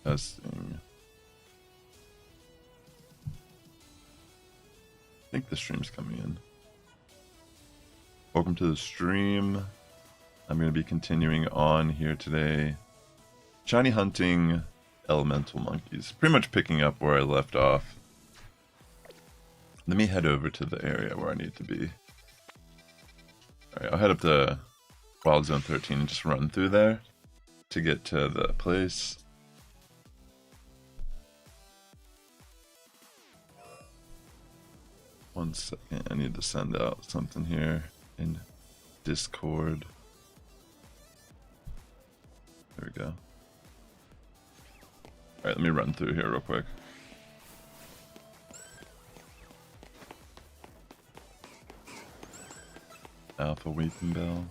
Testing. I think the stream's coming in. Welcome to the stream. I'm going to be continuing on here today. Shiny hunting elemental monkeys. Pretty much picking up where I left off. Let me head over to the area where I need to be. Alright, I'll head up to Wild Zone 13 and just run through there to get to the place. One second, I need to send out something here in Discord. There we go. Alright, let me run through here real quick. Alpha Weeping Bell.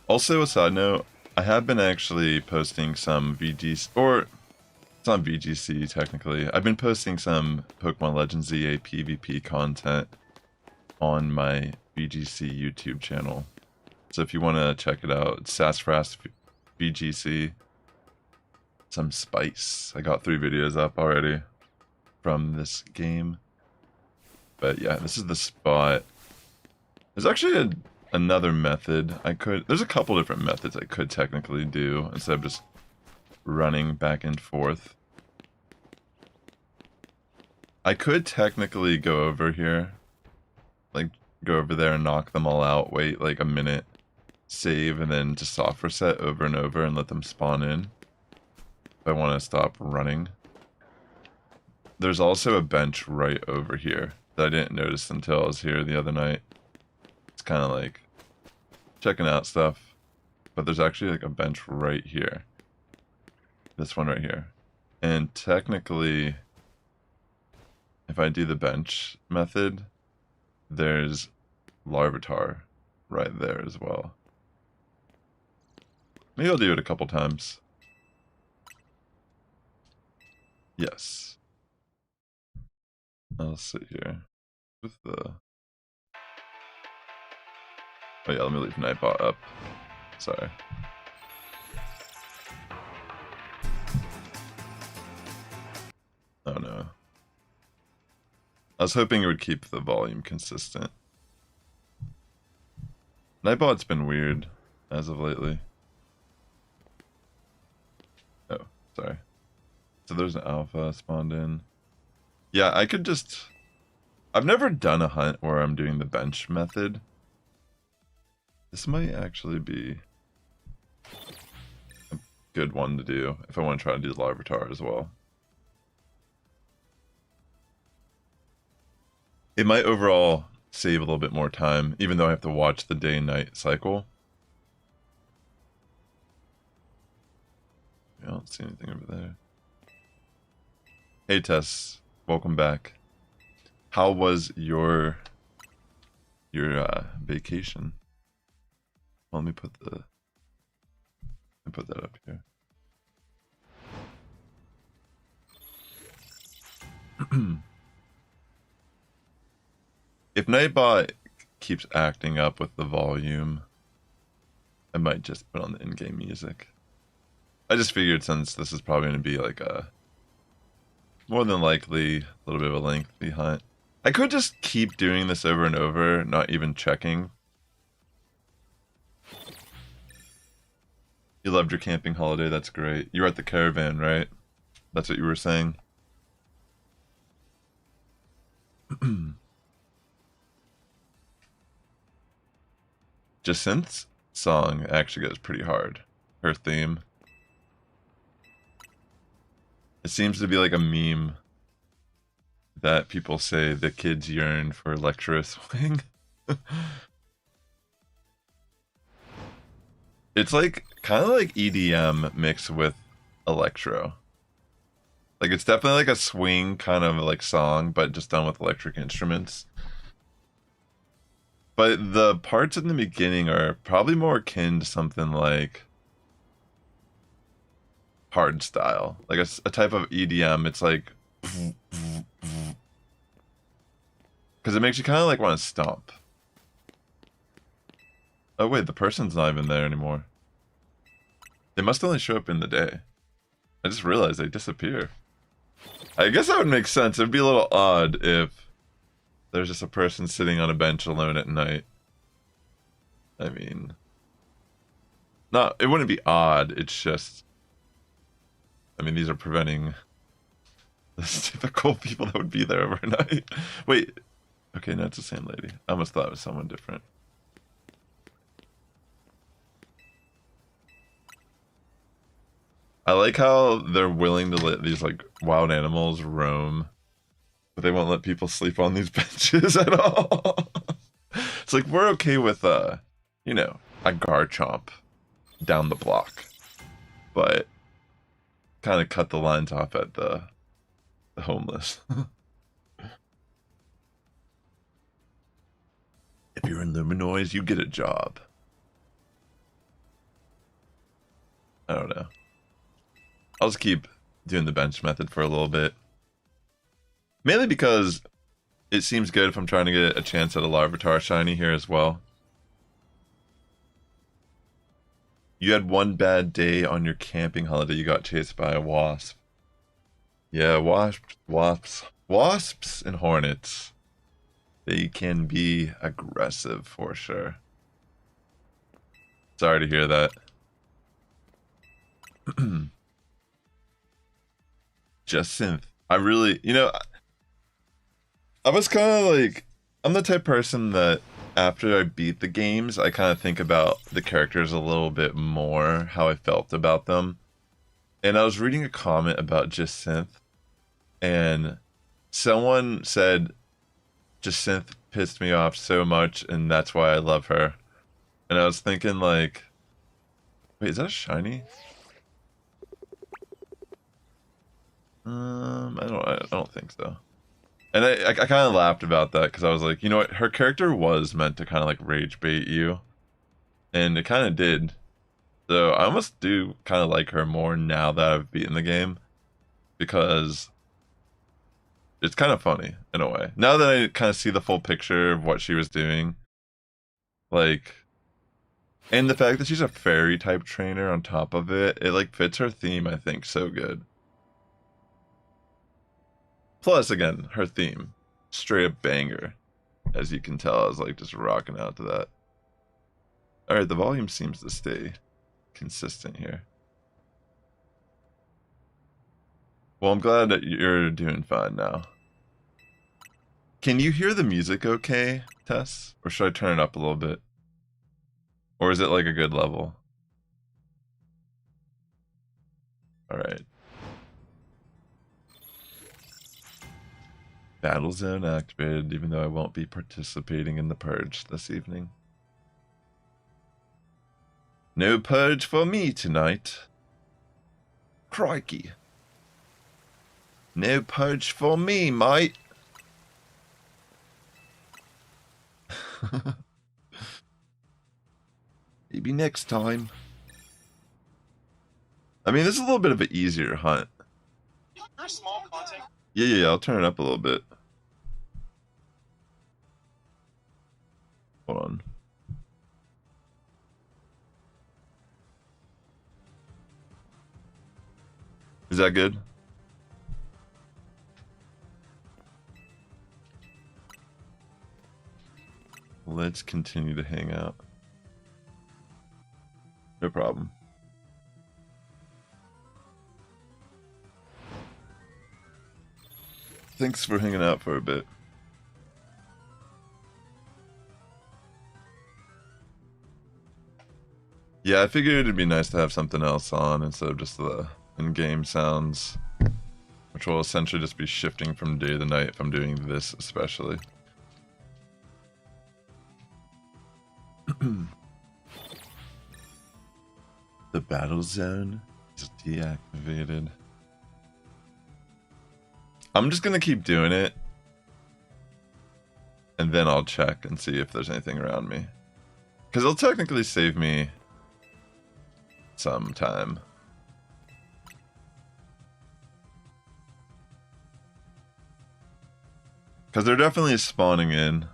Also, a side note, I have been actually posting some VGC, or it's not VGC technically. I've been posting some Pokémon Legends ZA PvP content on my VGC YouTube channel. So if you want to check it out, it's Sassifrass VGC. Some spice. I got 3 videos up already from this game. But yeah, this is the spot. There's actually another method I could... There's a couple different methods I could technically do instead of just running back and forth. I could technically go over here. Like, go over there and knock them all out, wait like a minute, save, and then just soft reset over and over and let them spawn in. If I want to stop running. There's also a bench right over here that I didn't notice until I was here the other night. It's kind of like checking out stuff, but there's actually like a bench right here. This one right here. And technically, if I do the bench method, there's Larvitar right there as well. Maybe I'll do it a couple times. Yes. I'll sit here with the... Oh yeah, let me leave Nightbot up. Sorry. Oh no. I was hoping it would keep the volume consistent. Nightbot's been weird as of lately. Oh, sorry. So there's an alpha spawned in. Yeah, I could just... I've never done a hunt where I'm doing the bench method. This might actually be a good one to do if I want to try to do Larvitar as well. It might overall save a little bit more time, even though I have to watch the day and night cycle. I don't see anything over there. Hey Tess, welcome back. How was your vacation? Well, let me put that up here. If Nightbot keeps acting up with the volume, I might just put on the in-game music. I just figured since this is probably going to be like a more than likely a little bit of a lengthy hunt. I could just keep doing this over and over, not even checking. You loved your camping holiday, that's great. You were at the caravan, right? That's what you were saying? Jacint's song actually goes pretty hard. Her theme. It seems to be like a meme that people say the kids yearn for electro swing. It's like kind of like EDM mixed with electro. Like it's definitely like a swing kind of like song, but just done with electric instruments. But the parts in the beginning are probably more akin to something like hard style, like a type of EDM. It's like because it makes you kind of like want to stomp. Oh wait, the person's not even there anymore. They must only show up in the day. I just realized they disappear. I guess that would make sense. It'd be a little odd if there's just a person sitting on a bench alone at night. I mean, it wouldn't be odd. It's just, I mean, these are preventing the typical people that would be there overnight. Wait, okay, no, it's the same lady. I almost thought it was someone different. I like how they're willing to let these like wild animals roam, but they won't let people sleep on these benches at all. It's like we're okay with you know, a Garchomp down the block, but kind of cut the lines off at the homeless. If you're in Luminoise, you get a job. I don't know. I'll just keep doing the bench method for a little bit. Mainly because it seems good if I'm trying to get a chance at a Larvitar shiny here as well. You had one bad day on your camping holiday. You got chased by a wasp. Yeah, wasps and hornets. They can be aggressive for sure. Sorry to hear that. Just synth. I really, you know, I was kind of like, I'm the type of person that after I beat the games, I kind of think about the characters a little bit more, how I felt about them. And I was reading a comment about Just Synth, and someone said, Just Synth pissed me off so much, and that's why I love her. And I was thinking like, wait, is that a shiny? I don't think so. And I kind of laughed about that because I was like, you know what, her character was meant to kind of like rage bait you, and it kind of did. So I almost do kind of like her more now that I've beaten the game, because it's kind of funny in a way. Now that I kind of see the full picture of what she was doing, like, and the fact that she's a fairy type trainer on top of it, it like fits her theme, I think, so good. Plus, again, her theme, straight up banger. As you can tell, I was like just rocking out to that. Alright, the volume seems to stay consistent here. Well, I'm glad that you're doing fine now. Can you hear the music okay, Tess? Or should I turn it up a little bit? Or is it like a good level? Alright. Battle zone activated, even though I won't be participating in the purge this evening. No purge for me tonight. Crikey. No purge for me, mate. Maybe next time. I mean, this is a little bit of an easier hunt. Small content. Yeah, I'll turn it up a little bit. Hold on. Is that good? Let's continue to hang out. No problem. Thanks for hanging out for a bit. Yeah, I figured it'd be nice to have something else on instead of just the in-game sounds, which will essentially just be shifting from day to night if I'm doing this especially. The battle zone is deactivated. I'm just gonna keep doing it, and then I'll check and see if there's anything around me, because it'll technically save me some time. Because they're definitely spawning in.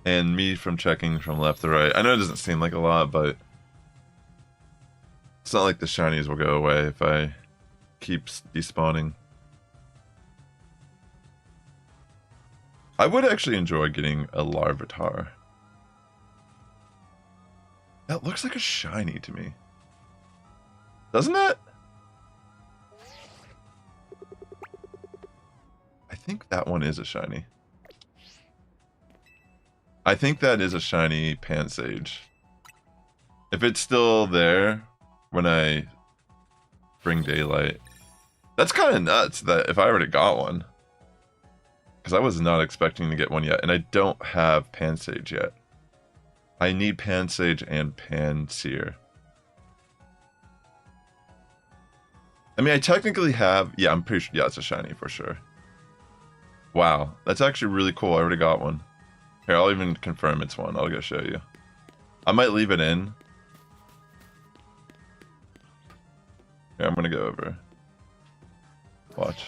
And me from checking from left to right. I know it doesn't seem like a lot, but It's not like the shinies will go away if I keep despawning. I would actually enjoy getting a Larvitar. That looks like a shiny to me. Doesn't it? I think that one is a shiny. I think that is a shiny Pansage. If it's still there when I bring daylight. That's kind of nuts that if I already got one. Because I was not expecting to get one yet. And I don't have Pansage yet. I need Pansage and Panseer. I mean, I technically have... Yeah, I'm pretty sure... Yeah, it's a shiny for sure. Wow. That's actually really cool. I already got one. Here, I'll even confirm it's one. I'll go show you. I might leave it in. Here, I'm gonna go over. Watch.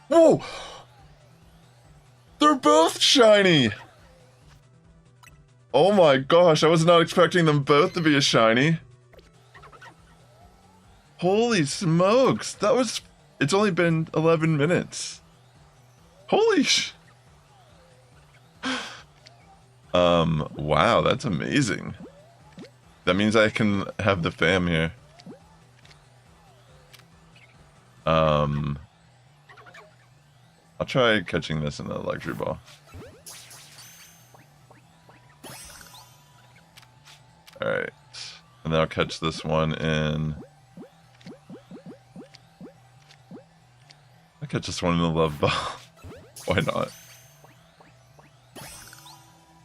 Whoa! They're both shiny! Oh my gosh, I was not expecting them both to be a shiny. Holy smokes, that was... It's only been 11 minutes. Holy sh... Wow, that's amazing. That means I can have the fam here. I'll try catching this in the luxury ball. Alright. And then I'll catch this one in... I'll catch this one in the love ball. Why not?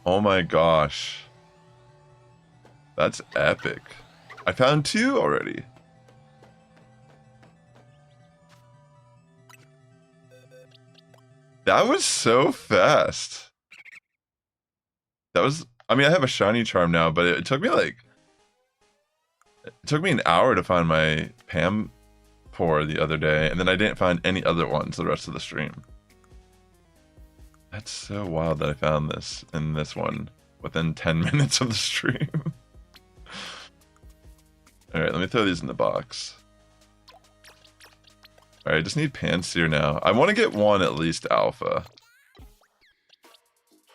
Oh my gosh. That's epic. I found 2 already. That was so fast. That was... I mean, I have a shiny charm now, but it took me like... It took me an hour to find my Pampor the other day, and then I didn't find any other ones the rest of the stream. That's so wild that I found this in this one within 10 minutes of the stream. Alright, let me throw these in the box. Alright, I just need Panseer now. I want to get one at least alpha.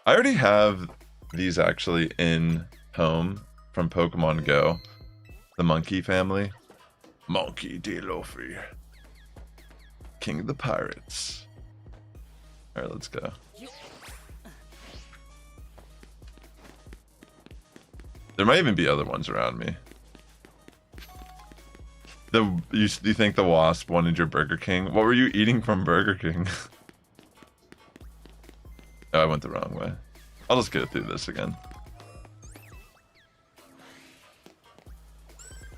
I already have these actually in home from Pokemon Go. The monkey family. Monkey D. Luffy. King of the Pirates. Alright, let's go. There might even be other ones around me. You think the wasp wanted your Burger King? What were you eating from Burger King? Oh, I went the wrong way. I'll just go through this again.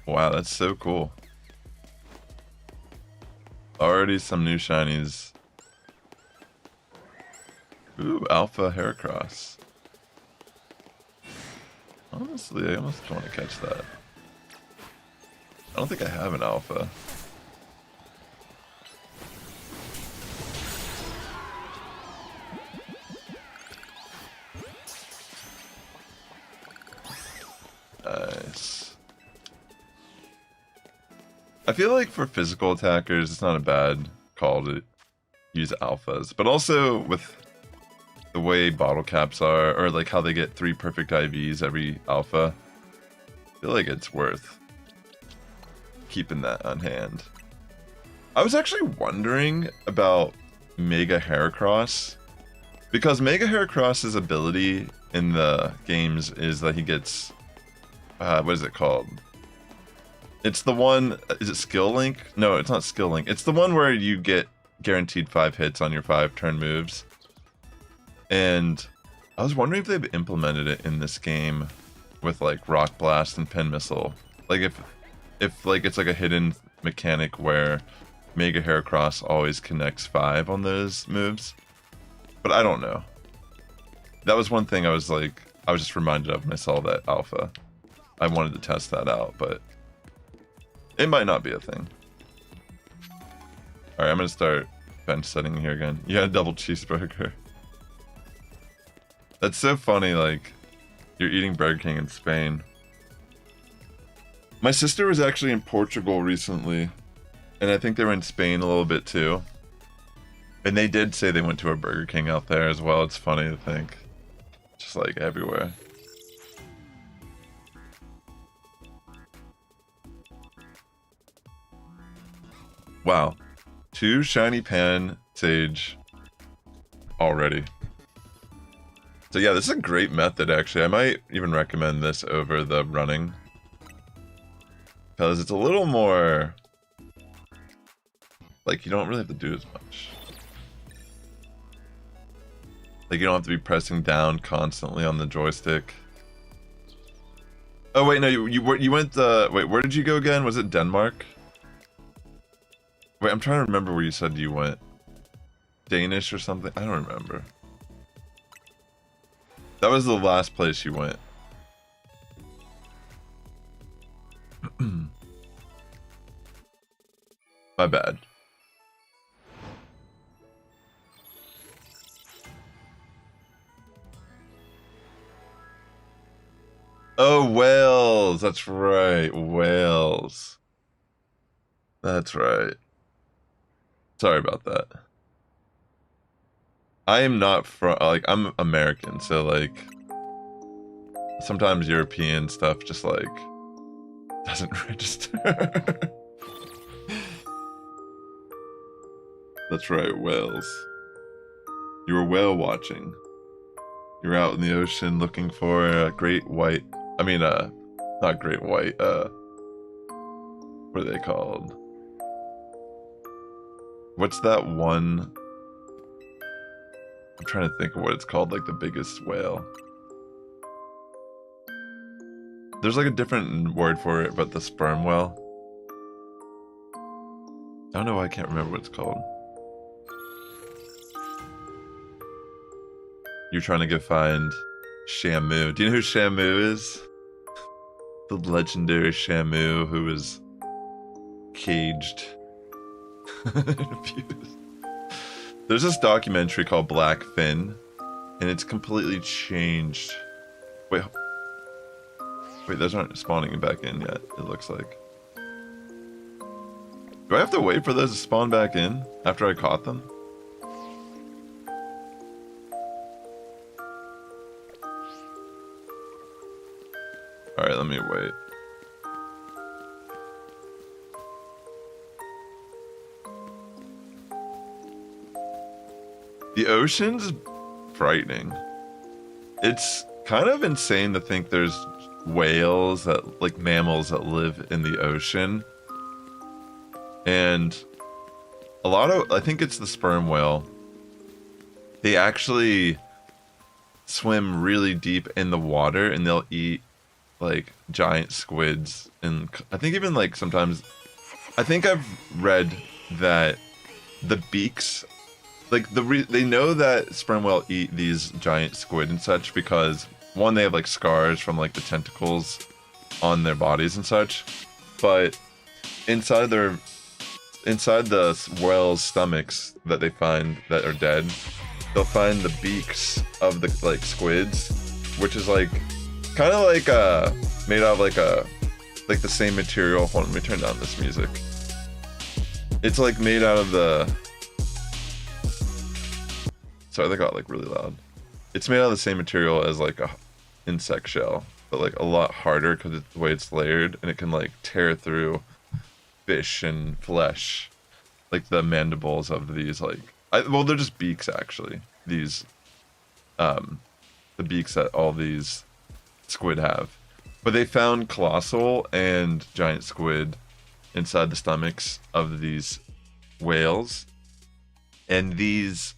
Wow, that's so cool. Already some new shinies. Ooh, Alpha Heracross. Honestly, I almost want to catch that. I don't think I have an alpha. Nice. I feel like for physical attackers, it's not a bad call to use alphas, but also with the way bottle caps are, or like how they get 3 perfect IVs every alpha, I feel like it's worth keeping that on hand. I was actually wondering about Mega Heracross, because Mega Heracross's ability in the games is that he gets, what is it called? It's the one, is it Skill Link? No, it's not Skill Link. It's the one where you get guaranteed 5 hits on your 5 turn moves. And I was wondering if they've implemented it in this game with like Rock Blast and Pen Missile. Like if like it's like a hidden mechanic where Mega Heracross always connects 5 on those moves. But I don't know. That was one thing I was just reminded of when I saw that alpha. I wanted to test that out, but it might not be a thing. Alright, I'm gonna start bench setting here again. Yeah, double cheeseburger. That's so funny, like, You're eating Burger King in Spain. My sister was actually in Portugal recently, and I think they were in Spain a little bit too. And they did say they went to a Burger King out there as well. It's funny to think. Just like everywhere. Wow. 2 shiny pan sage already. So yeah, this is a great method actually. I might even recommend this over the running. Because it's a little more... like, you don't really have to do as much. Like, you don't have to be pressing down constantly on the joystick. Oh, wait, no, you went, wait, where did you go again? Was it Denmark? Wait, I'm trying to remember where you said you went. Danish or something? I don't remember. That was the last place you went. My bad. Oh, Wales! That's right, Wales. That's right. Sorry about that. I am not from, like, I'm American, so, like, sometimes European stuff just, like, doesn't register. That's right, whales. You were whale watching. You're out in the ocean looking for a great white, I mean, not great white, what are they called? What's that one? I'm trying to think of what it's called, like the biggest whale. There's like a different word for it, but the sperm whale. I don't know why I can't remember what it's called. You're trying to go find Shamu. Do you know who Shamu is? The legendary Shamu who was caged and abused. There's this documentary called Black Fin, and it's completely changed. Wait, those aren't spawning back in yet, it looks like. Do I have to wait for those to spawn back in after I caught them? Alright, let me wait. The ocean's frightening. It's kind of insane to think there's whales that, like mammals that live in the ocean. And a lot of, I think it's the sperm whale. They actually swim really deep in the water and they'll eat like giant squids. And I think even like sometimes, I think I've read that the beaks, like they know that sperm whale eat these giant squid and such because one, they have like scars from like the tentacles on their bodies and such, but inside the whale's stomachs that they find that are dead, they'll find the beaks of the like squids, which is like kind of like made out of like the same material. Hold on, let me turn down this music. It's like made out of the, sorry, that got like really loud. It's made out of the same material as like a insect shell, but like a lot harder because it's the way it's layered, and it can like tear through fish and flesh, like the mandibles of these like, well, they're just beaks actually. These, the beaks that all these squid have. But they found colossal and giant squid inside the stomachs of these whales, and these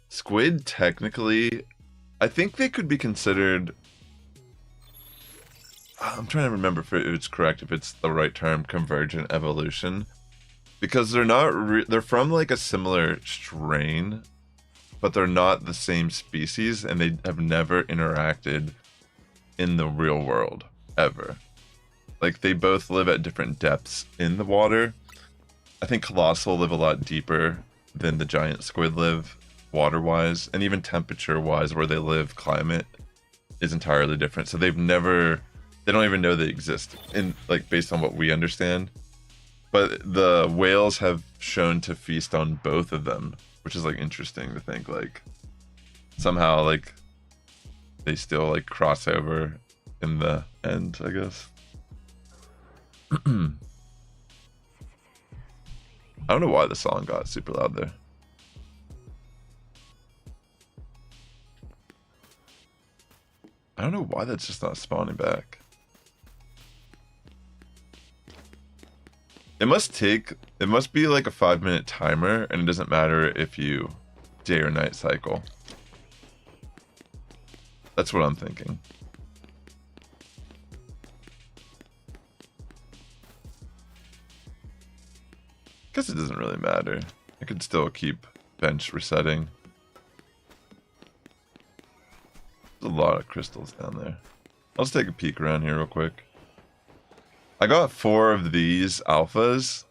squid technically, I think they could be considered, I'm trying to remember if it's correct, if it's the right term, convergent evolution, because they're not they're from like a similar strain, but they're not the same species, and they have never interacted in the real world ever. Like they both live at different depths in the water. I think colossal live a lot deeper than the giant squid live water wise, and even temperature wise where they live, climate. is entirely different. So they don't even know they exist, in like based on what we understand. But the whales have shown to feast on both of them, which is like interesting to think like somehow like they still like cross over in the end, I guess. I don't know why the song got super loud there. I don't know why that's just not spawning back. It must be like a 5-minute timer, and it doesn't matter if you day or night cycle. That's what I'm thinking. Guess it doesn't really matter. I could still keep bench resetting. There's a lot of crystals down there. I'll just take a peek around here real quick. I got 4 of these alphas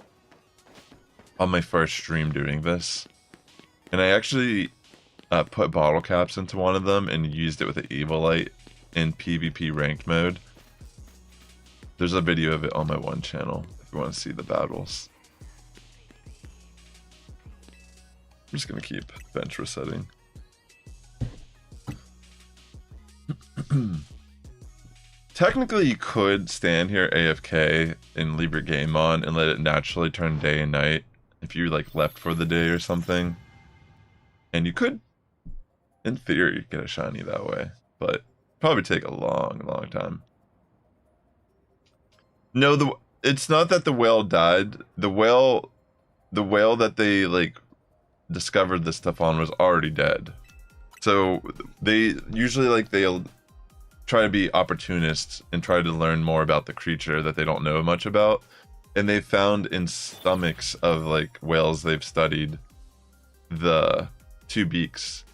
on my first stream doing this. And I actually put bottle caps into one of them and used it with an Evilite in PvP ranked mode. There's a video of it on my one channel if you want to see the battles. I'm just going to keep bench resetting. Technically, you could stand here AFK and leave your game on and let it naturally turn day and night if you like left for the day or something. And you could, in theory, get a shiny that way, but probably take a long, long time. No, it's not that the whale died. The whale that they like discovered this stuff on was already dead. So they usually like they'll try to be opportunists and try to learn more about the creature that they don't know much about. And they found in stomachs of like whales they've studied the 2 beaks.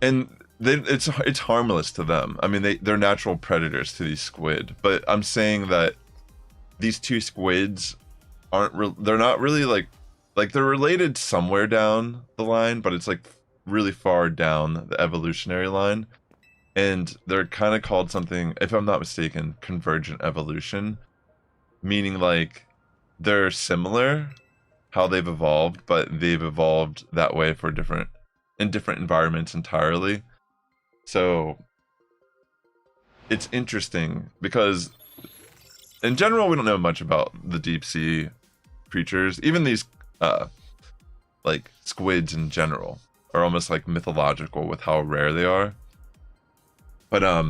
And it's harmless to them. I mean, they're natural predators to these squid. But I'm saying that these 2 squids they're not really like they're related somewhere down the line, but it's like really far down the evolutionary line. And they're kind of called something, if I'm not mistaken, convergent evolution, meaning like they're similar how they've evolved, but they've evolved that way for different environments entirely. So it's interesting because in general we don't know much about the deep sea creatures. Even these like squids in general are almost like mythological with how rare they are. But I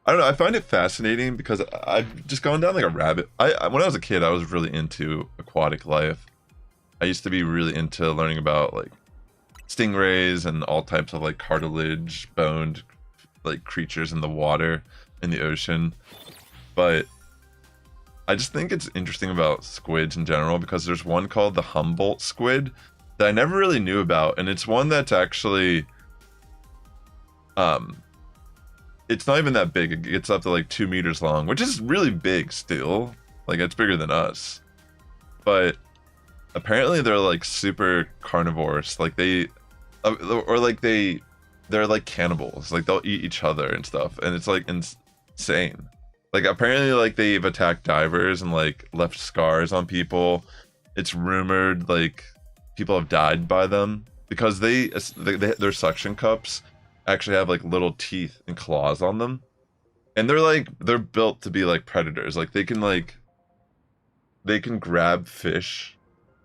don't know, I find it fascinating because I've just gone down like a rabbit. When I was a kid, I was really into aquatic life. I used to be really into learning about like stingrays and all types of like cartilage boned like creatures in the water, in the ocean. But I just think it's interesting about squids in general because there's one called the Humboldt squid that I never really knew about, and it's one that's actually it's not even that big. It gets up to like 2 meters long, which is really big still. Like it's bigger than us. But apparently they're like super carnivorous. Like they're like cannibals. Like they'll eat each other and stuff. And it's like insane. Like apparently like they've attacked divers and like left scars on people. It's rumored like people have died by them because their suction cups actually have like little teeth and claws on them, and they're built to be like predators. Like they can grab fish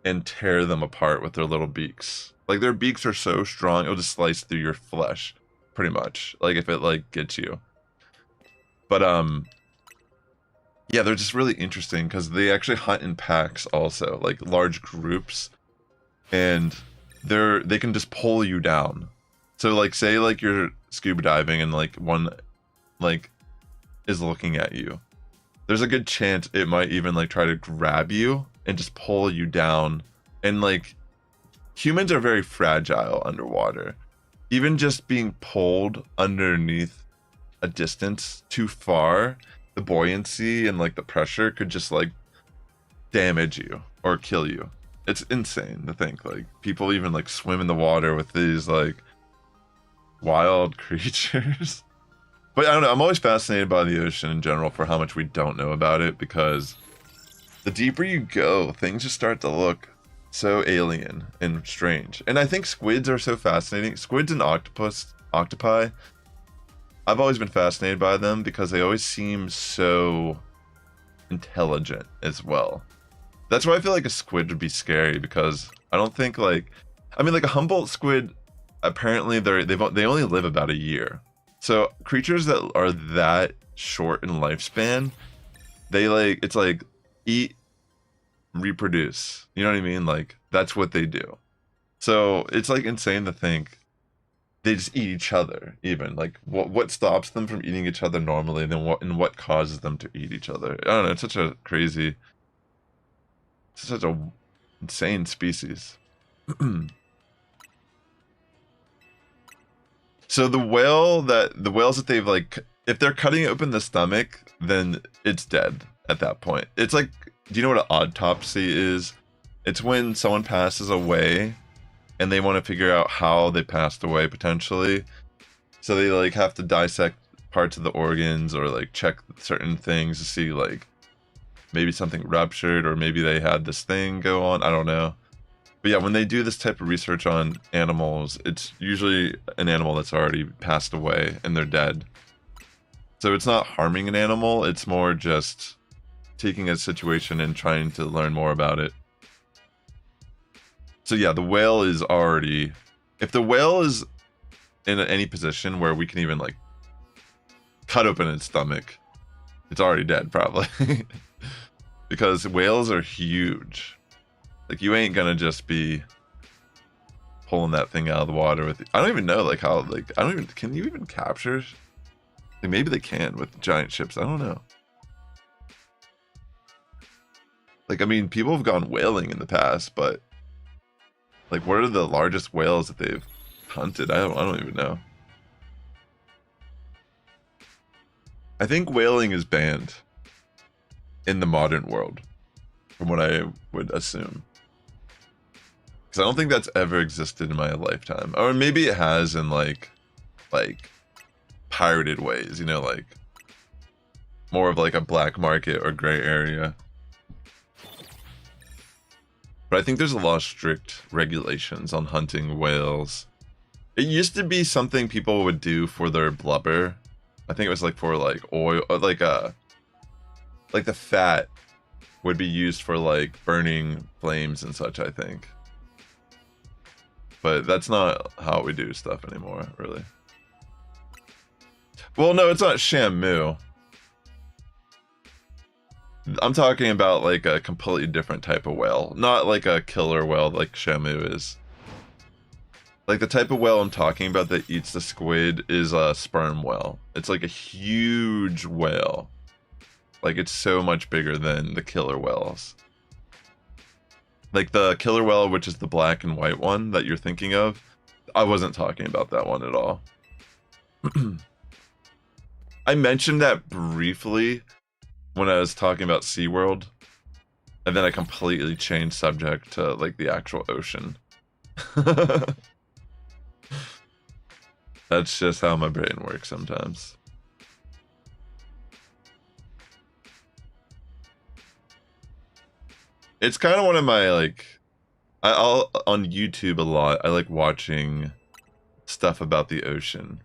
and tear them apart with their little beaks. Like their beaks are so strong it'll just slice through your flesh pretty much, like if it like gets you. But yeah, they're just really interesting because they actually hunt in packs also, like large groups, and they can just pull you down. So like say like you're scuba diving and like one like is looking at you. There's a good chance it might even like try to grab you and just pull you down. And like humans are very fragile underwater. Even just being pulled underneath a distance too far, the buoyancy and like the pressure could just like damage you or kill you. It's insane to think like people even like swim in the water with these like wild creatures. But I don't know, I'm always fascinated by the ocean in general for how much we don't know about it, because the deeper you go, things just start to look so alien and strange. And I think squids are so fascinating. Squids and octopi, I've always been fascinated by them because they always seem so intelligent as well. That's why I feel like a squid would be scary, because I don't think like, I mean, like a Humboldt squid, apparently they only live about a year. So creatures that are that short in lifespan, they like, it's like eat, reproduce. You know what I mean? Like that's what they do. So it's like insane to think they just eat each other. Even like what stops them from eating each other normally, and then what causes them to eat each other? I don't know. It's such a crazy, such a insane species. So the whales that they've like, if they're cutting open the stomach, then it's dead at that point. It's like, do you know what an autopsy is? It's when someone passes away and they want to figure out how they passed away potentially. So they like have to dissect parts of the organs or like check certain things to see like maybe something ruptured or maybe they had this thing go on. I don't know. But yeah, when they do this type of research on animals, it's usually an animal that's already passed away and they're dead. So it's not harming an animal, it's more just taking a situation and trying to learn more about it. So yeah, the whale is already, if the whale is in any position where we can even like cut open its stomach, it's already dead probably. Because whales are huge. Like you ain't gonna just be pulling that thing out of the water with, I don't even know like how, like I don't even, can you even capture? Like maybe they can with giant ships, I don't know. Like I mean, people have gone whaling in the past, but like what are the largest whales that they've hunted? I don't even know. I think whaling is banned in the modern world, from what I would assume. Because I don't think that's ever existed in my lifetime. Or maybe it has in like pirated ways, you know, like more of like a black market or gray area. But I think there's a lot of strict regulations on hunting whales. It used to be something people would do for their blubber. I think it was like for like oil, or like the fat would be used for like burning flames and such, I think. But that's not how we do stuff anymore, really. Well, no, it's not Shamu. I'm talking about like a completely different type of whale. Not like a killer whale like Shamu is. Like the type of whale I'm talking about that eats the squid is a sperm whale. It's like a huge whale. Like it's so much bigger than the killer whales. Like the killer whale, which is the black and white one that you're thinking of, I wasn't talking about that one at all. I mentioned that briefly when I was talking about SeaWorld, and then I completely changed subject to like the actual ocean. That's just how my brain works sometimes. It's kind of one of my like, I'll on YouTube a lot. I like watching stuff about the ocean.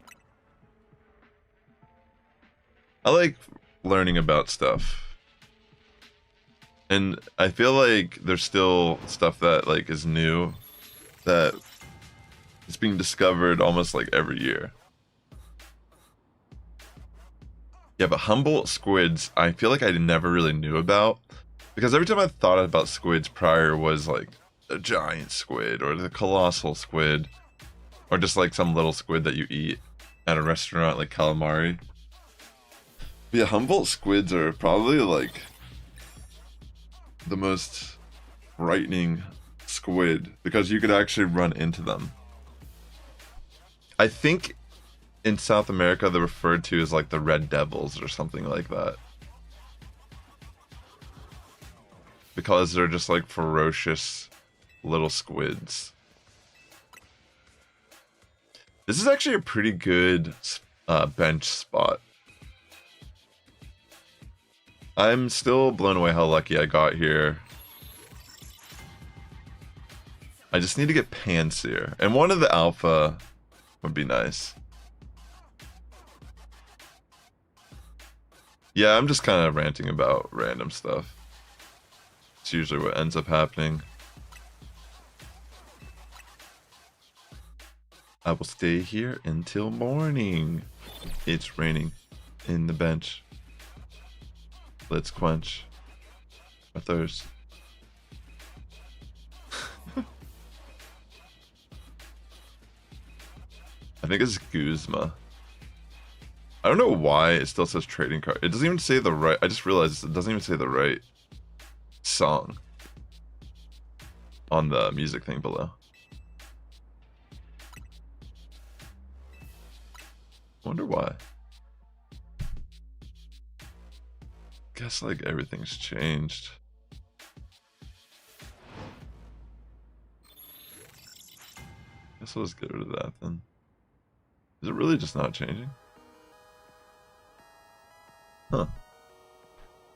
I like learning about stuff. And I feel like there's still stuff that like is new that is being discovered almost like every year. Yeah, but Humboldt squids, I feel like I never really knew about, because every time I thought about squids prior was like a giant squid or the colossal squid or just like some little squid that you eat at a restaurant like calamari. But yeah, Humboldt squids are probably like the most frightening squid because you could actually run into them. I think in South America they're referred to as like the red devils or something like that. Because they're just like ferocious little squids. This is actually a pretty good bench spot. I'm still blown away how lucky I got here. I just need to get Panseer, and one of the alpha would be nice. Yeah, I'm just kind of ranting about random stuff. It's usually what ends up happening. I will stay here until morning. It's raining in the bench. Let's quench our thirst. I think it's Guzma. I don't know why it still says trading card. It doesn't even say the right. I just realized it doesn't even say the right song on the music thing below. Wonder why. Guess like everything's changed. Guess let's get rid of that then. Is it really just not changing? Huh.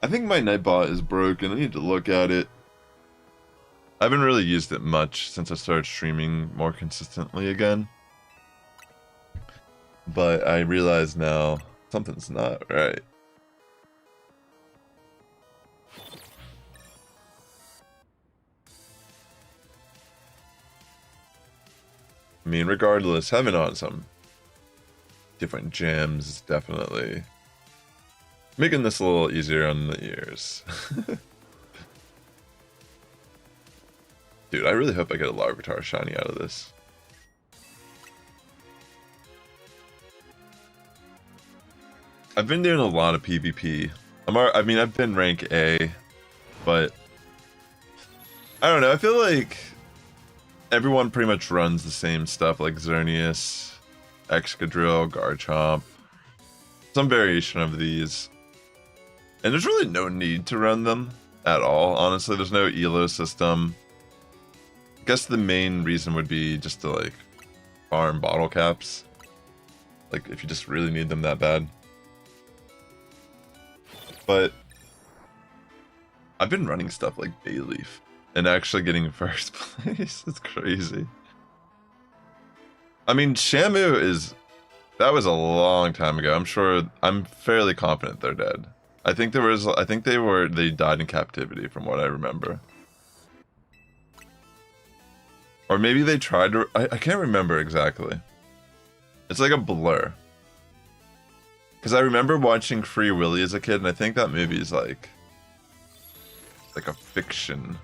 I think my Nightbot is broken. I need to look at it. I haven't really used it much since I started streaming more consistently again. But I realize now something's not right. I mean, regardless, having on some different gems is definitely making this a little easier on the ears. Dude, I really hope I get a Larvitar shiny out of this. I've been doing a lot of PvP. I mean, I've been rank A, but I don't know. I feel like everyone pretty much runs the same stuff, like Xerneas, Excadrill, Garchomp, some variation of these. And there's really no need to run them at all. Honestly, there's no elo system. I guess the main reason would be just to like farm bottle caps. Like if you just really need them that bad. But I've been running stuff like Bayleaf and actually getting first place. It's crazy. I mean, Shamu is... That was a long time ago. I'm fairly confident they're dead. I think they died in captivity from what I remember. Or maybe they tried to... I can't remember exactly. It's like a blur. Because I remember watching Free Willy as a kid, and I think that movie is like a fiction.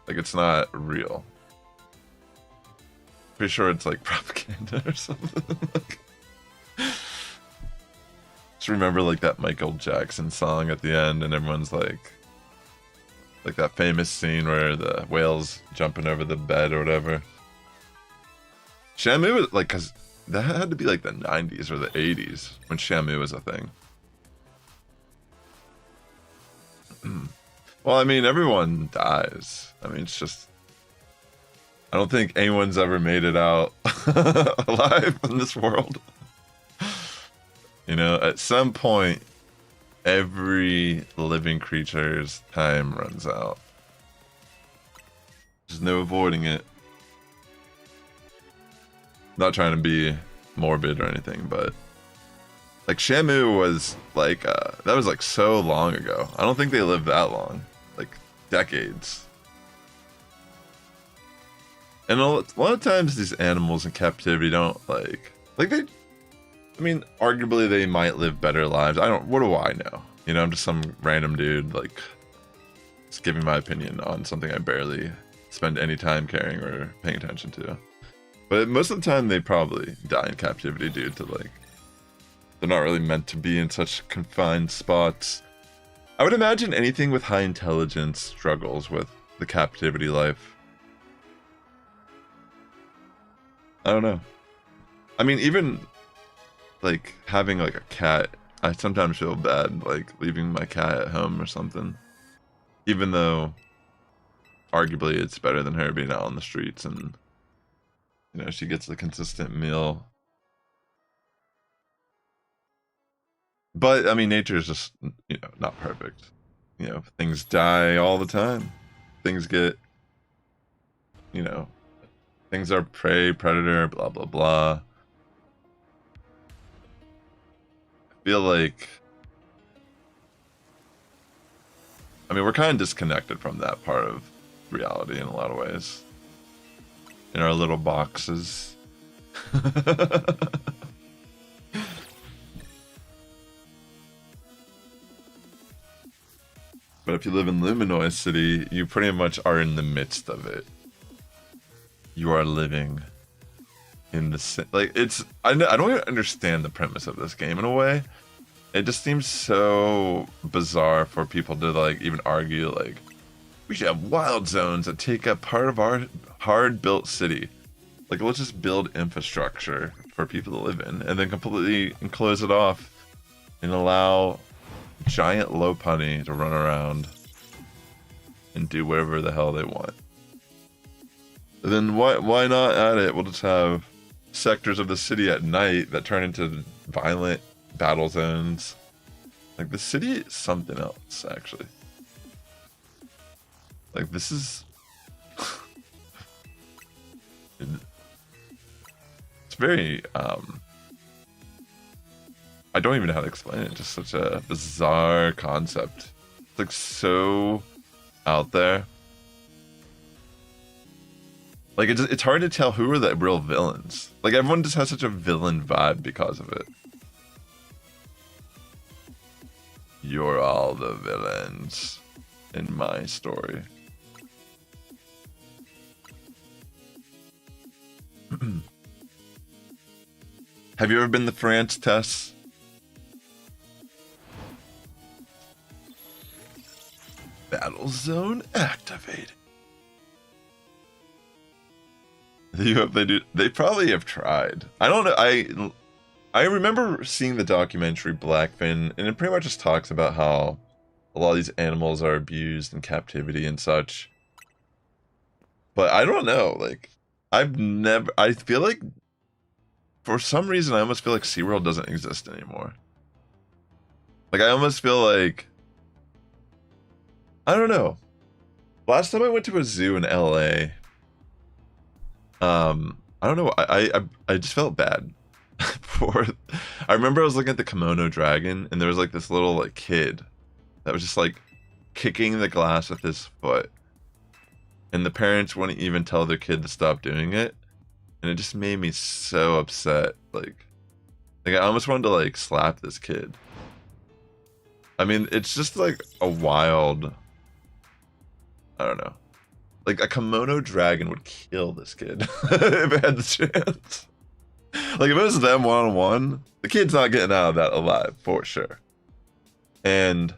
Like it's not real. Pretty sure it's like propaganda or something. Just remember like that Michael Jackson song at the end, and everyone's like that famous scene where the whale's jumping over the bed or whatever. Shamu was like, cause that had to be like the 90s or the 80s when Shamu was a thing. Well, I mean, everyone dies. I mean, it's just... I don't think anyone's ever made it out alive in this world. You know, at some point, every living creature's time runs out. There's no avoiding it. Not trying to be morbid or anything, but like Shamu was like that was like so long ago. I don't think they lived that long, like decades. And a lot of times these animals in captivity don't like they. I mean, arguably they might live better lives. What do I know? You know, I'm just some random dude like just giving my opinion on something I barely spend any time caring or paying attention to. But most of the time, they probably die in captivity due to, like, they're not really meant to be in such confined spots. I would imagine anything with high intelligence struggles with the captivity life. I don't know. I mean, even, like, having, like, a cat, I sometimes feel bad, like, leaving my cat at home or something. Even though, arguably, it's better than her being out on the streets and... You know, she gets a consistent meal. But I mean, nature is just, you know, not perfect. You know, things die all the time. Things get, you know, things are prey, predator, blah blah blah. I feel like, I mean, we're kind of disconnected from that part of reality in a lot of ways. In our little boxes. But if you live in Luminois City, you pretty much are in the midst of it. You are living in the like it's. I don't even understand the premise of this game in a way. It just seems so bizarre for people to like even argue like we should have wild zones that take up part of our hard-built city. Like let's just build infrastructure for people to live in, and then completely close it off and allow giant Lopunny to run around and do whatever the hell they want. And then why not add it? We'll just have sectors of the city at night that turn into violent battle zones. Like the city is something else, actually. Like this is it's very I don't even know how to explain it. Just such a bizarre concept. It's like so out there. Like it's hard to tell who are the real villains. Like everyone just has such a villain vibe because of it. You're all the villains in my story. Have you ever been to France, Tess? Battle zone activated. You hope they do. They probably have tried. I don't know. I remember seeing the documentary Blackfin, and it pretty much just talks about how a lot of these animals are abused in captivity and such. But I don't know. Like, I've never. I feel like, for some reason, I almost feel like SeaWorld doesn't exist anymore. Like, I almost feel like, I don't know. Last time I went to a zoo in LA, I don't know. I just felt bad. For, I remember I was looking at the kimono dragon, and there was like this little like kid that was just like kicking the glass with his foot, and the parents wouldn't even tell their kid to stop doing it, and it just made me so upset. Like I almost wanted to like slap this kid. I mean, it's just like a wild. I don't know. Like a kimono dragon would kill this kid if it had the chance. Like if it was them one-on-one, the kid's not getting out of that alive for sure. And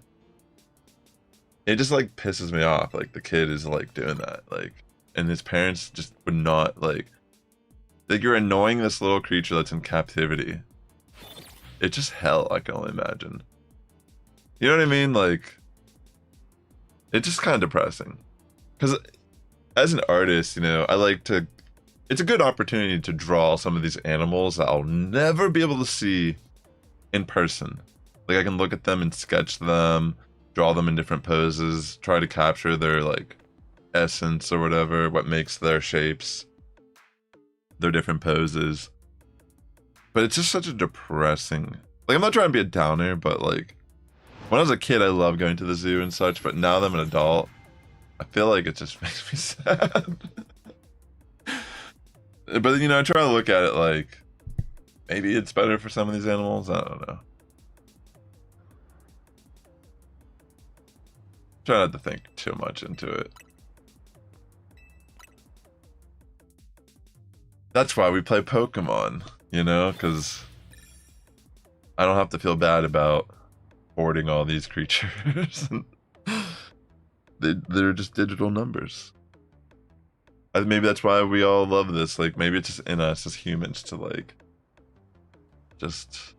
it just like pisses me off. Like the kid is like doing that, like, and his parents just would not like you're annoying this little creature that's in captivity. It's just hell, I can only imagine. You know what I mean? Like, it's just kind of depressing. Because as an artist, you know, I like to. It's a good opportunity to draw some of these animals that I'll never be able to see in person. Like I can look at them and sketch them, draw them in different poses, try to capture their like essence or whatever, what makes their shapes, their different poses. But it's just such a depressing. Like I'm not trying to be a downer, but like when I was a kid, I loved going to the zoo and such. But now that I'm an adult, I feel like it just makes me sad. But you know, I try to look at it like maybe it's better for some of these animals. I don't know. Try not to think too much into it. That's why we play Pokemon, you know, because I don't have to feel bad about hoarding all these creatures. They're just digital numbers. Maybe that's why we all love this. Like, maybe it's just in us as humans to, like, just...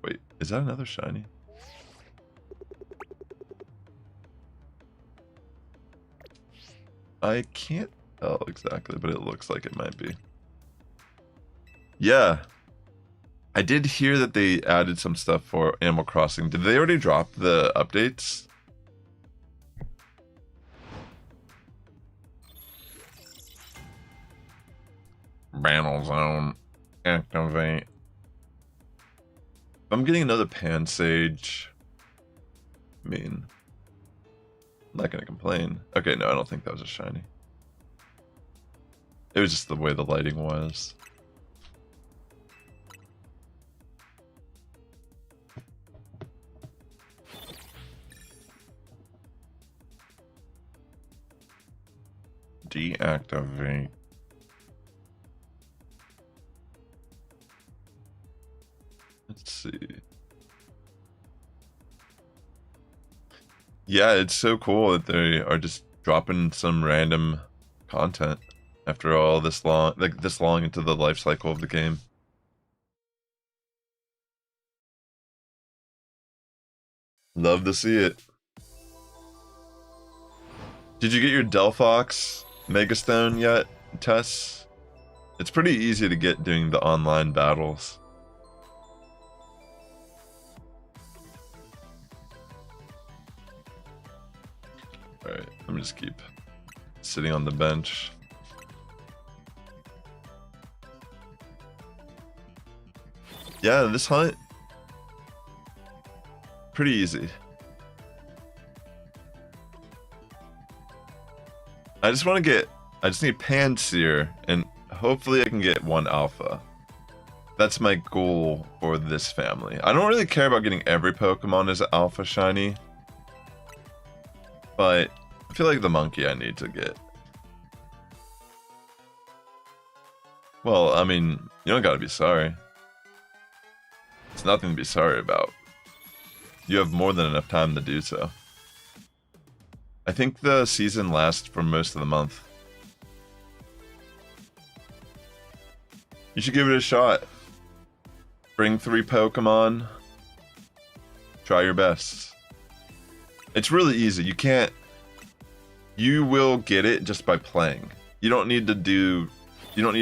Wait, is that another shiny? I can't tell exactly, but it looks like it might be. Yeah. I did hear that they added some stuff for Animal Crossing. Did they already drop the updates? Battle Zone. Activate. I'm getting another Pan Sage. I mean, I'm not gonna complain. Okay, no, I don't think that was a shiny. It was just the way the lighting was. Deactivate. Let's see. Yeah, it's so cool that they are just dropping some random content after all this long, like this long into the life cycle of the game. Love to see it. Did you get your Delphox Megastone yet, Tess? It's pretty easy to get doing the online battles. Alright, let me just keep sitting on the bench. Yeah, this hunt, pretty easy. I just need Panseer, and hopefully I can get one alpha. That's my goal for this family. I don't really care about getting every Pokemon as an alpha shiny, but I feel like the monkey I need to get. Well, I mean, you don't gotta be sorry. It's nothing to be sorry about. You have more than enough time to do so. I think the season lasts for most of the month. You should give it a shot. Bring 3 Pokemon. Try your best. It's really easy. You will get it just by playing. You don't need to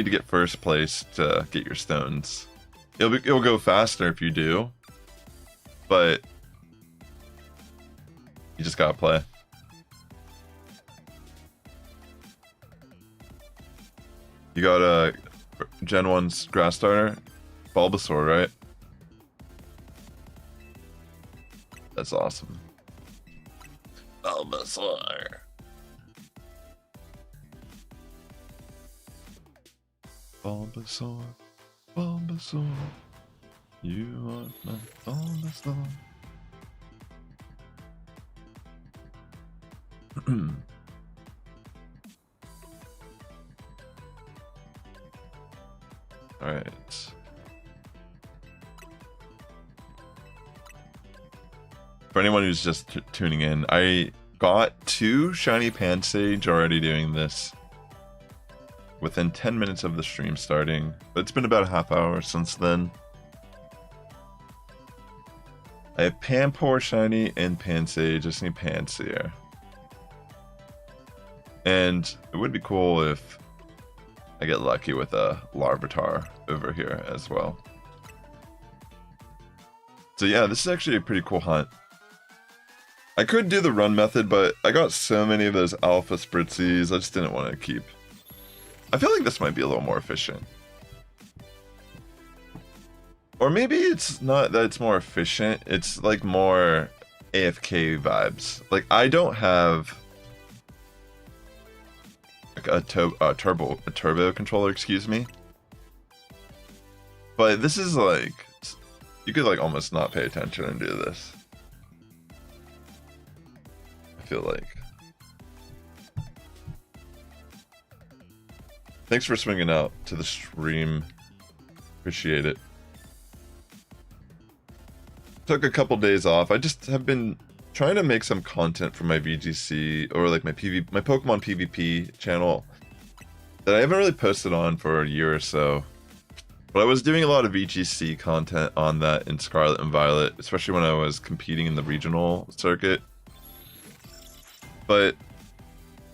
get first place to get your stones. It'll go faster if you do. But you just gotta play. You got a Gen 1's grass starter? Bulbasaur, right? That's awesome. Bulbasaur. Bulbasaur. Bulbasaur. You are my Bulbasaur. Alright. For anyone who's just tuning in, I got 2 shiny Pansage already doing this within 10 minutes of the stream starting, but it's been about a half hour since then. I have Panpour shiny and Pansage. I just need Panseer. And it would be cool if I get lucky with a Larvitar over here as well. So yeah, this is actually a pretty cool hunt. I could do the run method, but I got so many of those alpha spritzies, I just didn't want to keep. I feel like this might be a little more efficient. Or maybe it's not that it's more efficient, it's like more AFK vibes. Like, I don't have like a turbo controller, excuse me. But this is like, you could like almost not pay attention and do this. I feel like. Thanks for swinging out to the stream. Appreciate it. Took a couple days off. I just have been trying to make some content for my VGC or like my Pokemon PvP channel that I haven't really posted on for a year or so. But I was doing a lot of VGC content on that in Scarlet and Violet, especially when I was competing in the regional circuit. But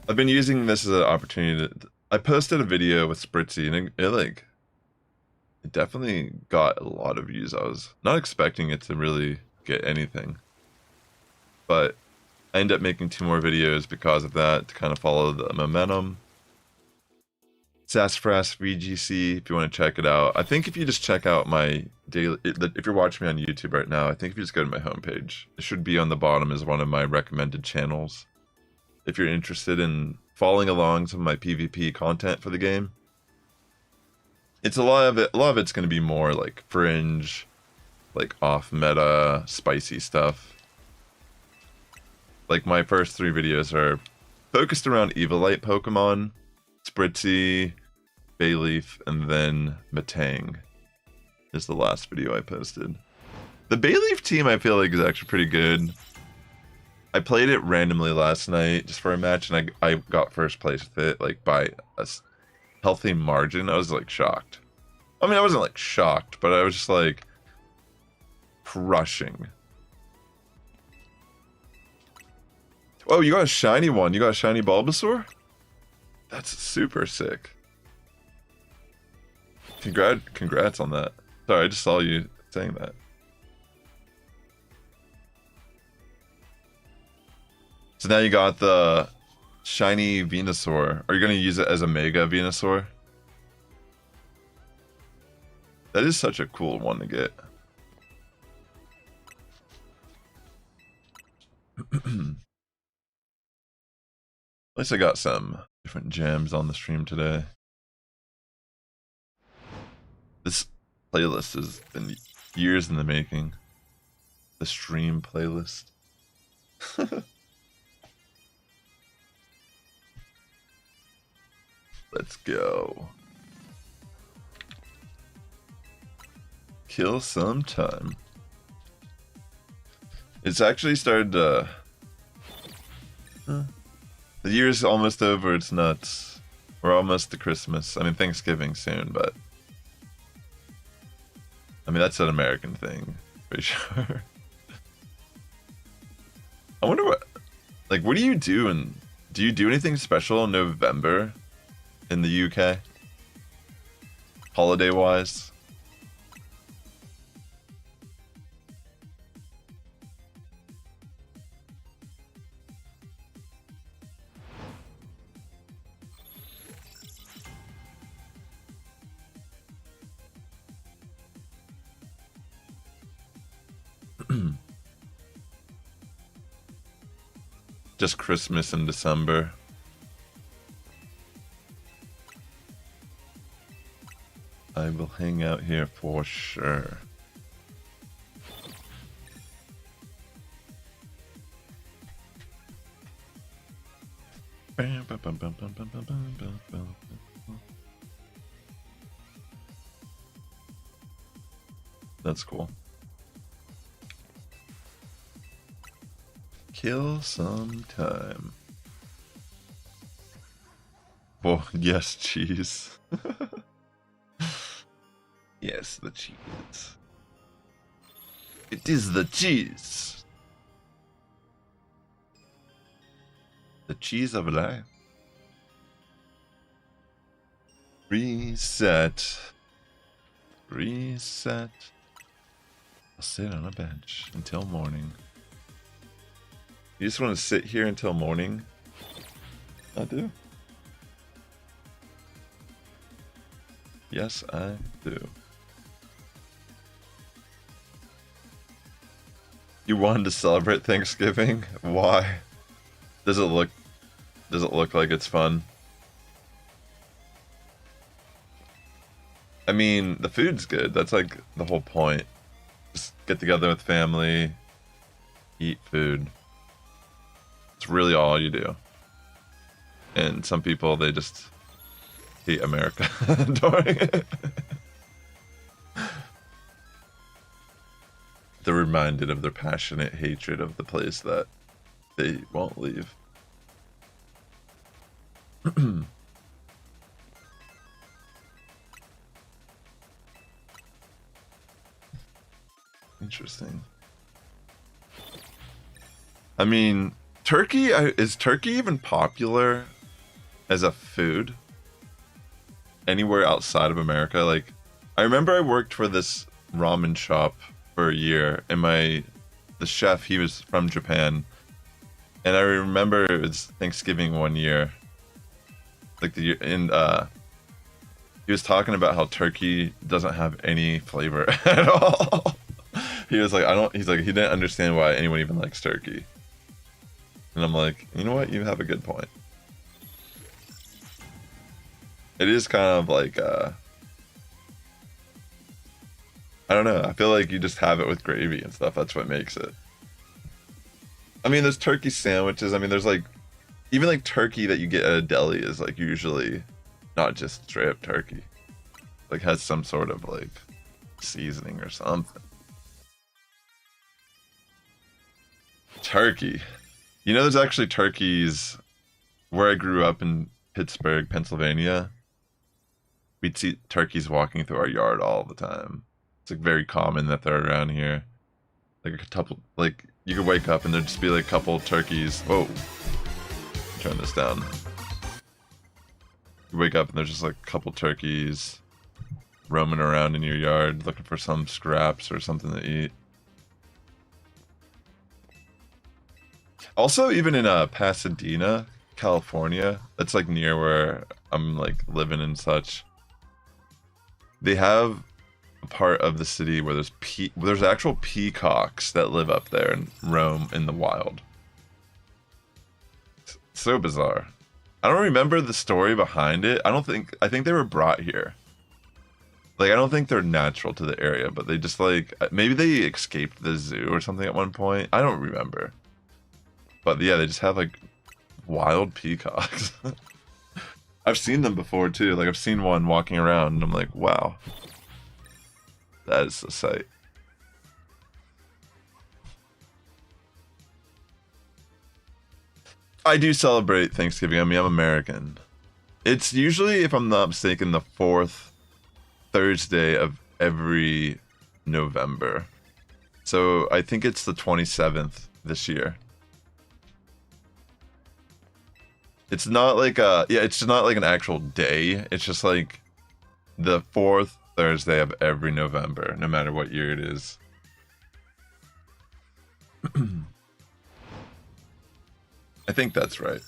I've been using this as an opportunity to... I posted a video with Spritzy and it like... It definitely got a lot of views. I was not expecting it to really get anything. But I ended up making 2 more videos because of that to kind of follow the momentum. Sassifrass VGC, if you want to check it out. I think if you just check out my daily, if you're watching me on YouTube right now, I think if you just go to my homepage, it should be on the bottom as one of my recommended channels. If you're interested in following along some of my PvP content for the game, it's a lot of it's going to be more like fringe, like off meta, spicy stuff. Like my first 3 videos are focused around Evilite Pokemon, Spritzy, Bayleaf, and then Matang is the last video I posted. The Bayleaf team I feel like is actually pretty good. I played it randomly last night just for a match, and I got first place with it, like by a healthy margin. I was like shocked. I mean, I wasn't like shocked, but I was just like crushing. Oh, you got a shiny one. You got a shiny Bulbasaur? That's super sick. Congrats on that. Sorry, I just saw you saying that. So now you got the shiny Venusaur. Are you going to use it as a Mega Venusaur? That is such a cool one to get. At least I got some different gems on the stream today. This playlist has been years in the making. The stream playlist. Let's go. Kill some time. It's actually started to... The year's almost over, it's nuts. We're almost to Christmas. I mean, Thanksgiving soon, but... I mean, that's an American thing, for sure. I wonder what... Like, what do you do in... Do you do anything special in November in the UK? Holiday-wise? Just Christmas in December. I will hang out here for sure. That's cool. Kill some time. Oh, yes, cheese. Yes, the cheese. It is the cheese. The cheese of life. Reset. Reset. I'll sit on a bench until morning. You just want to sit here until morning? I do. Yes, I do. You wanted to celebrate Thanksgiving? Why? Does it look like it's fun? I mean, the food's good. That's like the whole point. Just get together with family, eat food. It's really all you do. And some people, they just hate America during it. They're reminded of their passionate hatred of the place that they won't leave. Interesting. I mean, turkey, is turkey even popular as a food anywhere outside of America? Like, I remember I worked for this ramen shop for a year, and the chef, he was from Japan, and I remember it was Thanksgiving one year, like the year, and he was talking about how turkey doesn't have any flavor at all. He was like, he's like, he didn't understand why anyone even likes turkey. And I'm like, you know what? You have a good point. It is kind of like, I don't know. I feel like you just have it with gravy and stuff. That's what makes it. I mean, there's turkey sandwiches. I mean, there's like, even like turkey that you get at a deli is like usually not just straight up turkey. Like has some sort of like seasoning or something. Turkey. You know, there's actually turkeys where I grew up in Pittsburgh, Pennsylvania. We'd see turkeys walking through our yard all the time. It's like very common that they're around here. Like a couple, like you could wake up and there'd just be like a couple turkeys. Whoa. Turn this down. You wake up and there's just like a couple turkeys roaming around in your yard looking for some scraps or something to eat. Also, even in Pasadena, California, that's like near where I'm like living and such. They have a part of the city where there's actual peacocks that live up there and roam in the wild. It's so bizarre. I don't remember the story behind it. I think they were brought here. Like, I don't think they're natural to the area, but they just like, maybe they escaped the zoo or something at one point. I don't remember. But yeah, they just have like wild peacocks. I've seen them before too. Like I've seen one walking around and I'm like, wow. That is a sight. I do celebrate Thanksgiving. I mean, I'm American. It's usually, if I'm not mistaken, the 4th Thursday of every November. So I think it's the 27th this year. It's not like it's just not like an actual day. It's just like the 4th Thursday of every November, no matter what year it is. I think that's right.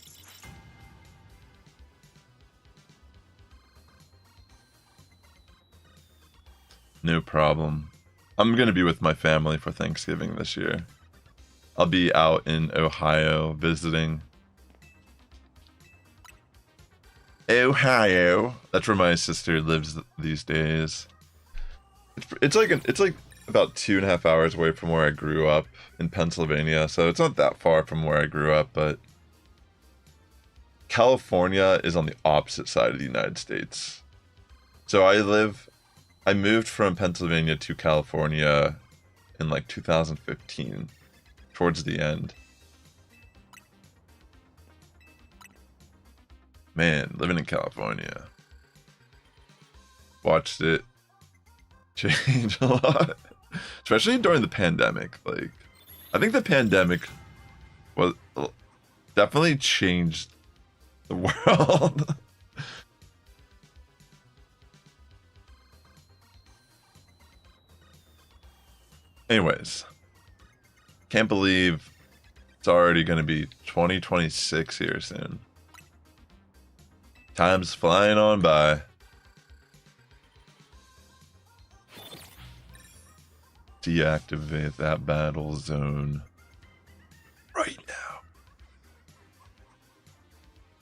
No problem. I'm gonna be with my family for Thanksgiving this year. I'll be out in Ohio visiting. Ohio. That's where my sister lives these days. It's like about 2.5 hours away from where I grew up in Pennsylvania, so it's not that far from where I grew up, but California is on the opposite side of the United States. So I moved from Pennsylvania to California in like 2015, towards the end. Man, living in California. Watched it change a lot. Especially during the pandemic. Like, I think the pandemic was definitely changed the world. Anyways, can't believe it's already going to be 2026 here soon. Time's flying on by. Deactivate that battle zone right now.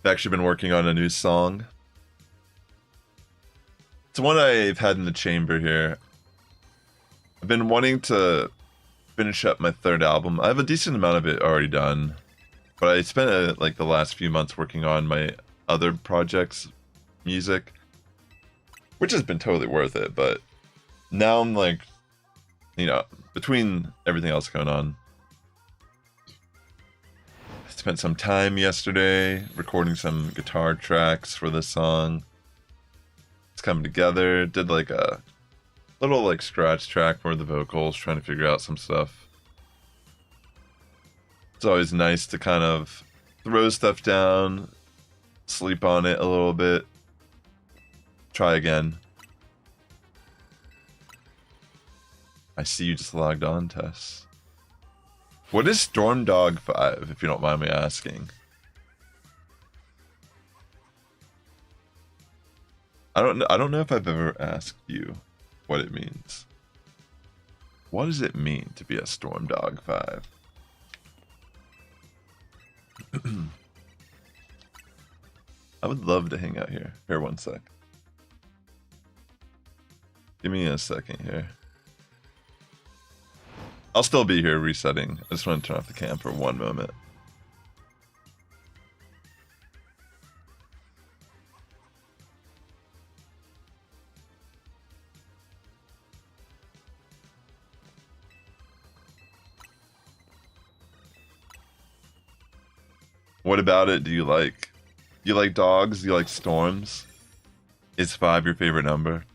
I've actually been working on a new song. It's one I've had in the chamber here. I've been wanting to finish up my 3rd album. I have a decent amount of it already done, but I spent like the last few months working on my other projects' music, which has been totally worth it. But now I'm like, you know, between everything else going on, I spent some time yesterday recording some guitar tracks for this song. It's coming together. Did like a little like scratch track for the vocals, trying to figure out some stuff. It's always nice to kind of throw stuff down, sleep on it a little bit, try again. I see you just logged on, Tess. What is Storm Dog 5, if you don't mind me asking? I don't know if I've ever asked you what it means. What does it mean to be a Storm Dog 5? I would love to hang out here. Here, one sec. Give me a second here. I'll still be here resetting. I just want to turn off the cam for one moment. What about it do you like? You like dogs? You like storms? Is 5 your favorite number?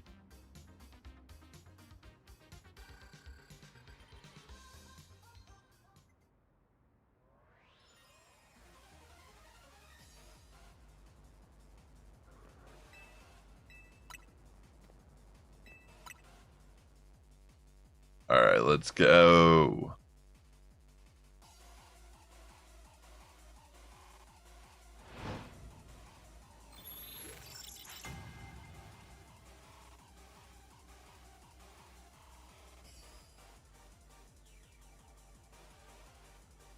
Alright, let's go.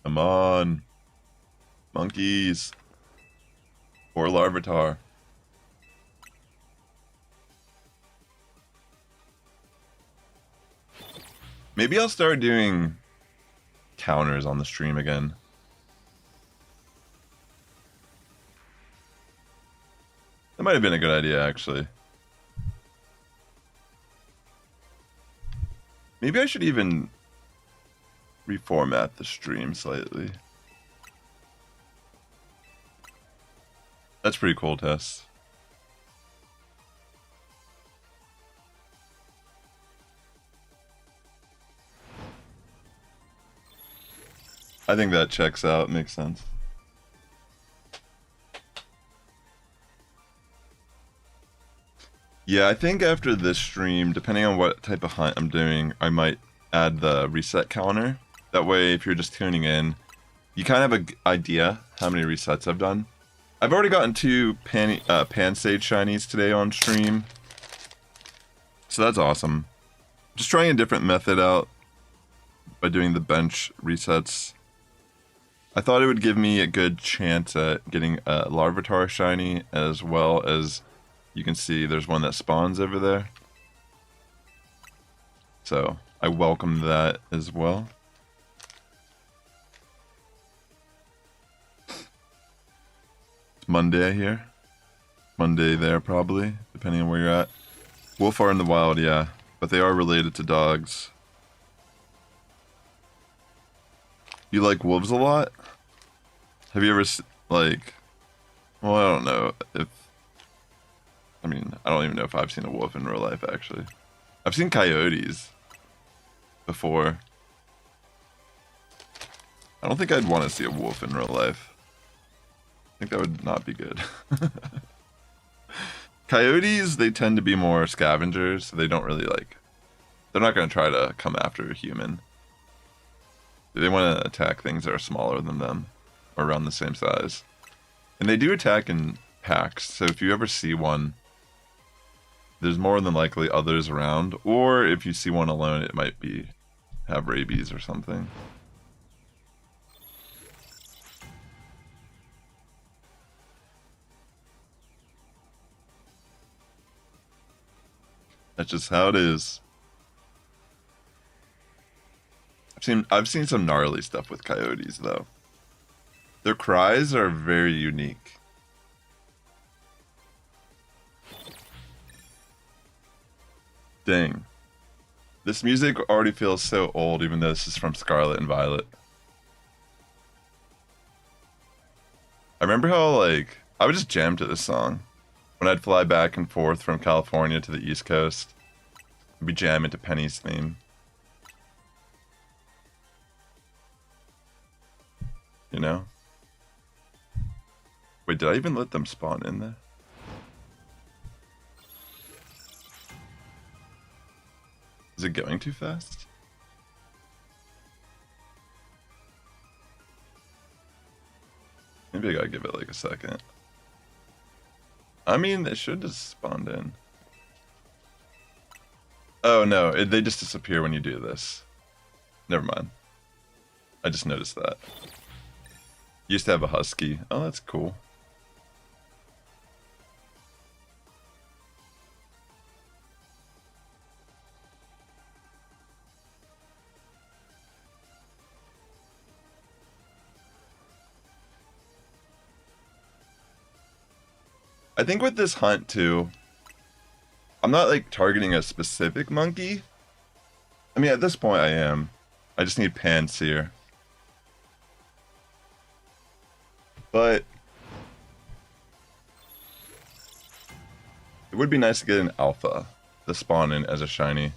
Come on. Monkeys. Or Larvitar. Maybe I'll start doing counters on the stream again. That might have been a good idea, actually. Maybe I should even reformat the stream slightly. That's pretty cool, Tess. I think that checks out, makes sense. Yeah, I think after this stream, depending on what type of hunt I'm doing, I might add the reset counter. That way, if you're just tuning in, you kind of have an idea how many resets I've done. I've already gotten 2 Pansage shinies today on stream. So that's awesome. Just trying a different method out by doing the bench resets. I thought it would give me a good chance at getting a Larvitar shiny, as well as you can see there's one that spawns over there. So I welcome that as well. It's Monday here. Monday there probably, depending on where you're at. Wolf are in the wild, yeah, but they are related to dogs. You like wolves a lot? Have you ever, like, well, I don't know if, I mean, I don't even know if I've seen a wolf in real life, actually. I've seen coyotes before. I don't think I'd want to see a wolf in real life. I think that would not be good. Coyotes, they tend to be more scavengers, so they don't really, like, they're not going to try to come after a human. They want to attack things that are smaller than them, or around the same size. And they do attack in packs, so if you ever see one, there's more than likely others around, or if you see one alone, it might be have rabies or something. That's just how it is. I've seen some gnarly stuff with coyotes though. Their cries are very unique. Dang. This music already feels so old, even though this is from Scarlet and Violet. I remember how, like, I would just jam to this song. When I'd fly back and forth from California to the East Coast, I'd be jamming to Penny's theme. You know? Wait, did I even let them spawn in there? Is it going too fast? Maybe I gotta give it like a second. I mean, it should just spawned in. Oh no, they just disappear when you do this. Never mind. I just noticed that. Used to have a husky. Oh, that's cool. I think with this hunt too, I'm not like targeting a specific monkey. I mean, at this point I am. I just need Panseer. But it would be nice to get an alpha to spawn in as a shiny.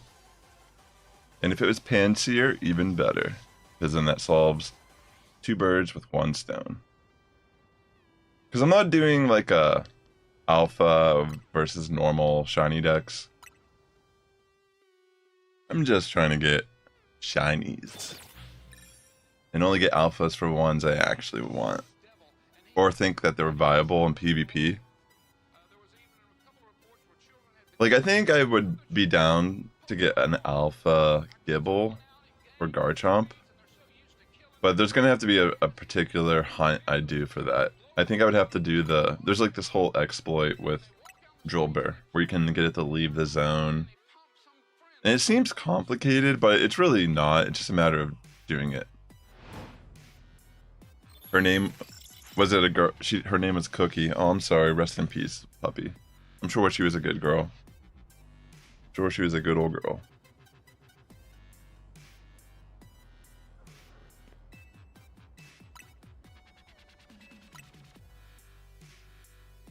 And if it was Panseer, even better. Because then that solves 2 birds with 1 stone. Because I'm not doing like a alpha versus normal shiny decks. I'm just trying to get shinies. And only get alphas for ones I actually want. Or think that they're viable in PvP. Like, I think I would be down to get an alpha Gibble or Garchomp. But there's going to have to be a particular hunt I do for that. I think I would have to do there's like this whole exploit with Drillbur, where you can get it to leave the zone. And it seems complicated, but it's really not. It's just a matter of doing it. Her name, was it a girl? Her name was Cookie. Oh, I'm sorry. Rest in peace, puppy. I'm sure she was a good girl. I'm sure she was a good old girl.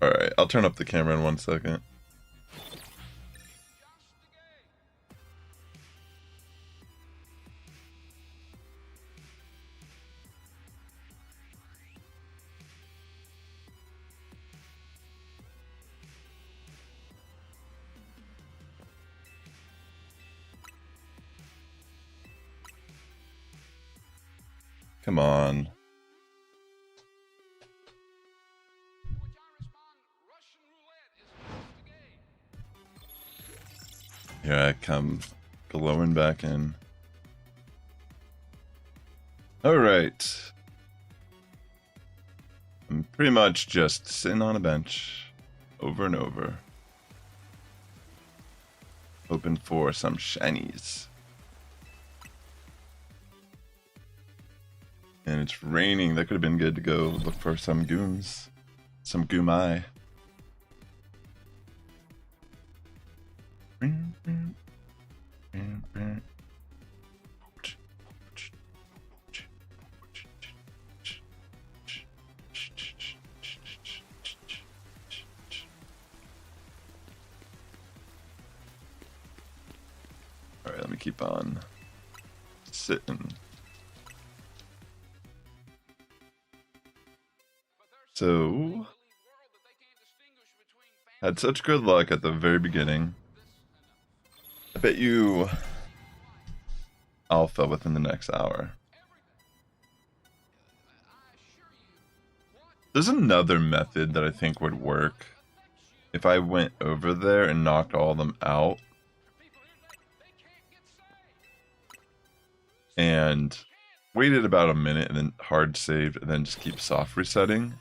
Alright, I'll turn up the camera in 1 second. Come on. Here I come, glowing back in. Alright. I'm pretty much just sitting on a bench, over and over. Hoping for some shinies. And it's raining, that could have been good to go look for some gooms. Some goomai. Alright, let me keep on sitting. So, had such good luck at the very beginning. I bet you alpha within the next hour. There's another method that I think would work if I went over there and knocked all of them out. And waited about a minute and then hard saved and then just keep soft resetting.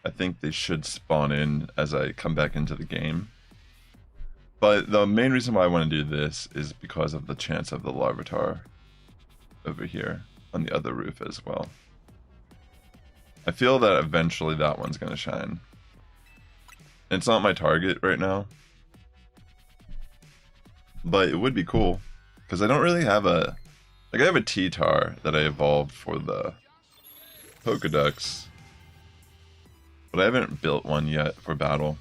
I think they should spawn in as I come back into the game. But the main reason why I want to do this is because of the chance of the Larvitar over here on the other roof as well. I feel that eventually that one's going to shine. And it's not my target right now. But it would be cool. Because I don't really have a... Like, I have a T-Tar that I evolved for the Pokedex. But I haven't built one yet for battle.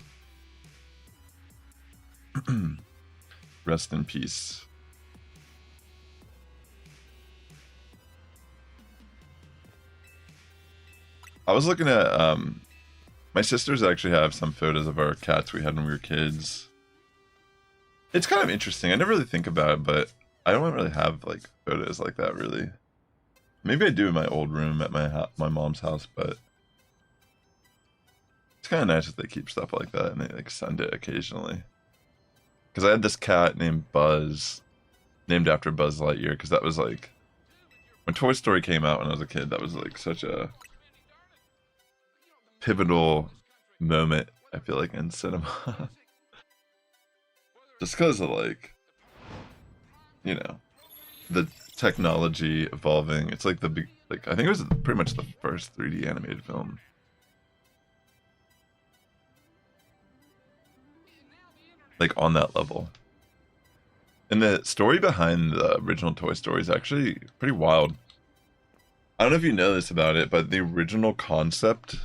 Rest in peace. I was looking at, my sisters actually have some photos of our cats we had when we were kids. It's kind of interesting. I never really think about it, but I don't really have, like, photos like that, really. Maybe I do in my old room at my mom's house, but it's kind of nice if they keep stuff like that and they like send it occasionally. Because I had this cat named Buzz, named after Buzz Lightyear, because that was like when Toy Story came out when I was a kid. That was like such a pivotal moment, I feel like, in cinema. Just because of like, you know, the technology evolving. It's like like I think it was pretty much the first 3D animated film. Like on that level. And the story behind the original Toy Story is actually pretty wild. I don't know if you know this about it, but the original concept,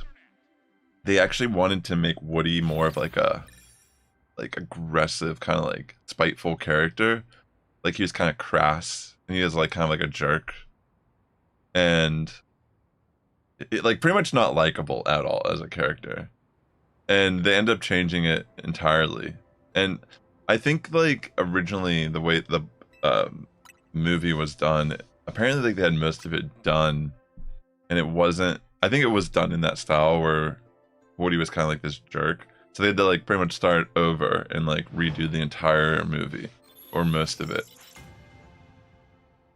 they actually wanted to make Woody more of like a aggressive, kind of like spiteful character. Like he was kind of crass and he was like kind of like a jerk. And it like pretty much not likable at all as a character. And they end up changing it entirely. And I think like originally the way the movie was done, apparently like they had most of it done, and it wasn't. I think it was done in that style where Woody was kind of like this jerk, so they had to like pretty much start over and like redo the entire movie or most of it.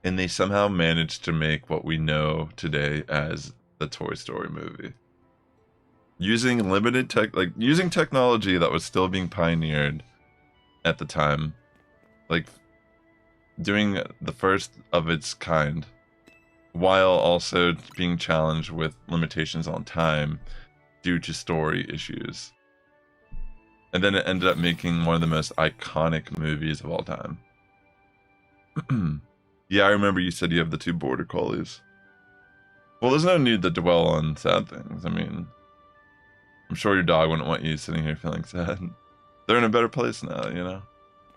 And they somehow managed to make what we know today as the Toy Story movie, using limited using technology that was still being pioneered at the time, like doing the first of its kind, while also being challenged with limitations on time due to story issues. And then it ended up making one of the most iconic movies of all time. Yeah, I remember you said you have the 2 border collies. Well, there's no need to dwell on sad things. I mean, I'm sure your dog wouldn't want you sitting here feeling sad. They're in a better place now, you know?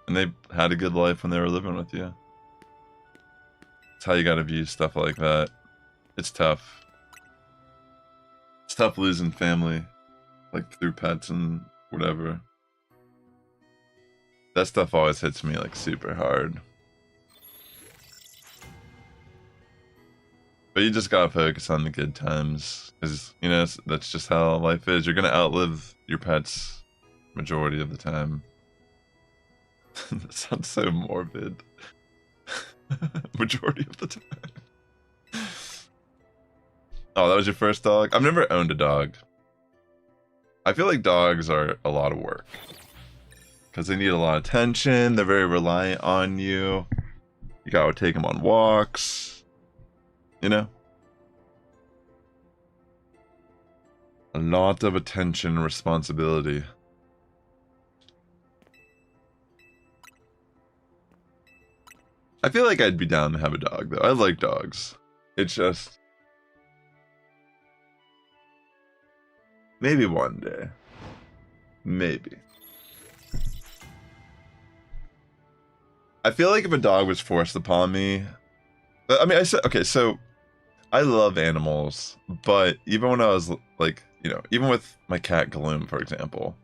And they had a good life when they were living with you. It's how you gotta view stuff like that. It's tough. It's tough losing family, like through pets and whatever. That stuff always hits me like super hard. But you just gotta focus on the good times, because, you know, that's just how life is. You're gonna outlive your pets majority of the time. That sounds so morbid. Majority of the time. Oh, that was your first dog? I've never owned a dog. I feel like dogs are a lot of work, because they need a lot of attention. They're very reliant on you. You gotta take them on walks. You know? A lot of attention and responsibility. I feel like I'd be down to have a dog, though. I like dogs. It's just... maybe one day. Maybe. I feel like if a dog was forced upon me... I mean, I said... okay, so... I love animals, but even when I was, like, you know, even with my cat Gloom, for example,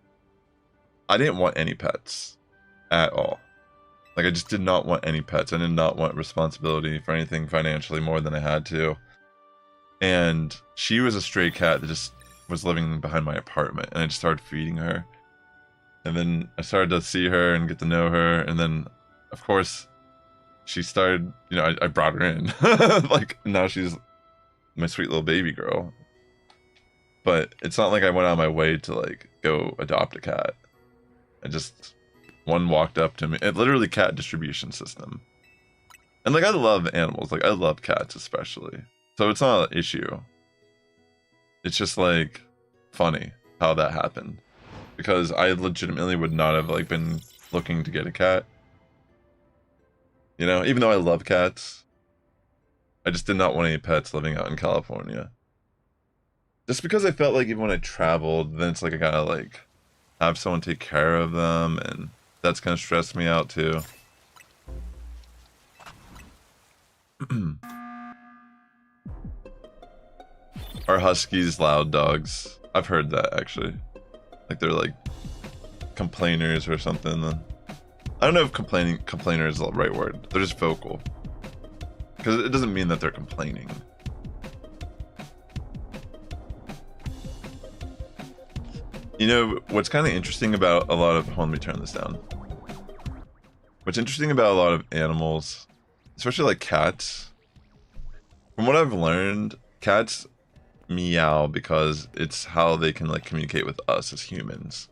I didn't want any pets at all. Like, I just did not want any pets. I did not want responsibility for anything financially more than I had to. And she was a stray cat that just was living behind my apartment, and I just started feeding her. And then I started to see her and get to know her, and then, of course, she started, you know, I brought her in. Like, now she's my sweet little baby girl. But it's not like I went out of my way to, like, go adopt a cat. I just... one walked up to me. It literally cat distribution system. And, like, I love animals. Like, I love cats especially. So it's not an issue. It's just, like, funny how that happened. Because I legitimately would not have, like, been looking to get a cat. You know, even though I love cats, I just did not want any pets living out in California. Just because I felt like even when I traveled, then it's like I gotta, like, have someone take care of them, and that's kind of stressed me out too. Are huskies loud dogs? I've heard that, actually. Like, they're like complainers or something. I don't know if complainer is the right word. They're just vocal. Because it doesn't mean that they're complaining. You know, what's kind of interesting about a lot of... Hold on, let me turn this down. What's interesting about a lot of animals, especially like cats, from what I've learned, cats meow because it's how they can like communicate with us as humans.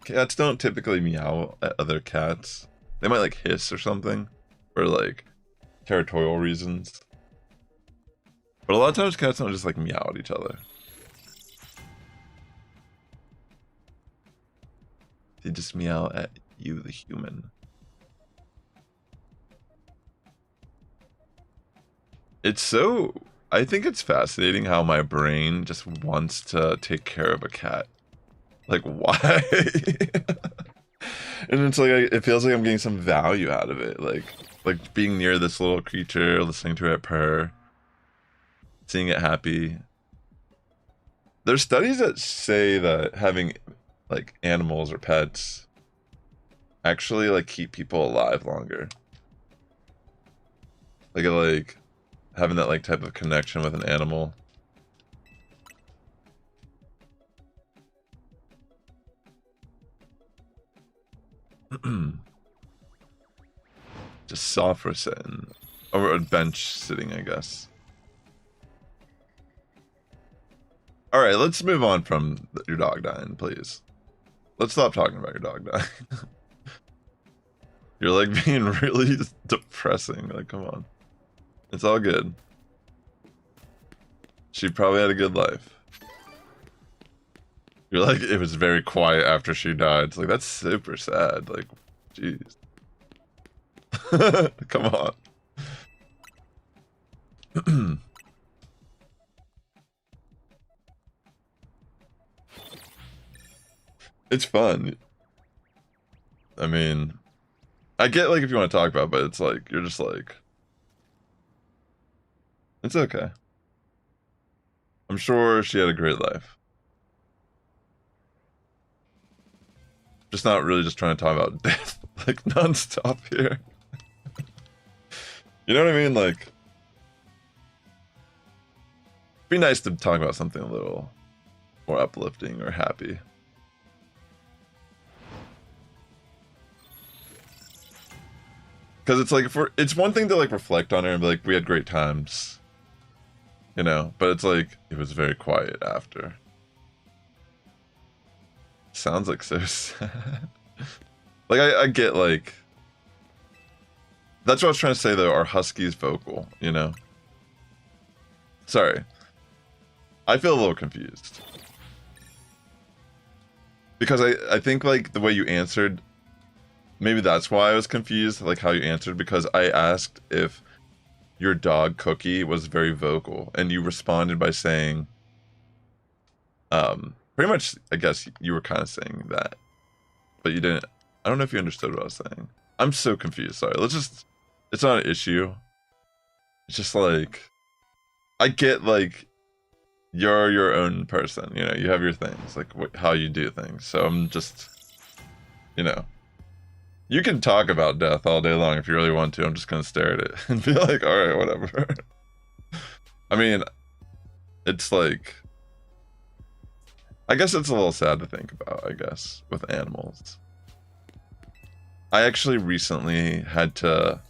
Cats don't typically meow at other cats. They might like hiss or something for like territorial reasons. But a lot of times cats don't just like meow at each other. They just meow at you, the human. It's so... I think it's fascinating how my brain just wants to take care of a cat. Like, why? And it's like, it feels like I'm getting some value out of it. Like being near this little creature, listening to it purr, seeing it happy. There's studies that say that having like animals or pets actually like keep people alive longer. Like having that like type of connection with an animal. Just software sitting, or a bench sitting, I guess. All right, let's move on from your dog dying, please. Let's stop talking about your dog dying. You're like being really depressing. Like, come on. It's all good. She probably had a good life. You're like, it was very quiet after she died. It's like, that's super sad. Like, jeez. Come on. It's fun. I mean, I get like if you want to talk about it, but it's like, you're just like, it's okay. I'm sure she had a great life. Just not really just trying to talk about death, like non-stop here. You know what I mean? Like, it'd be nice to talk about something a little more uplifting or happy. Because it's like, it's one thing to like reflect on her and be like, we had great times, you know, but it's like, it was very quiet after. Sounds like so sad. Like, I get like, that's what I was trying to say though, are huskies vocal, you know? Sorry. I feel a little confused. Because I think like the way you answered, maybe that's why I was confused, like how you answered, because I asked if your dog Cookie was very vocal, and you responded by saying, pretty much, I guess you were kind of saying that, but you didn't. I don't know if you understood what I was saying. I'm so confused. Sorry. It's not an issue. It's just like, I get like, you're your own person, you know, you have your things, like how you do things. So I'm just, you know, you can talk about death all day long if you really want to. I'm just going to stare at it and be like, all right, whatever. I mean, it's like, I guess it's a little sad to think about, I guess, with animals. I actually recently had to,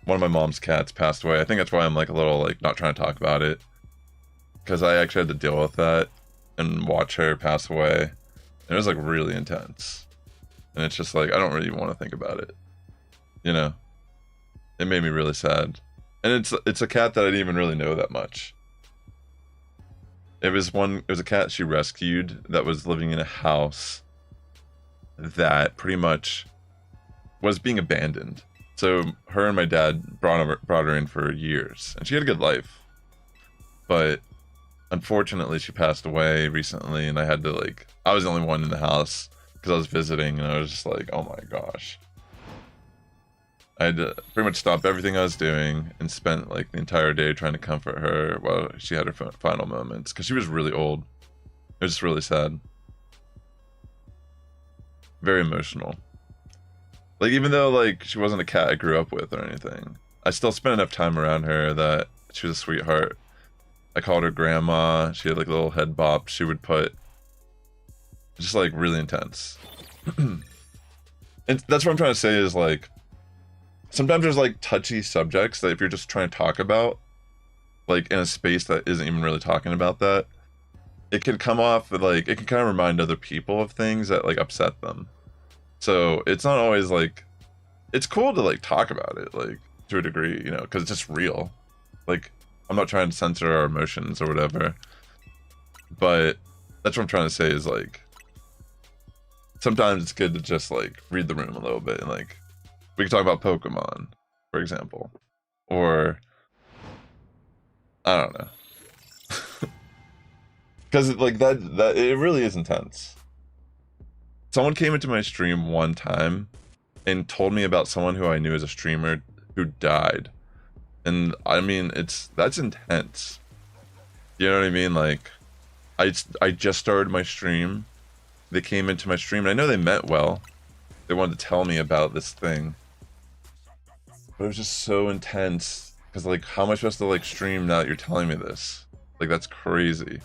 one of my mom's cats passed away. I think that's why I'm like a little like not trying to talk about it. Because I actually had to deal with that and watch her pass away. And it was like really intense. And it's just like, I don't really want to think about it. You know? It made me really sad. And it's a cat that I didn't even really know that much. It was a cat she rescued that was living in a house that pretty much was being abandoned. So her and my dad brought her in for years. And she had a good life. But unfortunately, she passed away recently, and I had to like, I was the only one in the house because I was visiting, and I was just like, oh my gosh. I had to pretty much stop everything I was doing and spent like the entire day trying to comfort her while she had her final moments, because she was really old. It was just really sad. Very emotional. Like, even though like she wasn't a cat I grew up with or anything, I still spent enough time around her that she was a sweetheart. I called her grandma. She had like a little head bop she would put Just like really intense. And that's what I'm trying to say is like, sometimes there's like touchy subjects that if you're just trying to talk about, like in a space that isn't even really talking about that, it can come off like, it can kind of remind other people of things that like upset them. So it's not always like, it's cool to like talk about it, like to a degree, you know, because it's just real. Like, I'm not trying to censor our emotions or whatever, but that's what I'm trying to say is like, sometimes it's good to just like read the room a little bit and like, we can talk about Pokemon, for example, or I don't know, because like that it really is intense. Someone came into my stream one time and told me about someone who I knew as a streamer who died, and I mean that's intense. You know what I mean? Like, I just started my stream. They came into my stream, and I know they meant well. They wanted to tell me about this thing, but it was just so intense. Because like, how am I supposed to like stream now that you're telling me this? Like, that's crazy.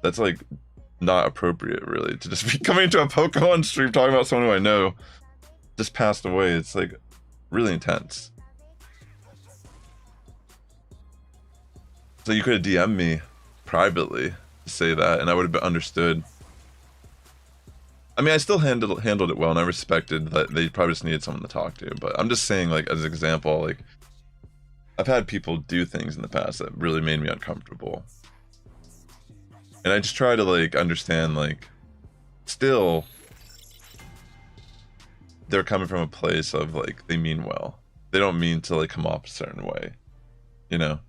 That's like not appropriate, really, to just be coming into a Pokemon stream talking about someone who I know just passed away. It's like really intense. So you could have DM'd me privately to say that, and I would have understood. I mean, I still handled it well, and I respected that they probably just needed someone to talk to. But I'm just saying, like, as an example, like, I've had people do things in the past that really made me uncomfortable. And I just try to, like, understand, like, still, they're coming from a place of, like, they mean well. They don't mean to, like, come off a certain way, you know?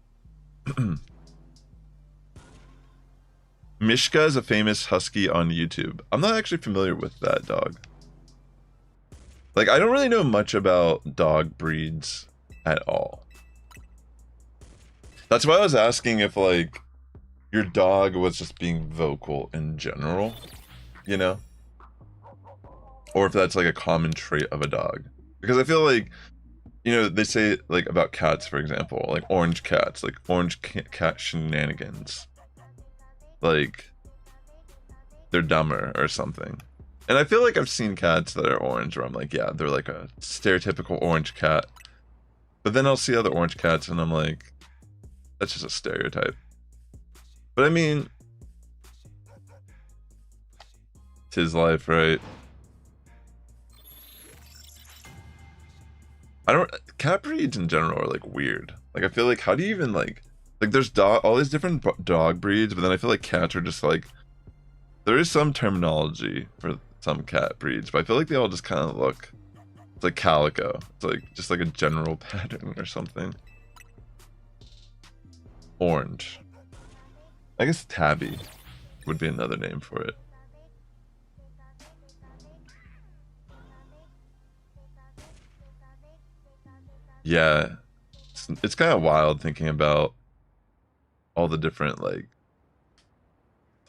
Mishka is a famous husky on YouTube. I'm not actually familiar with that dog. Like, I don't really know much about dog breeds at all. That's why I was asking if, like, your dog was just being vocal in general, you know? Or if that's, like, a common trait of a dog. Because I feel like, you know, they say, like, about cats, for example, like orange cats, like orange cat shenanigans. Like, they're dumber or something. And I feel like I've seen cats that are orange where I'm like, yeah, they're like a stereotypical orange cat. But then I'll see other orange cats and I'm like, that's just a stereotype. But I mean, 'tis life, right? Cat breeds in general are like weird. Like, I feel like, how do you even like there's all these different dog breeds, but then I feel like cats are just like, there is some terminology for some cat breeds, but I feel like they all just kind of look, it's like calico. It's like just like a general pattern or something. Orange. I guess tabby would be another name for it. Yeah, it's kind of wild thinking about all the different, like,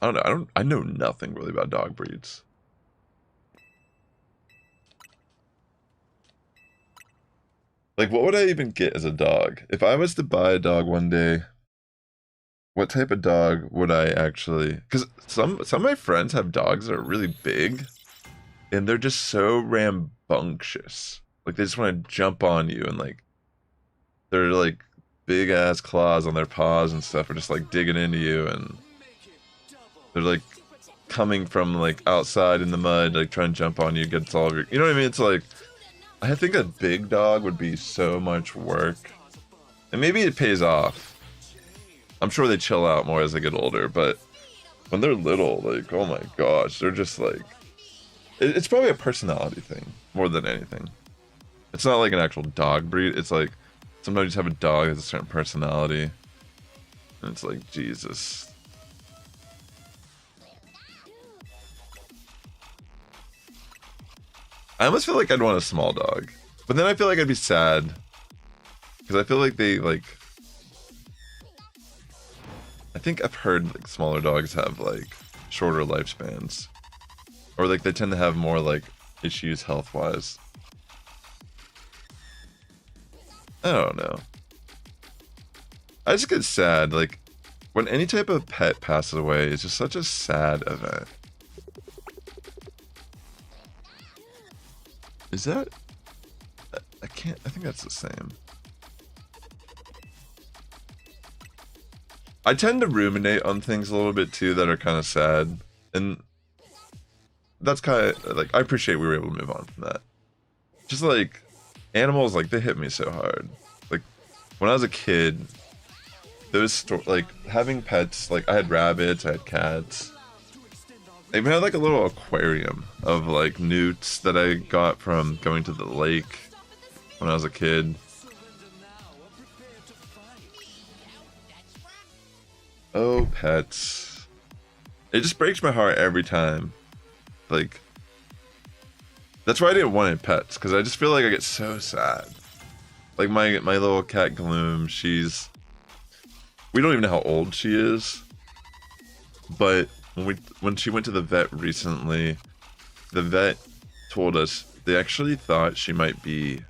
I don't know, I know nothing really about dog breeds. Like, what would I even get as a dog? If I was to buy a dog one day, what type of dog would I actually... Because some of my friends have dogs that are really big, and they're just so rambunctious. Like, they just want to jump on you, and, like, they're, like, big-ass claws on their paws and stuff are just, like, digging into you, and they're, like, coming from, like, outside in the mud, like, trying to jump on you, get all of your... You know what I mean? It's, like, I think a big dog would be so much work. And maybe it pays off. I'm sure they chill out more as they get older, but when they're little, like, oh my gosh, they're just, like... It's probably a personality thing, more than anything. It's not, like, an actual dog breed. It's, like, sometimes you just have a dog that has a certain personality. And it's like, Jesus. I almost feel like I'd want a small dog. But then I feel like I'd be sad. Because I feel like they, like... I think I've heard, like, smaller dogs have, like, shorter lifespans. Or, like, they tend to have more, like, issues health-wise. I don't know. I just get sad, like, when any type of pet passes away, it's just such a sad event. Is that... I can't... I think that's the same. I tend to ruminate on things a little bit too that are kind of sad. And that's kind of... Like, I appreciate we were able to move on from that. Just like... Animals, like, they hit me so hard. Like, when I was a kid... Those... Like, having pets... Like, I had rabbits, I had cats... I even had like a little aquarium of like newts that I got from going to the lake when I was a kid. Oh, pets. It just breaks my heart every time. Like, that's why I didn't want pets, because I just feel like I get so sad. Like my little cat Gloom, she's... We don't even know how old she is. But when she went to the vet recently, the vet told us they actually thought she might be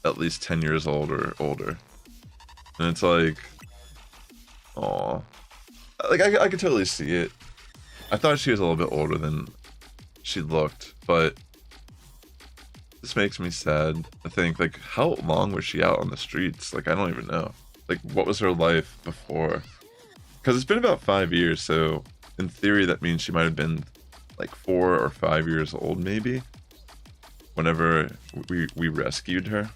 at least 10 years old or older. And it's like, aw. Like, I could totally see it. I thought she was a little bit older than she looked, but this makes me sad to think, like, how long was she out on the streets? Like, I don't even know. Like, what was her life before? Because it's been about 5 years, so... In theory, that means she might have been like 4 or 5 years old, maybe, whenever we rescued her.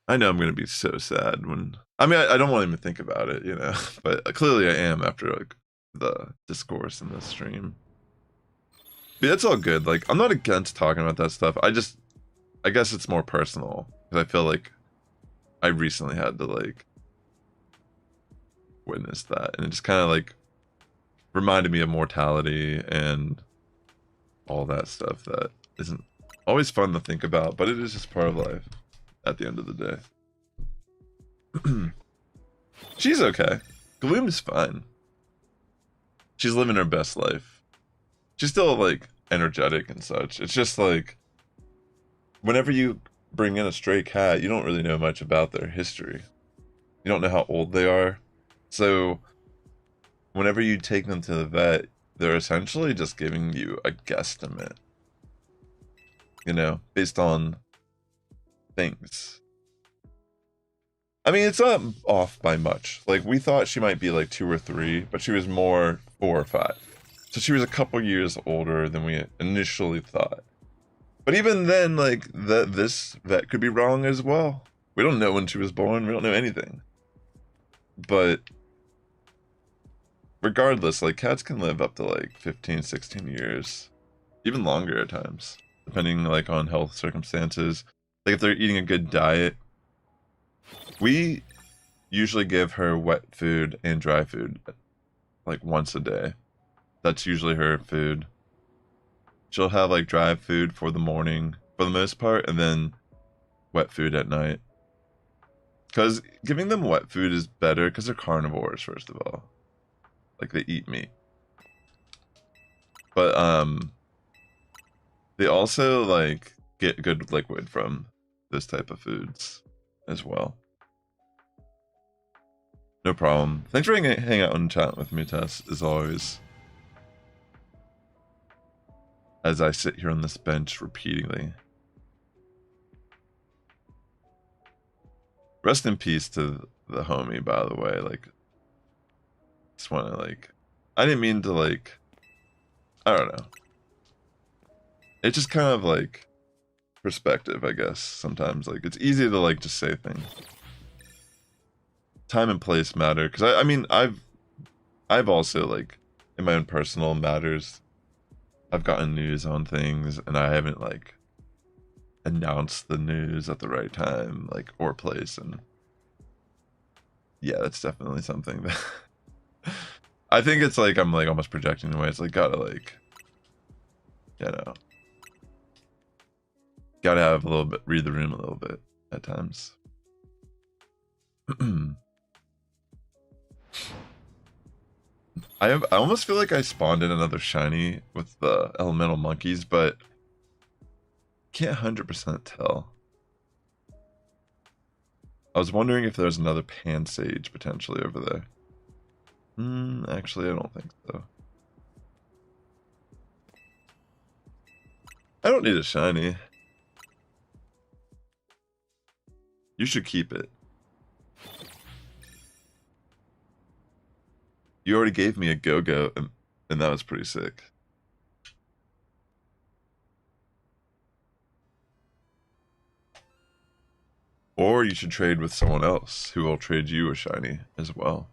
I know I'm gonna be so sad when... I mean, I don't want to even think about it, you know, but clearly I am after like the discourse in this stream. But it's all good. Like, I'm not against talking about that stuff. I guess it's more personal because I feel like I recently had to like witness that, and it just kind of like reminded me of mortality and all that stuff that isn't always fun to think about, but it is just part of life at the end of the day. She's okay. Gloom's fine. She's living her best life. She's still like energetic and such. It's just like whenever you bring in a stray cat, you don't really know much about their history. You don't know how old they are. So, whenever you take them to the vet, they're essentially just giving you a guesstimate. You know, based on things. I mean, it's not off by much. Like, we thought she might be like 2 or 3, but she was more 4 or 5. So she was a couple years older than we initially thought. But even then, like, this vet could be wrong as well. We don't know when she was born. We don't know anything. But... regardless, like, cats can live up to like 15, 16 years, even longer at times, depending like on health circumstances. Like if they're eating a good diet, we usually give her wet food and dry food like once a day. That's usually her food. She'll have like dry food for the morning for the most part, and then wet food at night. Because giving them wet food is better because they're carnivores, first of all. Like, they eat meat. But, they also, like, get good liquid from this type of foods as well. No problem. Thanks for hanging out and chatting with me, Tess, as always. As I sit here on this bench repeatedly. Rest in peace to the homie, by the way. Like, just want to, like... I didn't mean to, like... I don't know. It's just kind of, like... perspective, I guess, sometimes. Like, it's easy to, like, just say things. Time and place matter. Because, I mean, I've also, like... in my own personal matters... I've gotten news on things, and I haven't, like... announced the news at the right time, like, or place, and... yeah, that's definitely something that... I think it's like I'm like almost projecting away. It's like gotta like, you know, gotta have a little bit, read the room a little bit at times. I almost feel like I spawned in another shiny with the elemental monkeys, but can't 100% tell. I was wondering if there's another Pansage potentially over there. Actually, I don't think so. I don't need a shiny. You should keep it. You already gave me a Go-Go, and that was pretty sick. Or you should trade with someone else who will trade you a shiny as well.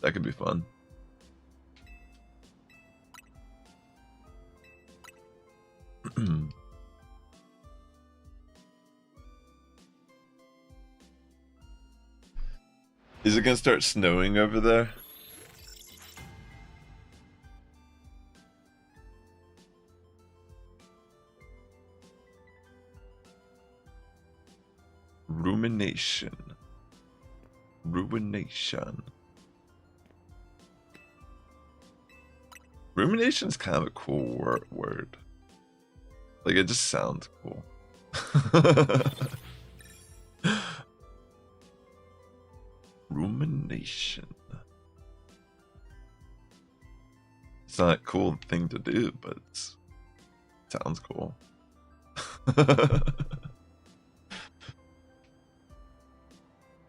That could be fun. Is it gonna start snowing over there? Rumination. Ruination. Rumination is kind of a cool word. Like, it just sounds cool. Rumination. It's not a cool thing to do, but it sounds cool.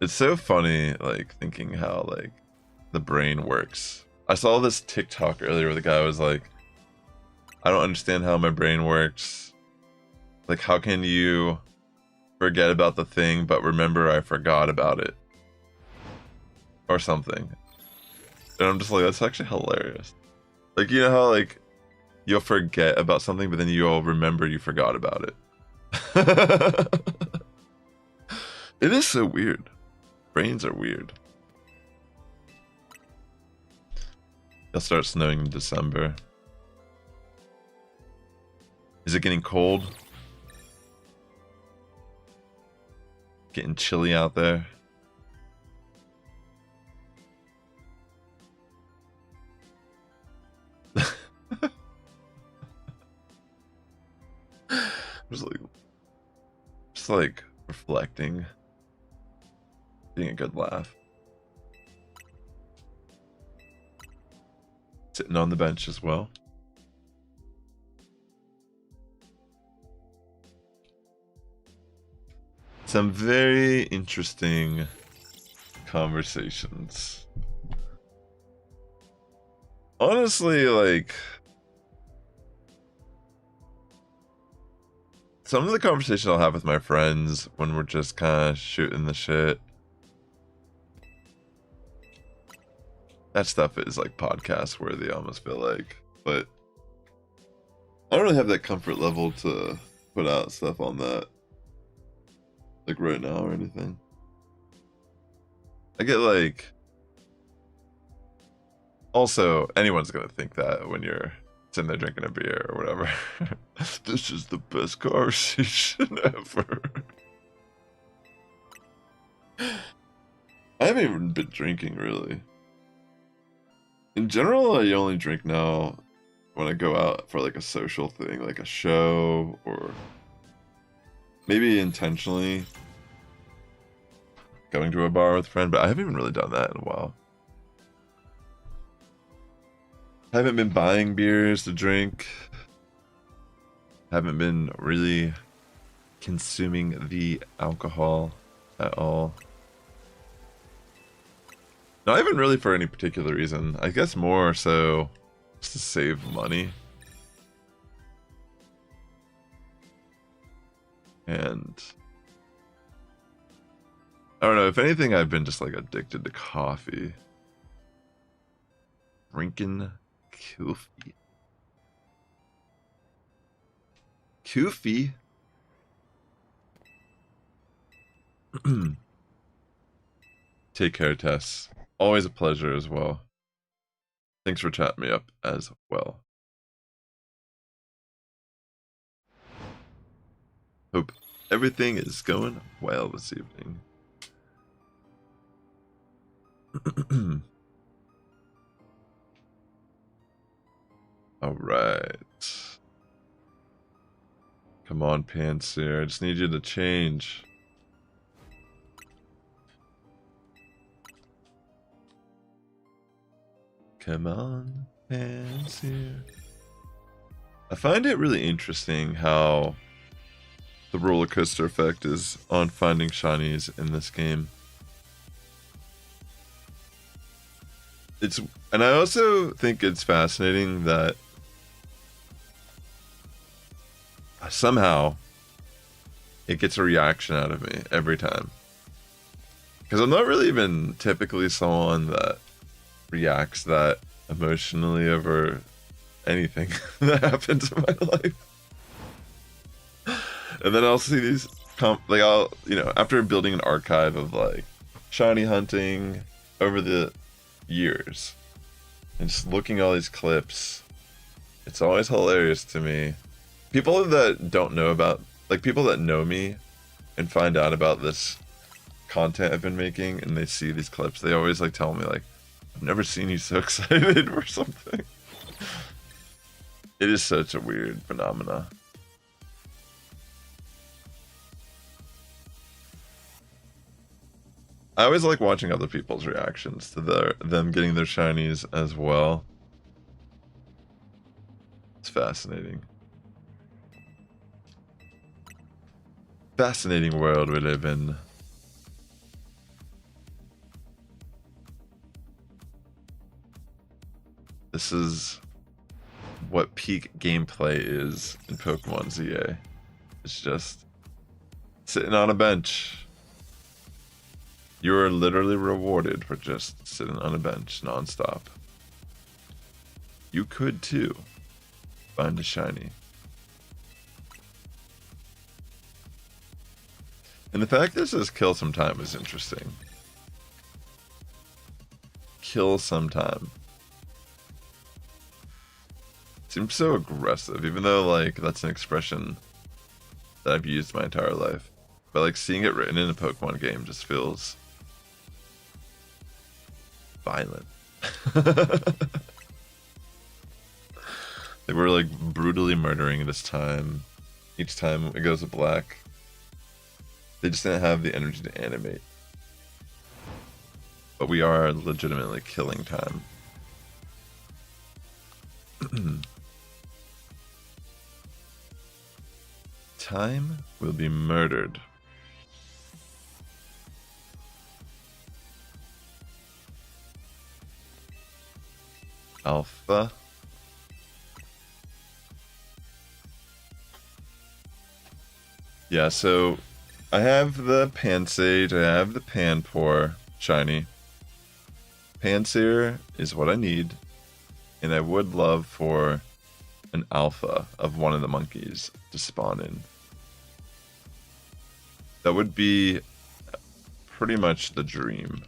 It's so funny, like, thinking how, like, the brain works. I saw this TikTok earlier where the guy was like, I don't understand how my brain works. Like, how can you forget about the thing, but remember I forgot about it? Or something. And I'm just like, that's actually hilarious. Like, you know how, like, you'll forget about something, but then you'll remember you forgot about it. It is so weird. Brains are weird. It'll start snowing in December. Is it getting cold? Getting chilly out there? just like reflecting. Being a good laugh. Sitting on the bench as well. Some very interesting conversations. Honestly, like, some of the conversations I'll have with my friends when we're just kind of shooting the shit, that stuff is like podcast worthy, I almost feel like. But I don't really have that comfort level to put out stuff on that, like right now or anything. I get like, also anyone's gonna think that when you're sitting there drinking a beer or whatever. This is the best conversation ever. I haven't even been drinking really. In general, I only drink now when I go out for like a social thing, like a show, or maybe intentionally going to a bar with a friend, but I haven't even really done that in a while. I haven't been buying beers to drink. Haven't been really consuming the alcohol at all. Not even really for any particular reason. I guess more so just to save money. And I don't know, if anything, I've been just like addicted to coffee. Drinking coffee. Koofy. Take care, Tess. Always a pleasure as well. Thanks for chatting me up as well. Hope everything is going well this evening. All right. Come on, Panseer. I just need you to change. Come on, Panseer. I find it really interesting how the roller coaster effect is on finding shinies in this game. And I also think it's fascinating that somehow it gets a reaction out of me every time. Because I'm not really even typically someone that reacts that emotionally over anything that happens in my life. And then I'll see these, after building an archive of like shiny hunting over the years and just looking at all these clips, it's always hilarious to me. People that don't know about, like people that know me and find out about this content I've been making and they see these clips, they always like tell me like, I've never seen you so excited for something. It is such a weird phenomena. I always like watching other people's reactions to them getting their shinies as well. It's fascinating. Fascinating world we live in. This is what peak gameplay is in Pokemon ZA. It's just sitting on a bench. You are literally rewarded for just sitting on a bench nonstop. You could too find a shiny. And the fact that it says kill some time is interesting. Kill some time. Seems so aggressive, even though like that's an expression that I've used my entire life. But like seeing it written in a Pokemon game just feels violent. Like we're like brutally murdering this time. Each time it goes to black. They just didn't have the energy to animate. But we are legitimately killing time. Time will be murdered. Alpha. Yeah, so I have the Pansage, I have the Panpour shiny. Pansear is what I need, and I would love for an alpha of one of the monkeys to spawn in. That would be pretty much the dream.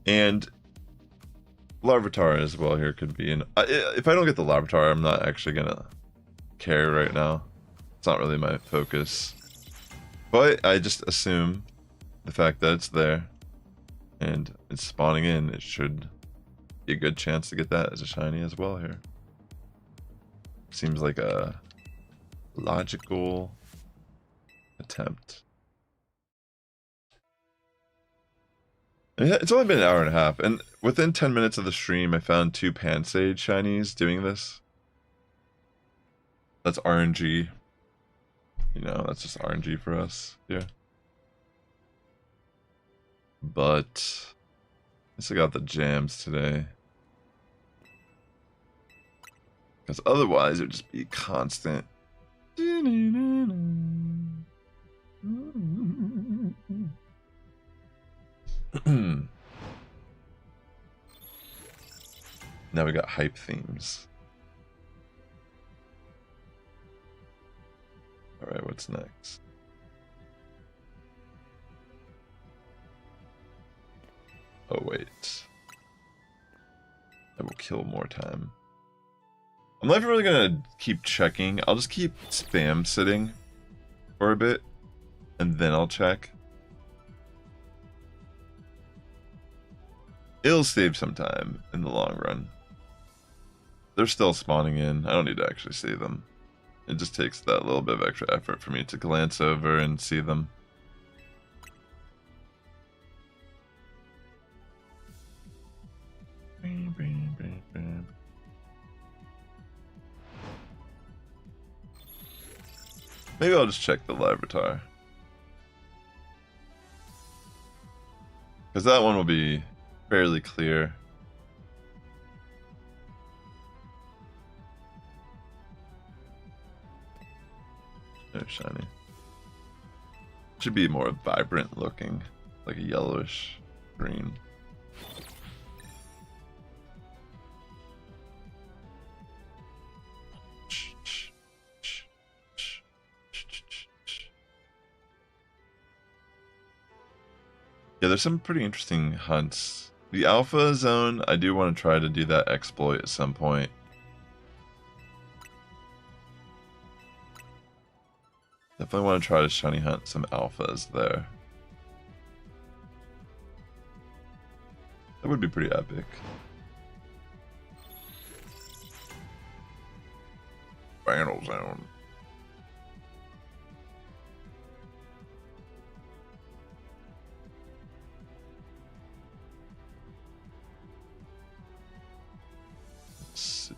And Larvitar as well here could be an... if I don't get the Larvitar, I'm not actually gonna care right now. It's not really my focus. But I just assume the fact that it's there and it's spawning in, it should be a good chance to get that as a shiny as well here. Seems like a logical attempt. It's only been an hour and a half, and within 10 minutes of the stream, I found 2 Pansage shinies doing this. That's RNG. You know, that's just RNG for us. Yeah. But I still got the jams today. Because otherwise, it would just be constant. Now we got hype themes. Alright, what's next? Oh, wait. I will kill more time. I'm not really gonna keep checking. I'll just keep spam sitting for a bit, and then I'll check. It'll save some time in the long run. They're still spawning in. I don't need to actually see them. It just takes that little bit of extra effort for me to glance over and see them. Maybe I'll just check the Larvitar. Because that one will be fairly clear. No shiny. Should be more vibrant looking, like a yellowish green. Yeah, there's some pretty interesting hunts. The Alpha Zone, I do want to try to do that exploit at some point. Definitely want to try to shiny hunt some alphas there. That would be pretty epic. Battle Zone. Let's see.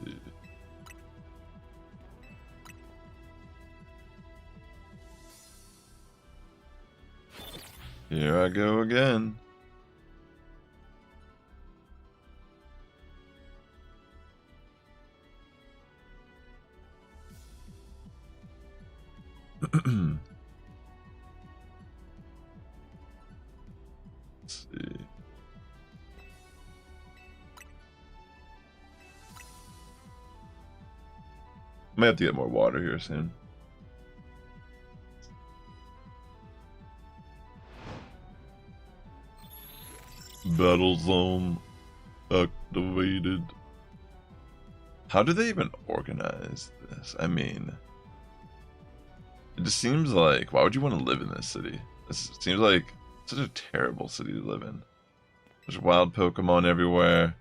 Here I go again. Let's see. Might have to get more water here soon. Battle zone activated. How do they even organize this? I mean, it just seems like, why would you want to live in this city? This seems like such a terrible city to live in. There's wild Pokemon everywhere.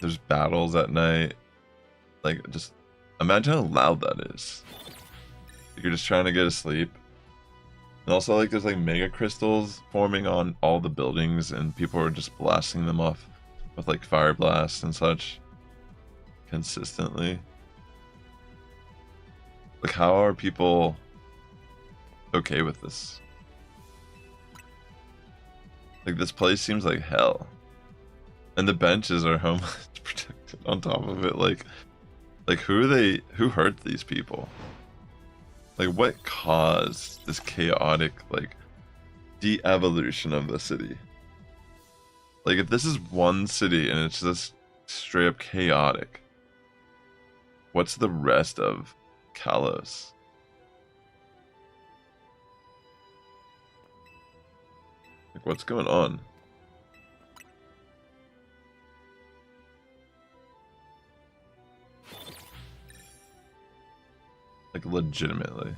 There's battles at night. Like, just imagine how loud that is. You're just trying to get to sleep. And also, like, there's like mega crystals forming on all the buildings, and people are just blasting them off with like fire blast and such consistently. Like, how are people okay with this? Like, this place seems like hell. And the benches are homeless protected on top of it. Like who hurt these people? Like, what caused this chaotic, like, de-evolution of the city? Like, if this is one city and it's just straight up chaotic, what's the rest of Kalos? Like, what's going on? Like, legitimately.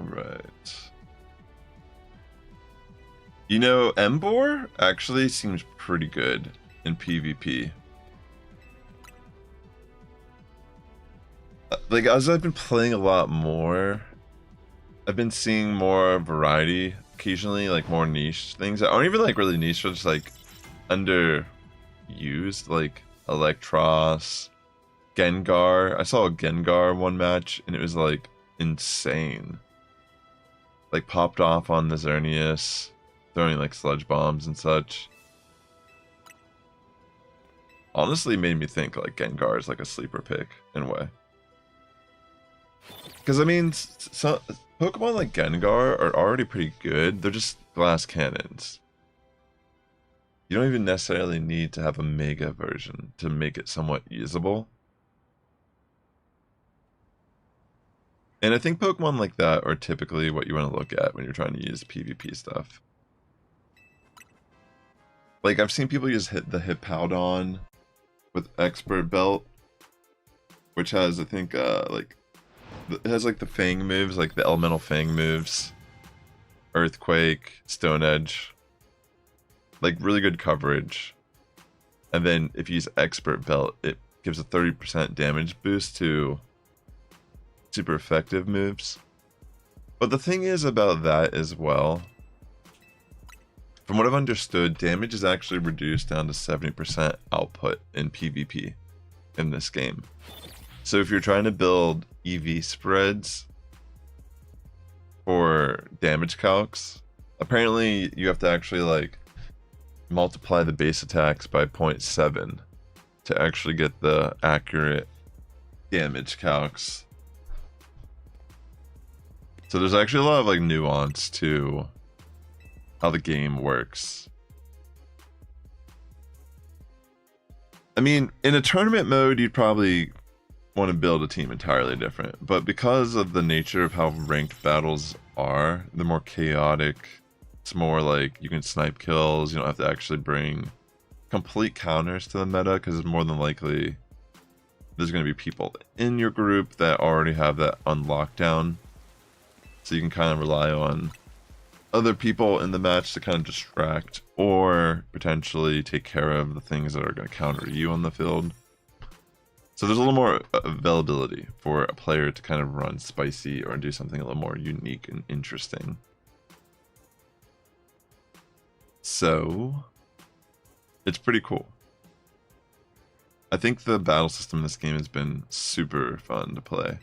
Alright. You know, Embor actually seems pretty good in PvP. Like, as I've been playing a lot more, I've been seeing more variety occasionally, like more niche things that aren't even like really niche, but just like underused, like Electros, Gengar. I saw a Gengar one match and it was like insane. Like, popped off on the Xerneas, throwing like sludge bombs and such. Honestly made me think like Gengar is like a sleeper pick in a way. Because I mean, so Pokemon like Gengar are already pretty good. They're just glass cannons. You don't even necessarily need to have a mega version to make it somewhat usable. And I think Pokemon like that are typically what you want to look at when you're trying to use PvP stuff. Like, I've seen people use the Hippowdon with Expert Belt, which has, I think, like, it has like the Fang moves, like the elemental Fang moves, Earthquake, Stone Edge, like really good coverage. And then if you use Expert Belt, it gives a 30% damage boost to super effective moves. But the thing is about that as well, From what I've understood, damage is actually reduced down to 70% output in PvP in this game. So if you're trying to build EV spreads for damage calcs, apparently you have to actually like multiply the base attacks by 0.7 to actually get the accurate damage calcs. So there's actually a lot of like nuance to how the game works. I mean, in a tournament mode, you'd probably want to build a team entirely different, but because of the nature of how ranked battles are, they're more chaotic. It's more like you can snipe kills, you don't have to actually bring complete counters to the meta, because more than likely there's going to be people in your group that already have that on lockdown, so you can kind of rely on other people in the match to kind of distract or potentially take care of the things that are going to counter you on the field. So there's a little more availability for a player to kind of run spicy or do something a little more unique and interesting. So it's pretty cool. I think the battle system in this game has been super fun to play.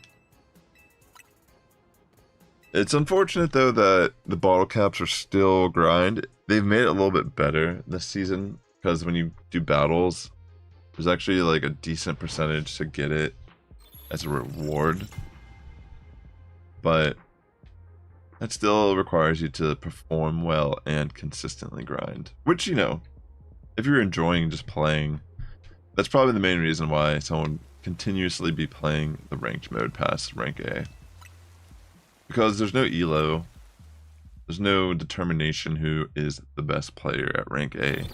It's unfortunate though that the bottle caps are still grind. They've made it a little bit better this season, because when you do battles, there's actually like a decent percentage to get it as a reward. But that still requires you to perform well and consistently grind. Which, you know, if you're enjoying just playing, that's probably the main reason why someone continuously be playing the ranked mode past rank A. Because there's no elo, there's no determination who is the best player at rank A.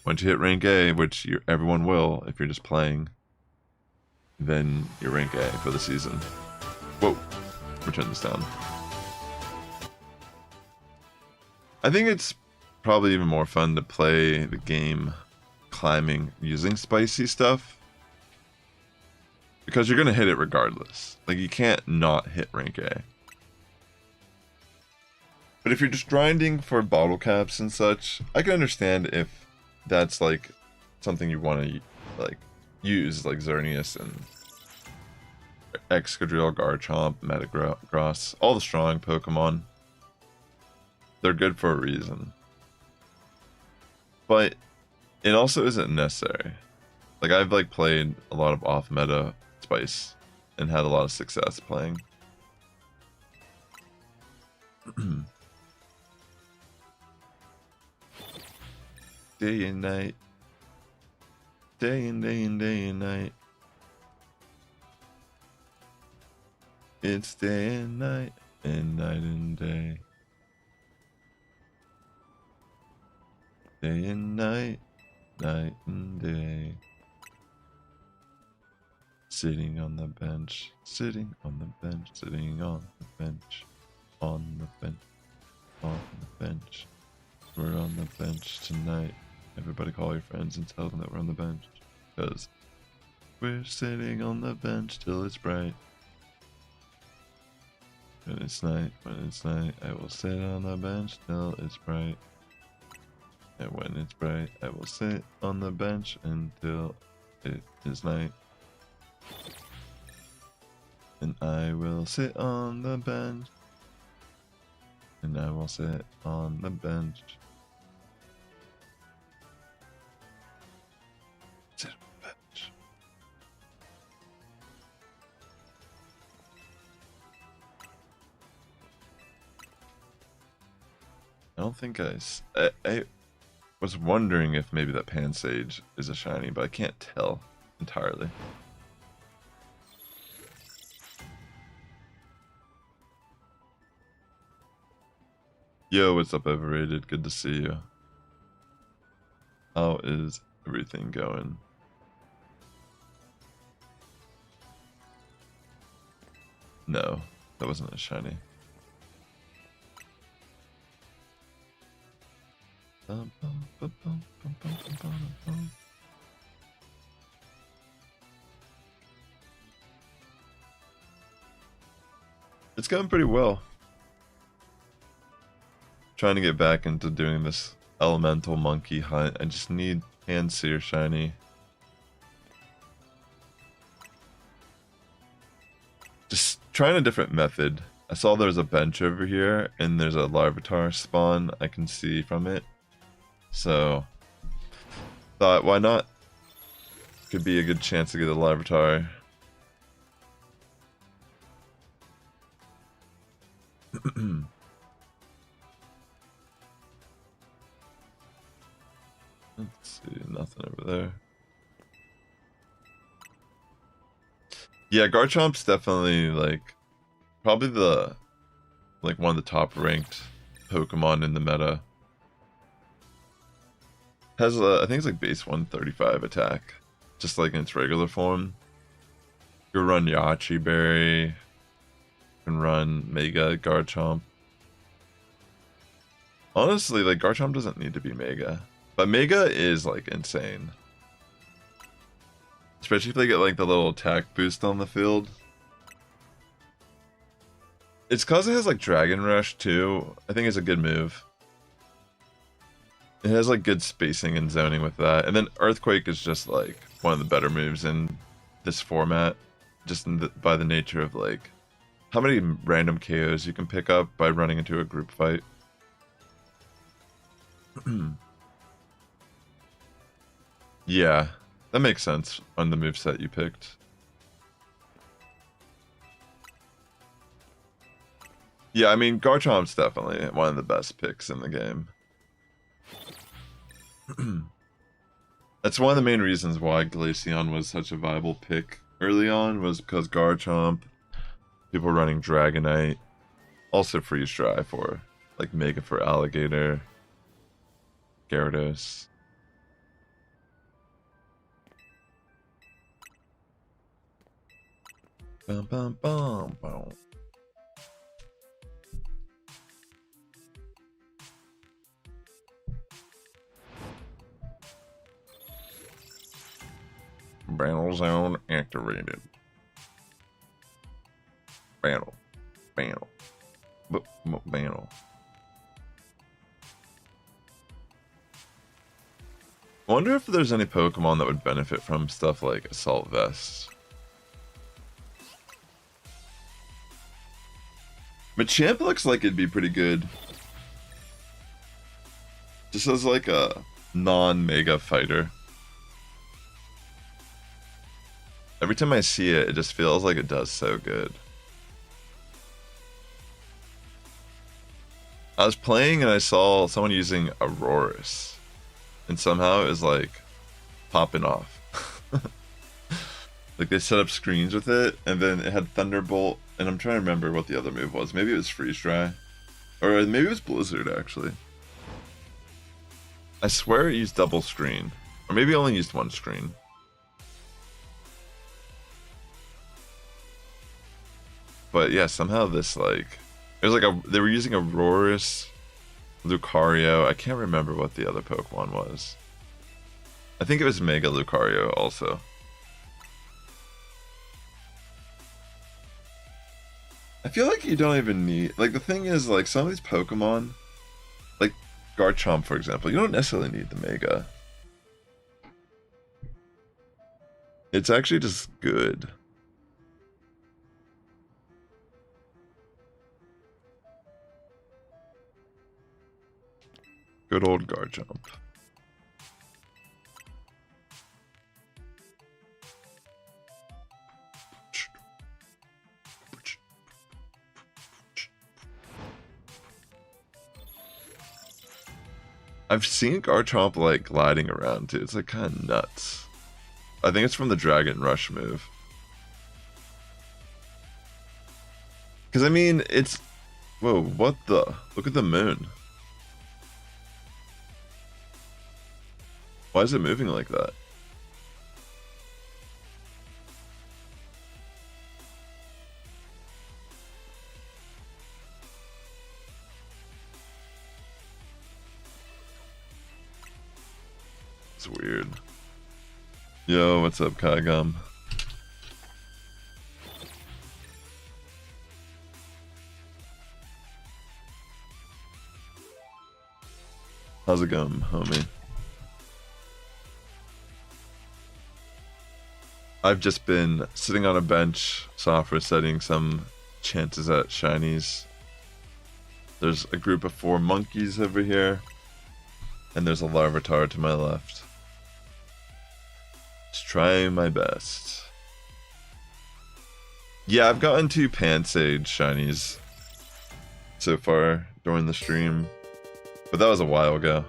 Once you hit rank A, which everyone will if you're just playing, then you're rank A for the season. Whoa, turn this down. I think it's probably even more fun to play the game climbing using spicy stuff, because you're going to hit it regardless. Like, you can't not hit rank A. But if you're just grinding for bottle caps and such, I can understand if that's like something you want to like use, like Xerneas and Excadrill, Garchomp, Metagross, all the strong Pokemon. They're good for a reason. But it also isn't necessary. Like, I've like played a lot of off-meta spice and had a lot of success playing. Day and night. Day and day and day and night. It's day and night and day. Day and night, night and day. Sitting on the bench, sitting on the bench, sitting on the bench, on the bench, on the bench. We're on the bench tonight. Everybody call your friends and tell them that we're on the bench. Because we're sitting on the bench till it's bright. When it's night, I will sit on the bench till it's bright. And when it's bright, I will sit on the bench until it is night. And I will sit on the bench. And I will sit on the bench. Sit on the bench. I don't think I was wondering if maybe that Pansage is a shiny, but I can't tell entirely. Yo, what's up, Overrated? Good to see you. How is everything going? No, that wasn't a shiny. It's going pretty well. Trying to get back into doing this elemental monkey hunt. I just need Panseer shiny. Just trying a different method. I saw there's a bench over here, and there's a Larvitar spawn I can see from it. So, thought, why not? Could be a good chance to get a Larvitar. Let's see, nothing over there. Yeah, Garchomp's definitely like probably one of the top ranked Pokemon in the meta. Has I think it's like base 135 attack, just like in its regular form. You can run Yachi Berry, you can run Mega Garchomp. Honestly, like Garchomp doesn't need to be Mega, but Mega is like insane. Especially if they get like the little attack boost on the field. It's cause it has like Dragon Rush too. I think it's a good move. It has like good spacing and zoning with that. And then Earthquake is just like one of the better moves in this format. Just by the nature of like how many random KOs you can pick up by running into a group fight. Yeah, that makes sense on the moveset you picked. Yeah, I mean, Garchomp's definitely one of the best picks in the game. That's one of the main reasons why Glaceon was such a viable pick early on, was because Garchomp, people running Dragonite, also Freeze Dry for, like, Mega for Alligator, Gyarados. Bum, bum, bum, bum. Battle zone activated. Battle. Battle. Battle. I wonder if there's any Pokemon that would benefit from stuff like Assault Vest. Machamp looks like it'd be pretty good. Just as like a non-Mega fighter. Every time I see it, it just feels like it does so good. I was playing and I saw someone using Aurorus. And somehow it was like popping off. Like they set up screens with it, and then it had Thunderbolt, and I'm trying to remember what the other move was. Maybe it was Freeze Dry. Or maybe it was Blizzard, actually. I swear it used double screen. Or maybe it only used one screen. But yeah, somehow this like... It was like they were using Aurorus, Lucario. I can't remember what the other Pokemon was. I think it was Mega Lucario also. I feel like you don't even need... Like, the thing is, like, some of these Pokemon, like Garchomp, for example, you don't necessarily need the Mega. It's actually just good. Good old Garchomp. I've seen Garchomp like gliding around too. It's like kind of nuts. I think it's from the Dragon Rush move. Because I mean, it's... Whoa, what the... Look at the moon. Why is it moving like that? It's weird. Yo, what's up, Kygum? How's it going, homie? I've just been sitting on a bench, software setting some chances at shinies. There's a group of 4 monkeys over here, and there's a Larvitar to my left. Just trying my best. Yeah, I've gotten 2 Pansage shinies so far during the stream, but that was a while ago.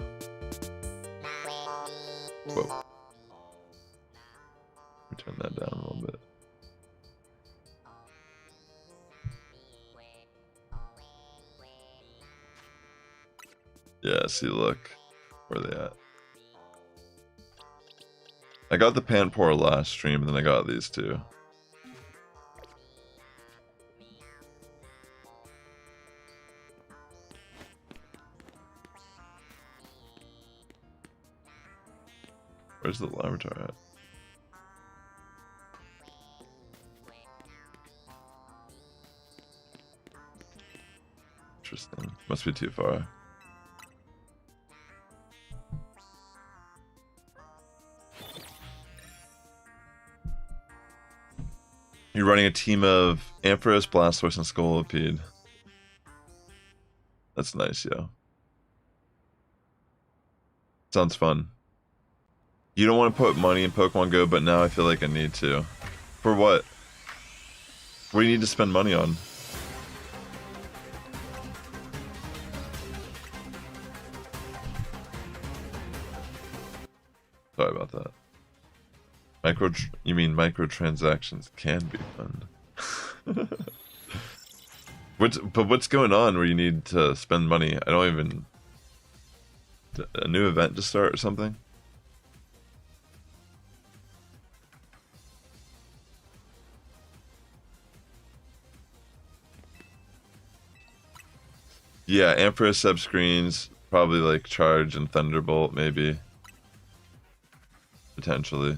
Whoa. Turn that down a little bit. Yeah, see, look. Where are they at? I got the Panpour last stream, and then I got these 2. Where's the Larvitar at? Interesting. Must be too far. You're running a team of Ampharos, Blastoise, and Scolipede. That's nice, yo. Sounds fun. You don't want to put money in Pokemon Go, but now I feel like I need to. For what? What do you need to spend money on? Sorry about that. You mean microtransactions can be fun. What's going on where you need to spend money? I don't even... A new event to start or something? Yeah, Ampharos sub screens, probably like Charge and Thunderbolt, maybe. Potentially.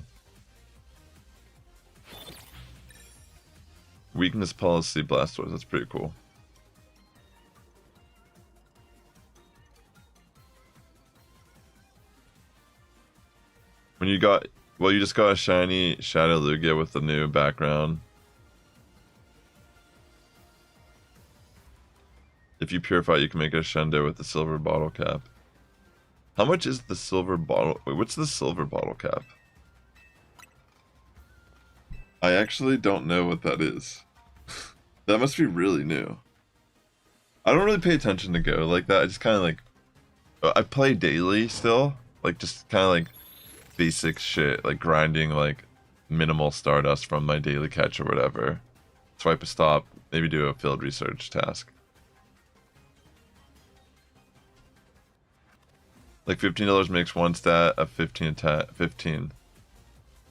Weakness policy Blastoise, that's pretty cool. When you got, well, you just got a shiny Shadow Lugia with the new background. If you purify, you can make a Shendo with the silver bottle cap. How much is the silver bottle? Wait, what's the silver bottle cap? I actually don't know what that is. That must be really new. I don't really pay attention to Go like that. I just kind of like... I play daily still. Like, just kind of like basic shit. Like grinding like minimal Stardust from my daily catch or whatever. Swipe a stop. Maybe do a field research task. Like $15 makes 1 stat of 15 attack. 15.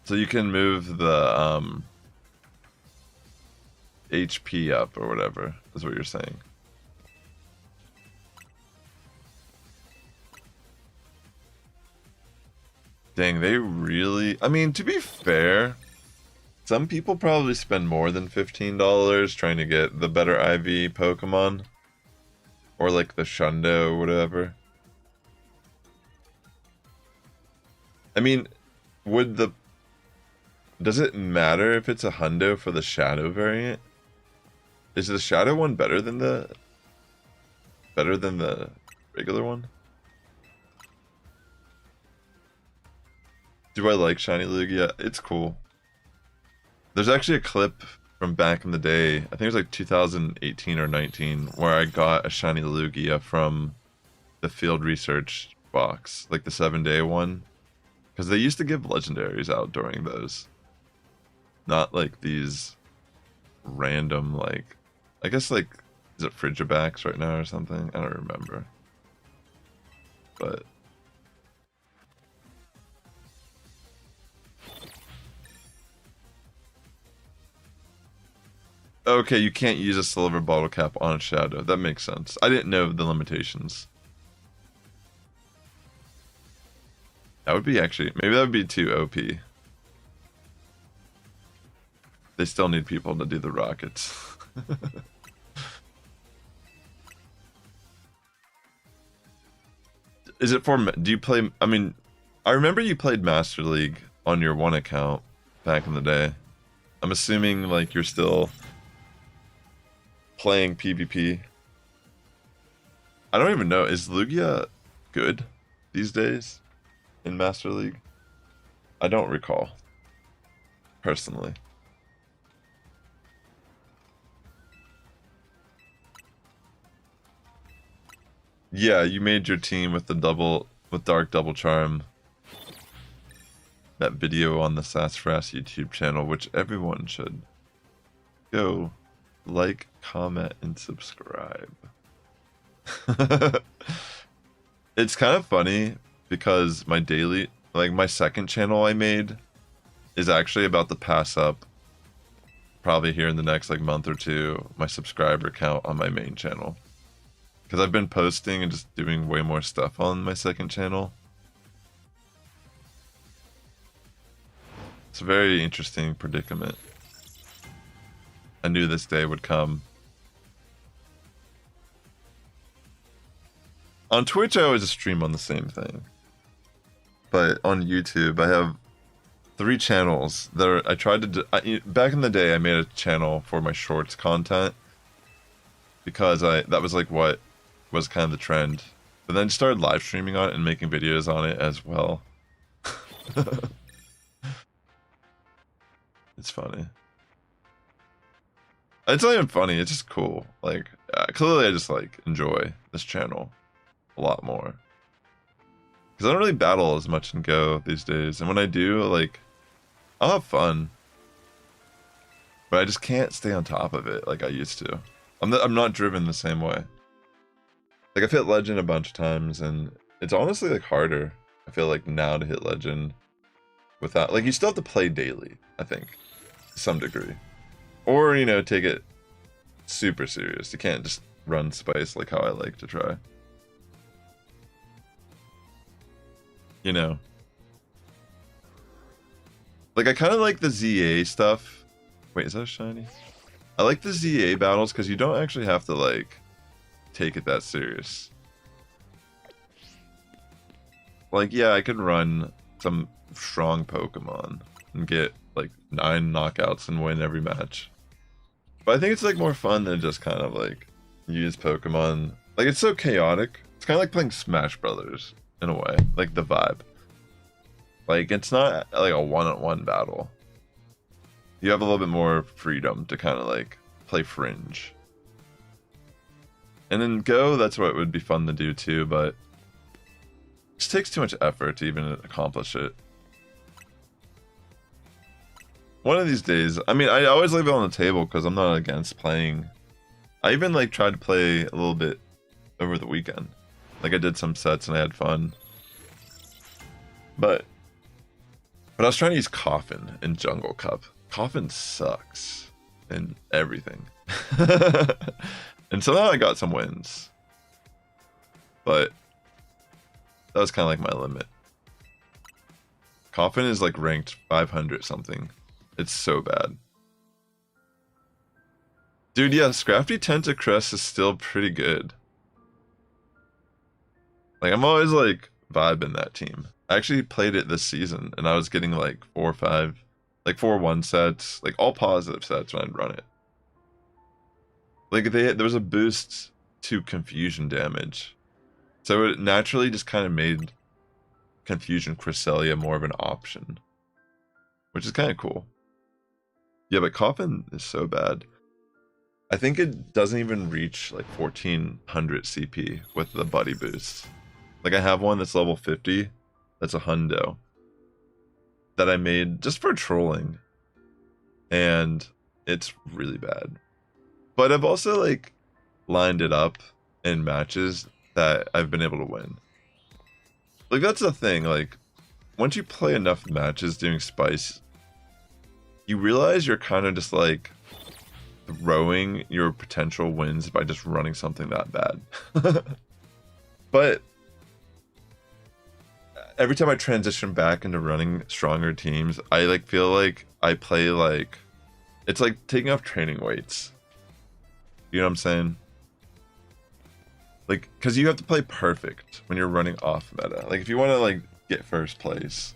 So you can move the HP up or whatever, is what you're saying. Dang, they really... I mean, to be fair, some people probably spend more than $15 trying to get the better IV Pokemon. Or like the Shundo or whatever. I mean, does it matter if it's a hundo for the Shadow variant? Is the Shadow one better than the regular one? Do I like Shiny Lugia? It's cool. There's actually a clip from back in the day, I think it was like 2018 or 19, where I got a Shiny Lugia from the field research box, like the 7-day one. Because they used to give legendaries out during those. Not like these random, like... I guess like... Is it Frigibacks right now or something? I don't remember. But... Okay, you can't use a silver bottle cap on a Shadow. That makes sense. I didn't know the limitations. That would be actually... Maybe that would be too OP. They still need people to do the rockets. Is it for, do you play, I mean, I remember you played Master League on your one account back in the day. I'm assuming like you're still playing PvP. I don't even know, is Lugia good these days in Master League? I don't recall, personally. Yeah, you made your team with the Dark Double Charm. That video on the Sassifrass YouTube channel, which everyone should go like, comment, and subscribe. It's kind of funny because my daily, like my second channel I made is actually about to pass up probably here in the next like month or two my subscriber count on my main channel. Because I've been posting and just doing way more stuff on my second channel. It's a very interesting predicament. I knew this day would come. On Twitch, I always stream on the same thing. But on YouTube, I have 3 channels that are, I tried to, back in the day, I made a channel for my shorts content. Because that was like what was kind of the trend. But then started live streaming on it and making videos on it as well. It's funny. It's not even funny, it's just cool. Like, clearly I just like enjoy this channel a lot more. Because I don't really battle as much in Go these days. And when I do, like, I'll have fun. But I just can't stay on top of it like I used to. I'm not driven the same way. Like, I've hit Legend a bunch of times, and it's honestly, like, harder, I feel like, now to hit Legend without... Like, you still have to play daily, I think, to some degree. Or, you know, take it super serious. You can't just run Spice like how I like to try. You know. Like, I kind of like the ZA stuff. Wait, is that a shiny? I like the ZA battles because you don't actually have to, like... take it that serious. Like, yeah, I could run some strong Pokemon and get like 9 knockouts and win every match. But I think it's like more fun than just kind of like use Pokemon. Like, it's so chaotic. It's kind of like playing Smash Brothers in a way, like the vibe. Like, it's not like a one-on-one battle. You have a little bit more freedom to kind of like play fringe. And in Go, that's what would be fun to do too, but it just takes too much effort to even accomplish it. One of these days, I mean, I always leave it on the table because I'm not against playing. I even like tried to play a little bit over the weekend. Like, I did some sets and I had fun. But I was trying to use Coffin in Jungle Cup. Coffin sucks in everything. And somehow I got some wins. But that was kind of like my limit. Coffin is like ranked 500 something. It's so bad. Dude, yeah, Scrafty Tentacrest is still pretty good. Like, I'm always like vibing that team. I actually played it this season and I was getting like 4 or 5, like 4-1 sets, like all positive sets when I'd run it. Like, there was a boost to confusion damage. So it naturally just kind of made Confusion Cresselia more of an option. Which is kind of cool. Yeah, but Coffin is so bad. I think it doesn't even reach like 1400 CP with the buddy boost. Like, I have one that's level 50. That's a hundo. That I made just for trolling. And it's really bad. But I've also, like, lined it up in matches that I've been able to win. Like, that's the thing, like, once you play enough matches doing Spice, you realize you're kind of just, like, throwing your potential wins by just running something that bad. But every time I transition back into running stronger teams, I, like, feel like I play, like, it's like taking off training weights. You know what I'm saying? like, because you have to play perfect when you're running off meta. Like, if you want to like get first place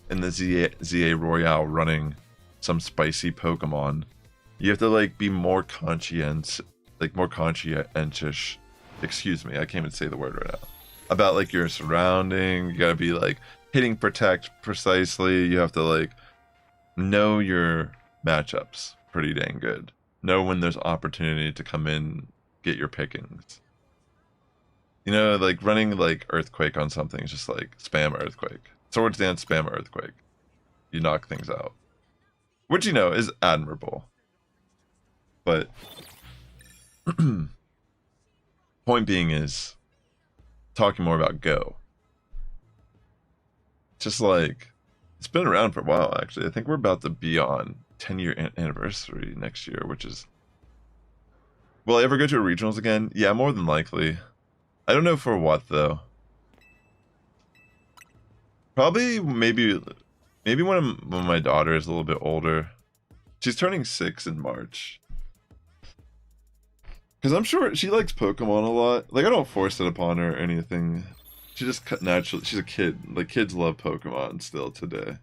in the ZA Royale running some spicy Pokemon, you have to like be more conscientious. Excuse me, I can't even say the word right now. About like your surrounding. You gotta be like hitting protect precisely. You have to like know your matchups pretty dang good. Know when there's opportunity to come in, get your pickings. You know, like running like Earthquake on something is just like spam Earthquake. Swords Dance, spam Earthquake. You knock things out. Which, you know, is admirable. But point being is talking more about Go. Just like, it's been around for a while, actually. I think we're about to be on 10-year anniversary next year, which is... Will I ever go to regionals again? Yeah, more than likely. I don't know for what, though. Probably, maybe when my daughter is a little bit older. She's turning 6 in March. Because I'm sure she likes Pokemon a lot. Like, I don't force it upon her or anything. She just naturally... She's a kid. Like, kids love Pokemon still today.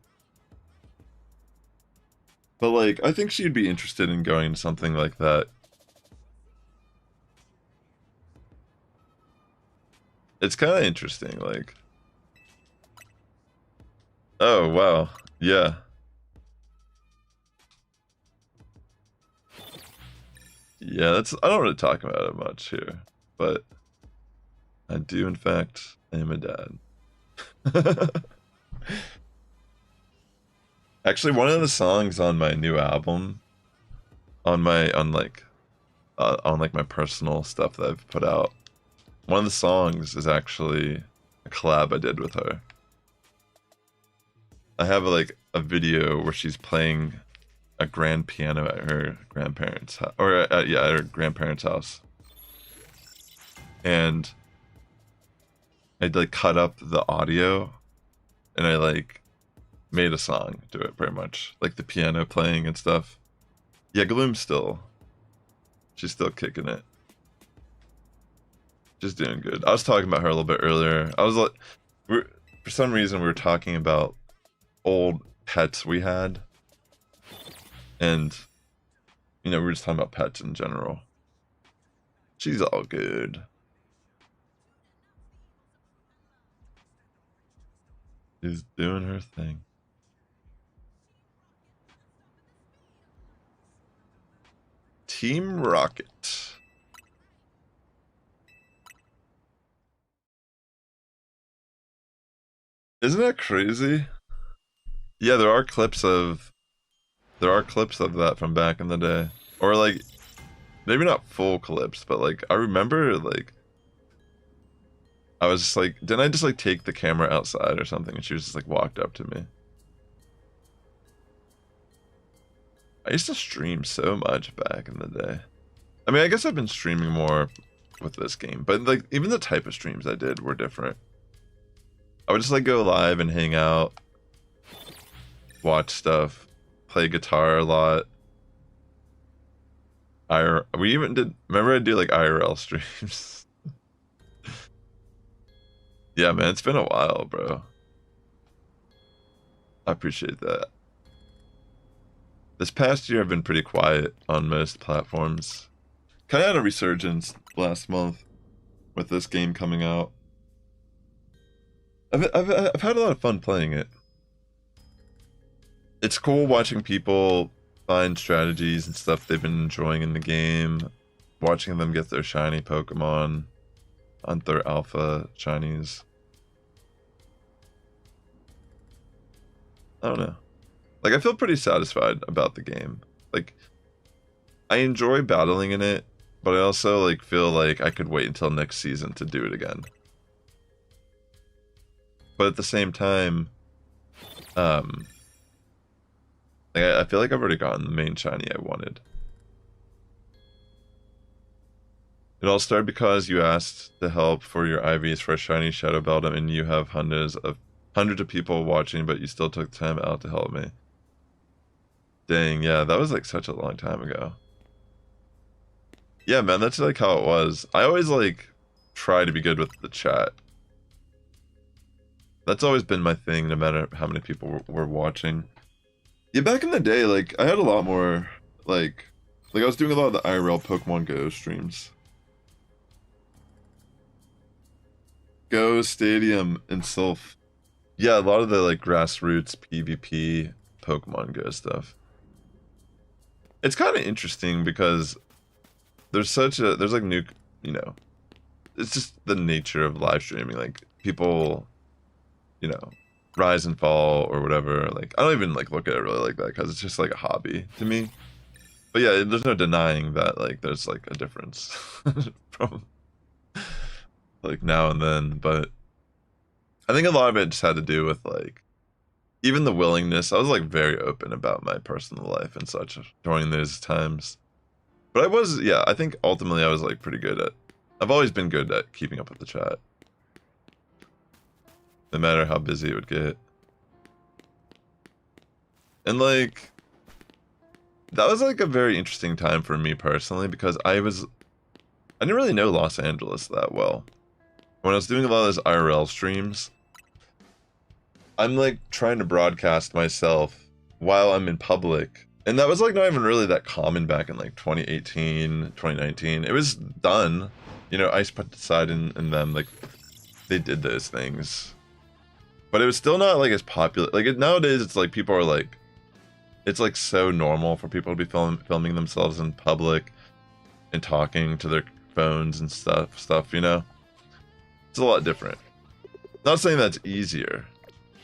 But, like, I think she'd be interested in going to something like that. It's kind of interesting, like... Oh, wow. Yeah. Yeah, that's... I don't really talk about it much here. But... I do, in fact, am a dad. Actually, one of the songs on my new album... On like my personal stuff that I've put out... One of the songs is actually a collab I did with her. I have like a video where she's playing a grand piano at her grandparents' house, or at her grandparents' house, and I'd like cut up the audio, and I like made a song to it, pretty much like the piano playing and stuff. Yeah, Gloom's she's still kicking it. Just doing good. I was talking about her a little bit earlier. I was like, for some reason we were talking about old pets we had, and you know, we were just talking about pets in general. She's all good. She's doing her thing. Team Rocket. Isn't that crazy? Yeah, there are clips of that from back in the day. Or like, maybe not full clips, but like I remember like I was just like, didn't I just like take the camera outside or something and she was just like walked up to me. I used to stream so much back in the day. I mean, I guess I've been streaming more with this game, but like even the type of streams I did were different. I would just like go live and hang out, watch stuff, play guitar a lot. We even did, remember I do like IRL streams. Yeah, man, it's been a while, bro. I appreciate that. This past year I've been pretty quiet on most platforms. Kind of had a resurgence last month with this game coming out. I've had a lot of fun playing it. It's cool watching people find strategies and stuff they've been enjoying in the game. Watching them get their shiny Pokemon, hunt their alpha shinies. I don't know. Like, I feel pretty satisfied about the game. Like, I enjoy battling in it, but I also like feel like I could wait until next season to do it again. But at the same time, like I feel like I've already gotten the main shiny I wanted. It all started because you asked to help for your IVs for a shiny Shadow Beldum, and you have hundreds of people watching, but you still took time out to help me. Dang, yeah, that was like such a long time ago. Yeah, man, that's like how it was. I always like try to be good with the chat. That's always been my thing, no matter how many people were watching. Yeah, back in the day, like, I had a lot more, like I was doing a lot of the IRL Pokemon Go streams. Go, Stadium, and Sylph. Yeah, a lot of the, like, grassroots PvP Pokemon Go stuff. It's kind of interesting because there's like new, you know, it's just the nature of live streaming. Like, people, you know, rise and fall or whatever. Like, I don't even, like, look at it really like that because it's just, like, a hobby to me. But yeah, there's no denying that, like, there's, like, a difference from, like, now and then. But I think a lot of it just had to do with, like, even the willingness. I was, like, very open about my personal life and such during those times. But I was, yeah, I think ultimately I was, like, pretty good at, I've always been good at keeping up with the chat. No matter how busy it would get. And, like, that was, like, a very interesting time for me personally because I didn't really know Los Angeles that well. When I was doing a lot of those IRL streams, I'm, like, trying to broadcast myself while I'm in public. And that was, like, not even really that common back in, like, 2018, 2019. It was done. You know, Ice Pesticide and them, like, they did those things. But it was still not, like, as popular. Like, nowadays, it's, like, people are, like, it's, like, so normal for people to be filming themselves in public and talking to their phones and stuff, you know? It's a lot different. Not saying that's easier,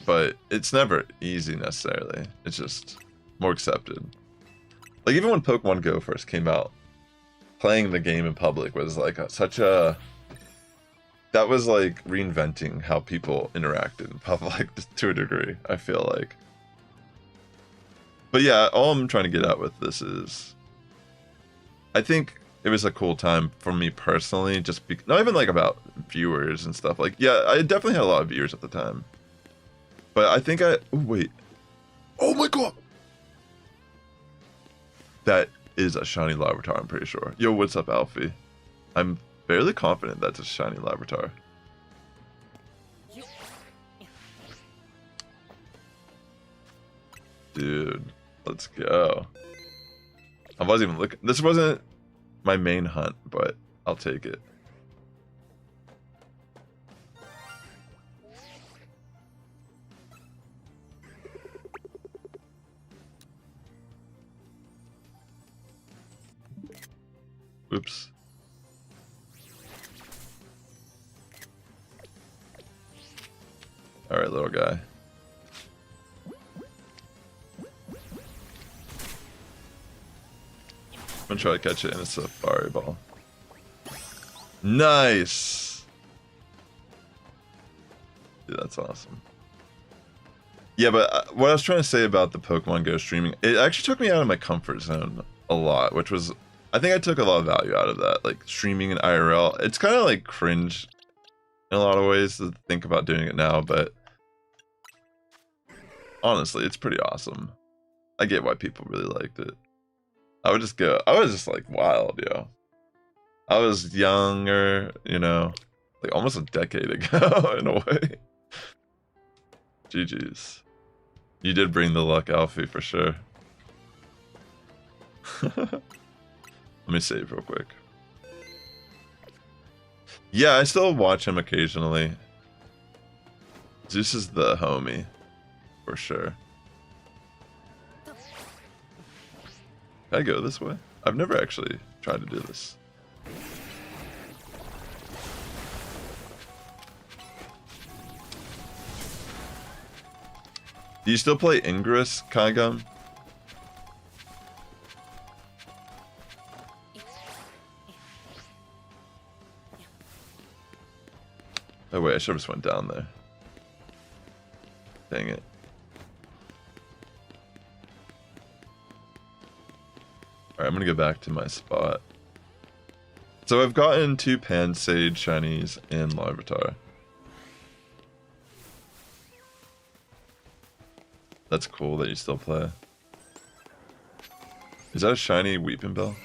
but it's never easy necessarily. It's just more accepted. Like, even when Pokemon Go first came out, playing the game in public was, like, that was, like, reinventing how people interacted in public to a degree, I feel like. But yeah, all I'm trying to get at with this is, I think it was a cool time for me personally, not even, like, about viewers and stuff. Like, yeah, I definitely had a lot of viewers at the time. But I think oh, wait. Oh my god! That is a shiny Larvitar, I'm pretty sure. Yo, what's up, Alfie? I'm fairly confident that's a shiny Larvitar. Dude, let's go. I wasn't even looking. This wasn't my main hunt, but I'll take it. Oops. Alright, little guy. I'm gonna try to catch it in a Safari Ball. Nice! Dude, that's awesome. Yeah, but what I was trying to say about the Pokemon Go streaming, it actually took me out of my comfort zone a lot, which was, I think I took a lot of value out of that, like streaming in IRL. It's kind of like cringe in a lot of ways to think about doing it now, but honestly, it's pretty awesome. I get why people really liked it. I was just like wild, yo. I was younger, you know, like almost a decade ago in a way. GG's. You did bring the luck, Alfie, for sure. Let me save real quick. Yeah, I still watch him occasionally. Zeus is the homie, for sure. Can I go this way? I've never actually tried to do this. Do you still play Ingress, Kygum? Oh wait, I should have just went down there. Dang it. Alright, I'm gonna go back to my spot. So I've gotten 2 Pansage shinies and Larvitar. That's cool that you still play. Is that a shiny Weepinbell?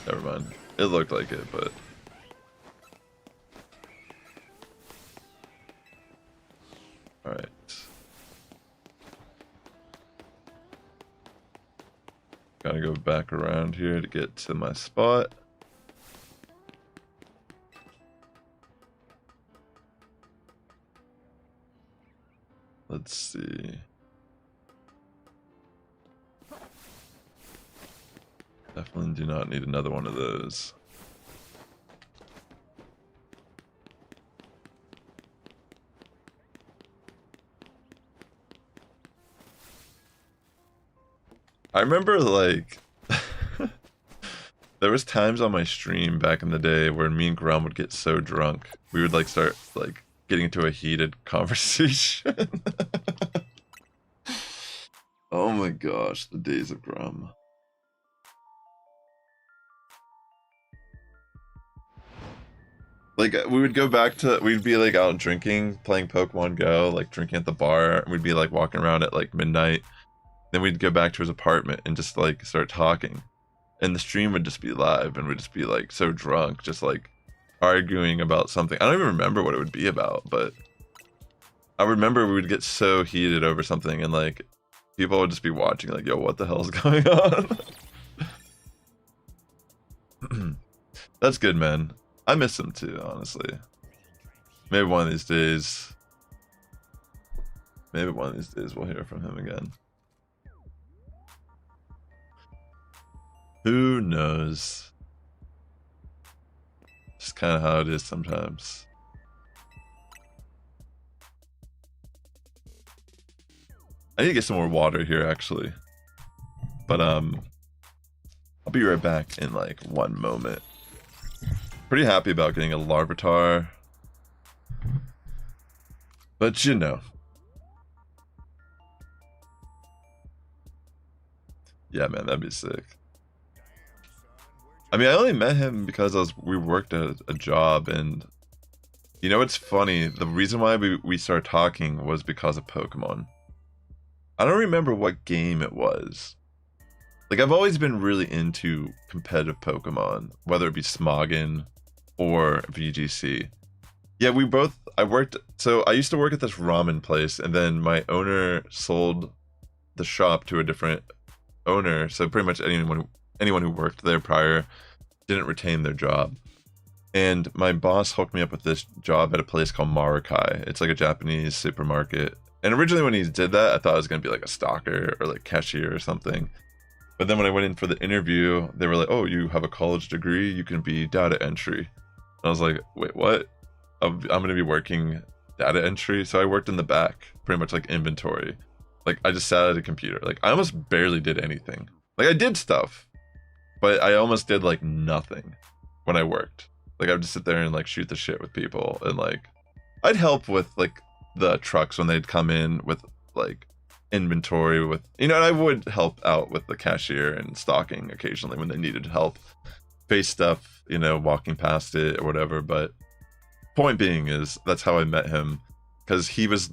Never mind. It looked like it, but... Alright. Gotta go back around here to get to my spot. Let's see. Definitely do not need another one of those. I remember, like, there was times on my stream back in the day where me and Grum would get so drunk, we would, like, start, like, getting into a heated conversation. Oh my gosh, the days of Grum. Like, we would go back to, we'd be, like, out drinking, playing Pokemon Go, like, drinking at the bar, and we'd be, like, walking around at, like, midnight. Then we'd go back to his apartment and just, like, start talking. And the stream would just be live, and we'd just be, like, so drunk, just, like, arguing about something. I don't even remember what it would be about, but I remember we would get so heated over something, and, like, people would just be watching, like, yo, what the hell's going on? That's good, man. I miss him, too, honestly. Maybe one of these days... Maybe one of these days we'll hear from him again. Who knows? Just kind of how it is sometimes. I need to get some more water here, actually. But, I'll be right back in, like, one moment. Pretty happy about getting a Larvitar. But, you know. Yeah, man, that'd be sick. I mean, I only met him because we worked at a job, and you know what's funny? The reason why we started talking was because of Pokemon. I don't remember what game it was. Like, I've always been really into competitive Pokemon, whether it be Smoggin or VGC. Yeah, so I used to work at this ramen place, and then my owner sold the shop to a different owner, so pretty much anyone who worked there prior didn't retain their job. And my boss hooked me up with this job at a place called Marukai. It's like a Japanese supermarket. And originally when he did that, I thought I was going to be like a stalker or like cashier or something. But then when I went in for the interview, they were like, oh, you have a college degree, you can be data entry. And I was like, wait, what? I'm going to be working data entry? So I worked in the back, pretty much like inventory. Like, I just sat at a computer. Like, I almost barely did anything. Like, I did stuff, but I almost did, like, nothing when I worked. Like, I would just sit there and, like, shoot the shit with people. And, like, I'd help with, like, the trucks when they'd come in with, like, inventory with... You know, and I would help out with the cashier and stocking occasionally when they needed help. Face stuff, you know, walking past it or whatever. But point being is, that's how I met him. Because he was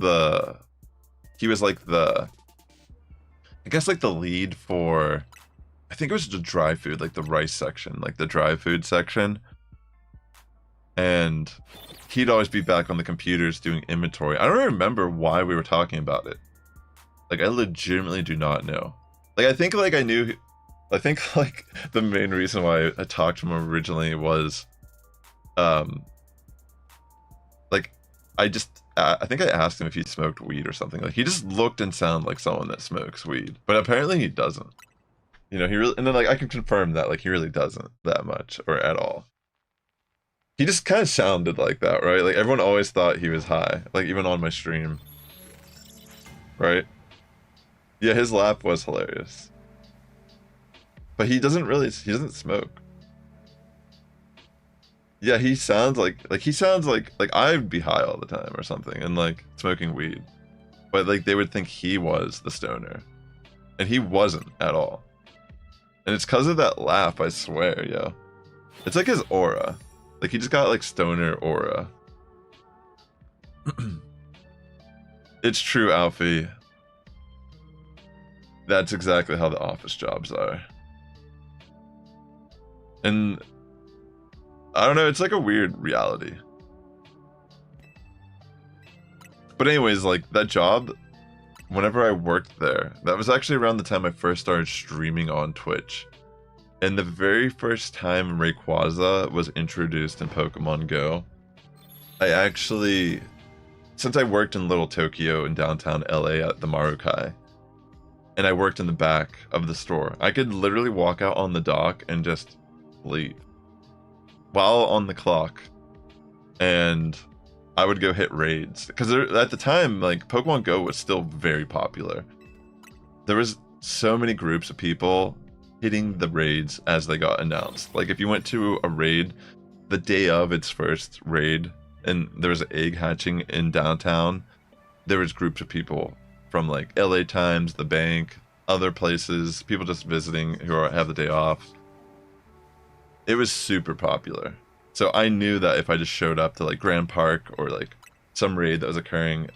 like the, I guess like the lead for, I think it was the dry food, like the rice section, like the dry food section. And he'd always be back on the computers doing inventory. I don't remember why we were talking about it. Like, I legitimately do not know. Like, I think like the main reason why I talked to him originally was, like, I think I asked him if he smoked weed or something. Like, he just looked and sounded like someone that smokes weed, but apparently he doesn't. You know, he really, and then like I can confirm that like he really doesn't that much or at all. He just kind of sounded like that, right? Like, everyone always thought he was high, like even on my stream, right? Yeah, his laugh was hilarious, but he doesn't smoke. Yeah, he sounds like I'd be high all the time or something and like smoking weed. But like they would think he was the stoner. And he wasn't at all. And it's because of that laugh, I swear, yo. It's like his aura. Like, he just got like stoner aura. It's true, Alfie. That's exactly how the office jobs are. And I don't know, it's like a weird reality. But anyways, like that job, whenever I worked there, that was actually around the time I first started streaming on Twitch. And the very first time Rayquaza was introduced in Pokemon Go, I actually, since I worked in Little Tokyo in downtown LA at the Marukai, and I worked in the back of the store, I could literally walk out on the dock and just leave while on the clock, and I would go hit raids. Because at the time, like, Pokemon Go was still very popular. There was so many groups of people hitting the raids as they got announced. Like, if you went to a raid the day of its first raid, and there was an egg hatching in downtown, there was groups of people from, like, LA Times, the bank, other places, people just visiting who have the day off. It was super popular. So I knew that if I just showed up to, like, Grand Park or, like, some raid that was occurring,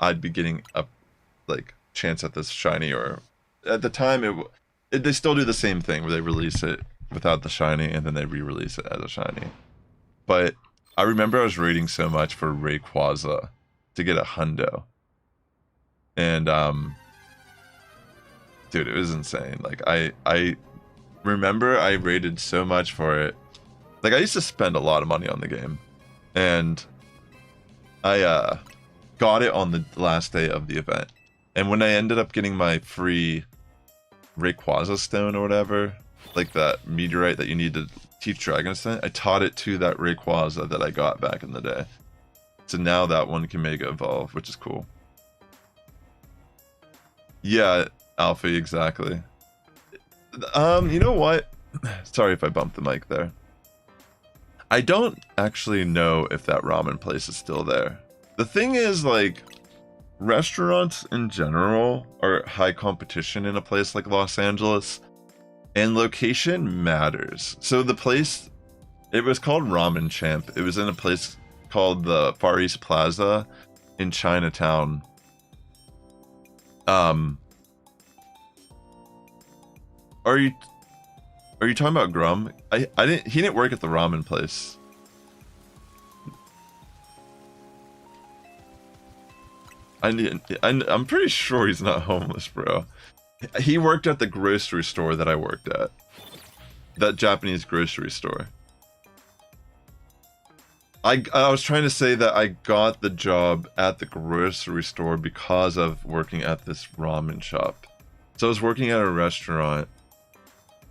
I'd be getting a, like, chance at this shiny. Or at the time, they still do the same thing where they release it without the shiny and then they re-release it as a shiny. But I remember I was raiding so much for Rayquaza to get a hundo. And, dude, it was insane. Like, I remember I raided so much for it. Like, I used to spend a lot of money on the game. And I got it on the last day of the event. And when I ended up getting my free Rayquaza stone or whatever, like that meteorite that you need to teach Dragon Ascent, I taught it to that Rayquaza that I got back in the day. So now that one can Mega Evolve, which is cool. Yeah, Alfie, exactly. You know what? Sorry if I bumped the mic there. I don't actually know if that ramen place is still there. The thing is, like, restaurants in general are high competition in a place like Los Angeles, and location matters. So the place, it was called Ramen Champ. It was in a place called the Far East Plaza in Chinatown. Are you talking about Grum? He didn't work at the ramen place. I'm pretty sure he's not homeless, bro. He worked at the grocery store that I worked at. That Japanese grocery store. I was trying to say that I got the job at the grocery store because of working at this ramen shop. So I was working at a restaurant,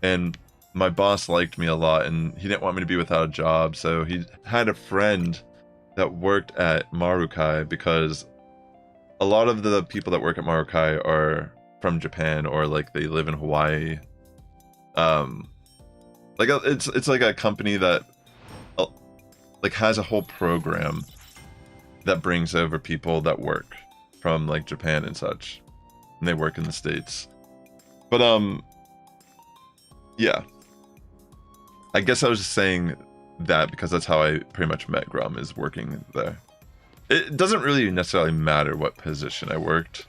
and my boss liked me a lot, and he didn't want me to be without a job, so he had a friend that worked at Marukai, because a lot of the people that work at Marukai are from Japan, or like they live in Hawaii. Like it's like a company that like has a whole program that brings over people that work from like Japan and such, and they work in the States. But yeah, I guess I was just saying that because that's how I pretty much met Grum, is working there. It doesn't really necessarily matter what position I worked.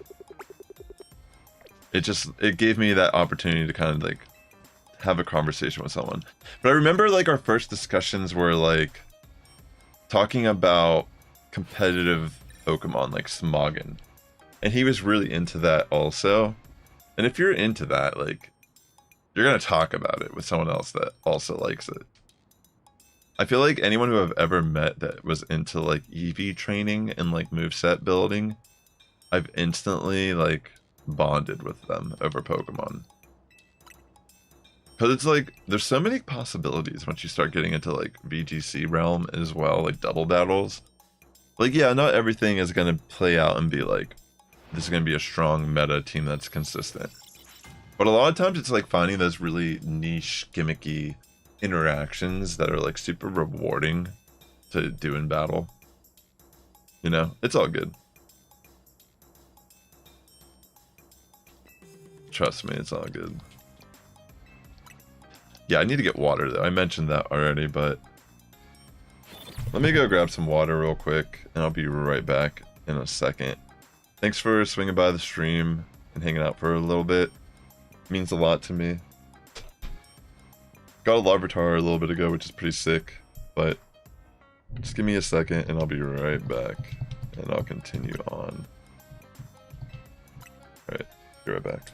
It gave me that opportunity to kind of like have a conversation with someone. But I remember like our first discussions were like talking about competitive Pokemon like Smogon. And he was really into that also. And if you're into that, like, you're going to talk about it with someone else that also likes it. I feel like anyone who I've ever met that was into like EV training and like moveset building, I've instantly like bonded with them over Pokemon. Because it's like, there's so many possibilities once you start getting into like VGC realm as well, like double battles. Like, yeah, not everything is going to play out and be like, this is going to be a strong meta team that's consistent. But a lot of times it's like finding those really niche, gimmicky interactions that are like super rewarding to do in battle. You know, it's all good. Trust me, it's all good. Yeah, I need to get water though. I mentioned that already, but let me go grab some water real quick and I'll be right back in a second. Thanks for swinging by the stream and hanging out for a little bit. It means a lot to me. Got a Larvitar a little bit ago, which is pretty sick, but just give me a second and I'll be right back, and I'll continue on. Alright, be right back.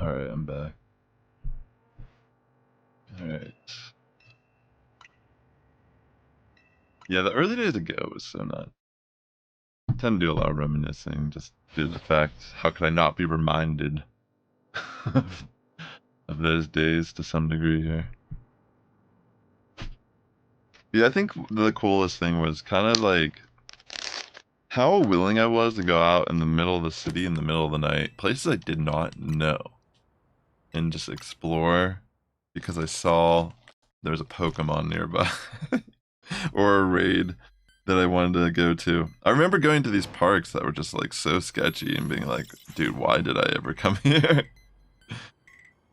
Alright, I'm back. Alright. Yeah, the early days ago was so not. I tend to do a lot of reminiscing, just due to the fact, how could I not be reminded of those days to some degree here. Yeah, I think the coolest thing was kind of like how willing I was to go out in the middle of the city in the middle of the night, places I did not know, and just explore because I saw there was a Pokemon nearby or a raid that I wanted to go to. I remember going to these parks that were just like so sketchy and being like, dude, why did I ever come here?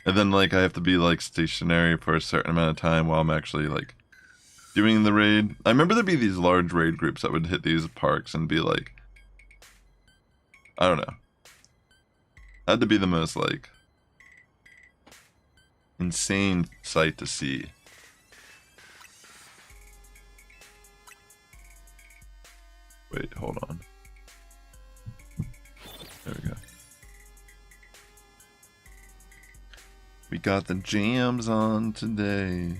And then like I have to be like stationary for a certain amount of time while I'm actually like doing the raid. I remember there'd be these large raid groups that would hit these parks and be like, I don't know. Had to be the most like insane sight to see. Wait, hold on. There we go. We got the jams on today.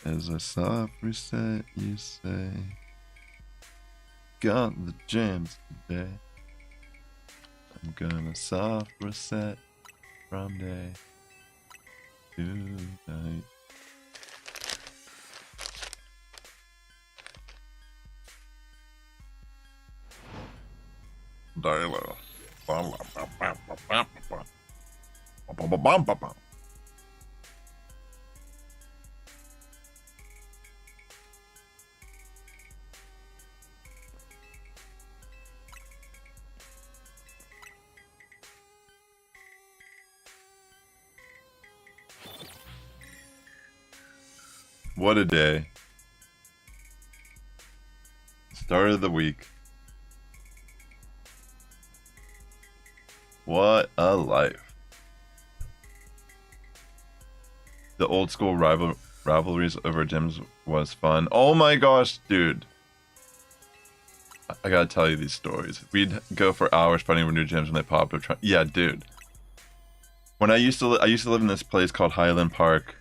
As a soft reset, you say. Got the jams today. I'm gonna soft reset from day to night. What a day. Start of the week. What a life. The old school rivalries over gyms was fun. Oh my gosh, dude. I gotta tell you these stories. We'd go for hours finding new gyms when they popped up. Yeah, dude. When I used to live in this place called Highland Park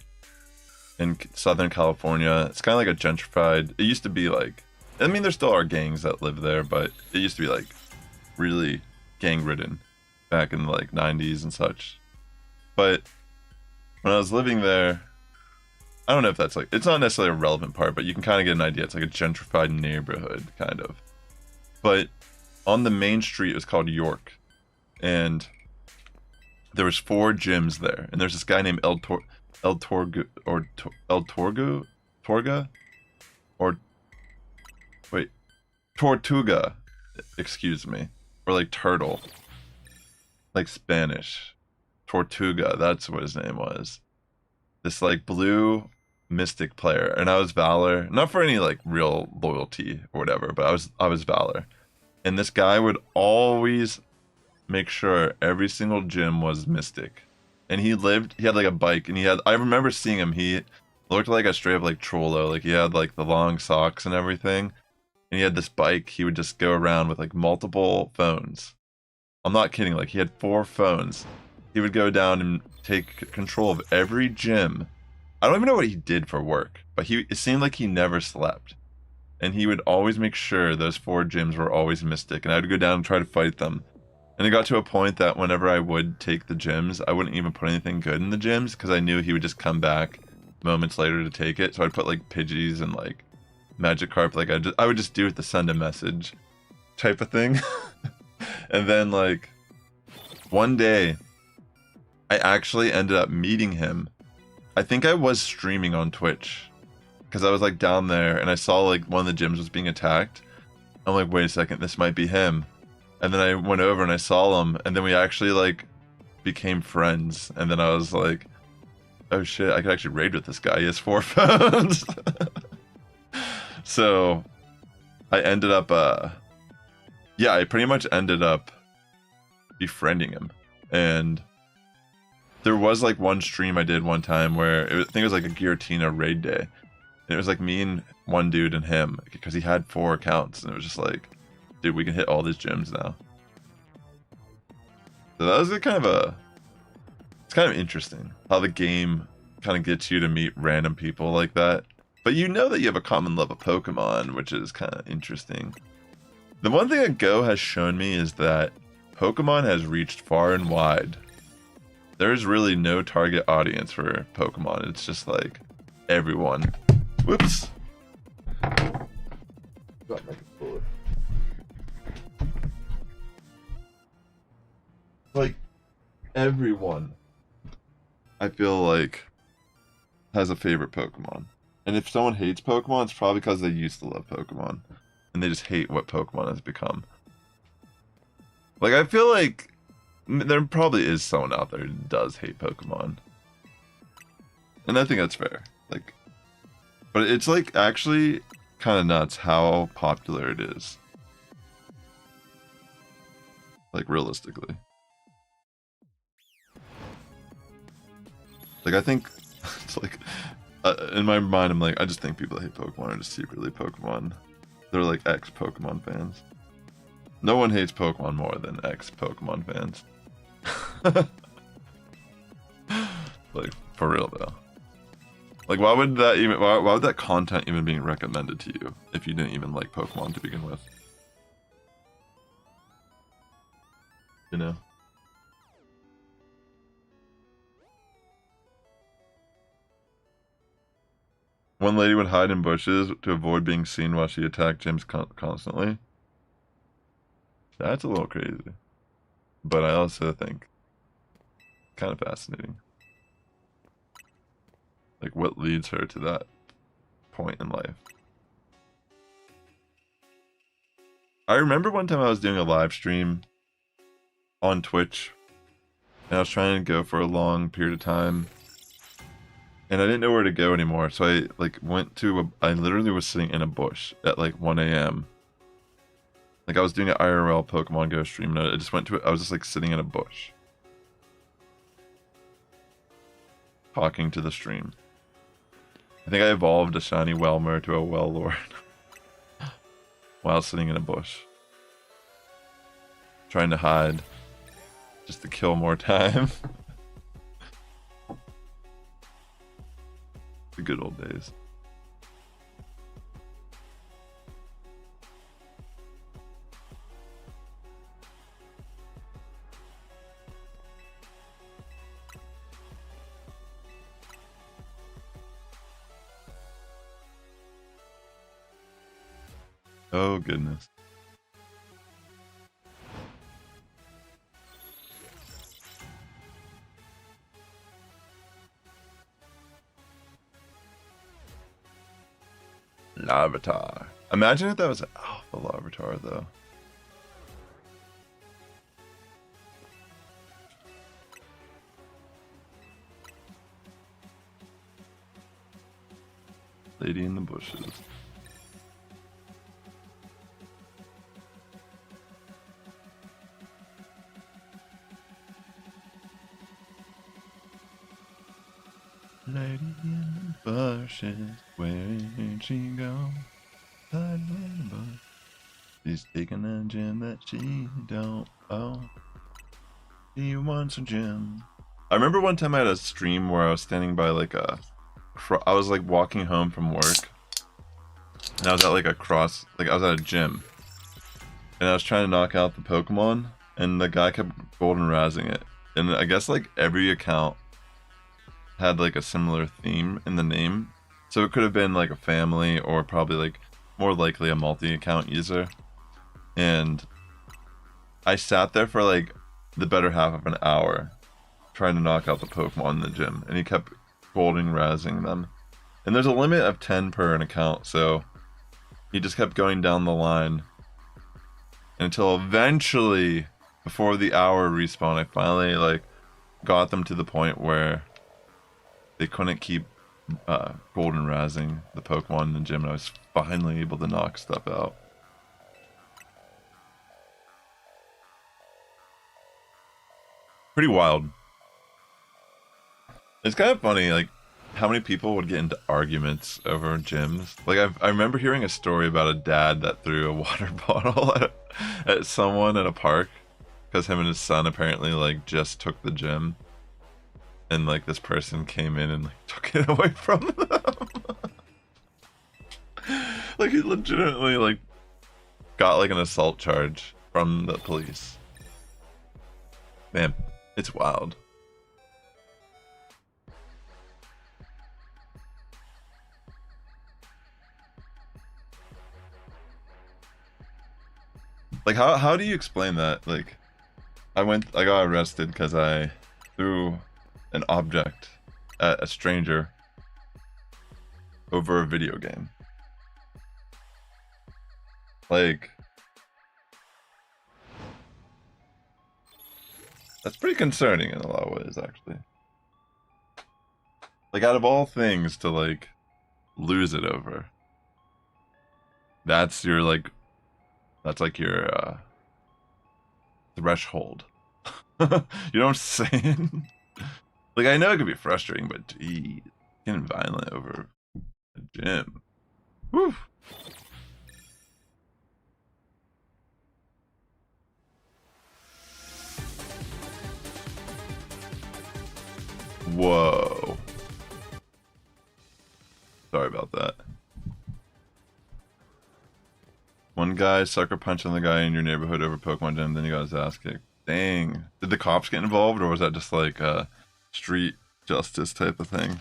in Southern California. It's kind of like a gentrified. It used to be like, I mean, there still are gangs that live there, but it used to be like really gang ridden back in the like 90s and such. But when I was living there, I don't know if that's like, it's not necessarily a relevant part, but you can kind of get an idea. It's like a gentrified neighborhood kind of. But on the main street, it was called York, and there was 4 gyms there, and there's this guy named Torga, Tortuga, excuse me, or like turtle, like Spanish, Tortuga, that's what his name was. This like blue mystic player, and I was Valor, not for any like real loyalty or whatever, but I was Valor, and this guy would always make sure every single gym was mystic. And he had like a bike, and I remember seeing him, he looked like a straight up like Trollo, like he had like the long socks and everything, and he had this bike. He would just go around with like multiple phones. I'm not kidding, like he had 4 phones. He would go down and take control of every gym. I don't even know what he did for work, but it seemed like he never slept. And he would always make sure those 4 gyms were always mystic, and I would go down and try to fight them. And it got to a point that whenever I would take the gyms, I wouldn't even put anything good in the gyms, because I knew he would just come back moments later to take it. So I'd put like Pidgeys and like Magikarp, like I would just do it to send a message type of thing. And then like one day I actually ended up meeting him. I think I was streaming on Twitch, because I was like down there and I saw like one of the gyms was being attacked. I'm like, wait a second, this might be him. And then I went over and I saw him, and then we actually like became friends. And then I was like, oh shit, I could actually raid with this guy. He has 4 phones. So I ended up, yeah, I pretty much ended up befriending him. And there was like one stream I did one time where I think it was like a Giratina raid day. And it was like me and one dude and him, because he had 4 accounts, and it was just like, dude, we can hit all these gyms now. So that was it's kind of interesting how the game kind of gets you to meet random people like that. But you know that you have a common love of Pokemon, which is kind of interesting. The one thing that Go has shown me is that Pokemon has reached far and wide. There's really no target audience for Pokemon. It's just like everyone. Whoops. Got my controller. Like everyone, I feel like, has a favorite Pokemon. And if someone hates Pokemon, it's probably because they used to love Pokemon and they just hate what Pokemon has become. Like, I feel like there probably is someone out there who does hate Pokemon, and I think that's fair. Like, but it's like actually kind of nuts how popular it is. Like, realistically. Like, I think it's like, in my mind, I'm like, I just think people that hate Pokemon are just secretly Pokemon. They're like ex-Pokemon fans. No one hates Pokemon more than ex-Pokemon fans. Like, for real though. Like, why would that content even be recommended to you if you didn't even like Pokemon to begin with? You know? One lady would hide in bushes to avoid being seen while she attacked gyms constantly. That's a little crazy. But I also think kind of fascinating. Like, what leads her to that point in life? I remember one time I was doing a live stream on Twitch, and I was trying to go for a long period of time, and I didn't know where to go anymore, so I like went to I literally was sitting in a bush at like 1 a.m. Like I was doing an IRL Pokemon Go stream and I just went to it. I was just like sitting in a bush. Talking to the stream. I think I evolved a shiny Welmer to a Wellord. While sitting in a bush. Trying to hide. Just to kill more time. The good old days. Oh goodness. Larvitar. Imagine if that was an alpha Larvitar though. Lady in the bushes. Lady in the bushes, where did she go? She's taking a gem that she don't own. She wants a gem. I remember one time I had a stream where I was standing by like I was like walking home from work. And I was at like I was at a gym. And I was trying to knock out the Pokemon. And the guy kept golden razzing it. And I guess like every account had like a similar theme in the name. So it could have been like a family or probably like more likely a multi-account user. And I sat there for like the better half of an hour trying to knock out the Pokemon in the gym. And he kept golden razzing them. And there's a limit of 10 per an account, so he just kept going down the line until eventually, before the hour respawn, I finally like got them to the point where they couldn't keep golden razzing the Pokemon in the gym, and I was finally able to knock stuff out. Pretty wild. It's kind of funny, like, how many people would get into arguments over gyms. Like, I remember hearing a story about a dad that threw a water bottle at someone at a park because him and his son apparently, like, just took the gym. And, like, this person came in and, like, took it away from them. Like, he legitimately, like, got, like, an assault charge from the police. Man, it's wild. Like, how do you explain that? Like, I got arrested because I threw an object at a stranger over a video game. Like, that's pretty concerning in a lot of ways, actually. Like, out of all things to, like, lose it over. That's your, like, that's like your, threshold. You know what I'm saying? Like, I know it could be frustrating, but geez, getting violent over a gym. Whew. Whoa. Sorry about that. One guy sucker punching the guy in your neighborhood over Pokemon Gym, then he got his ass kicked. Dang. Did the cops get involved, or was that just like a street justice type of thing?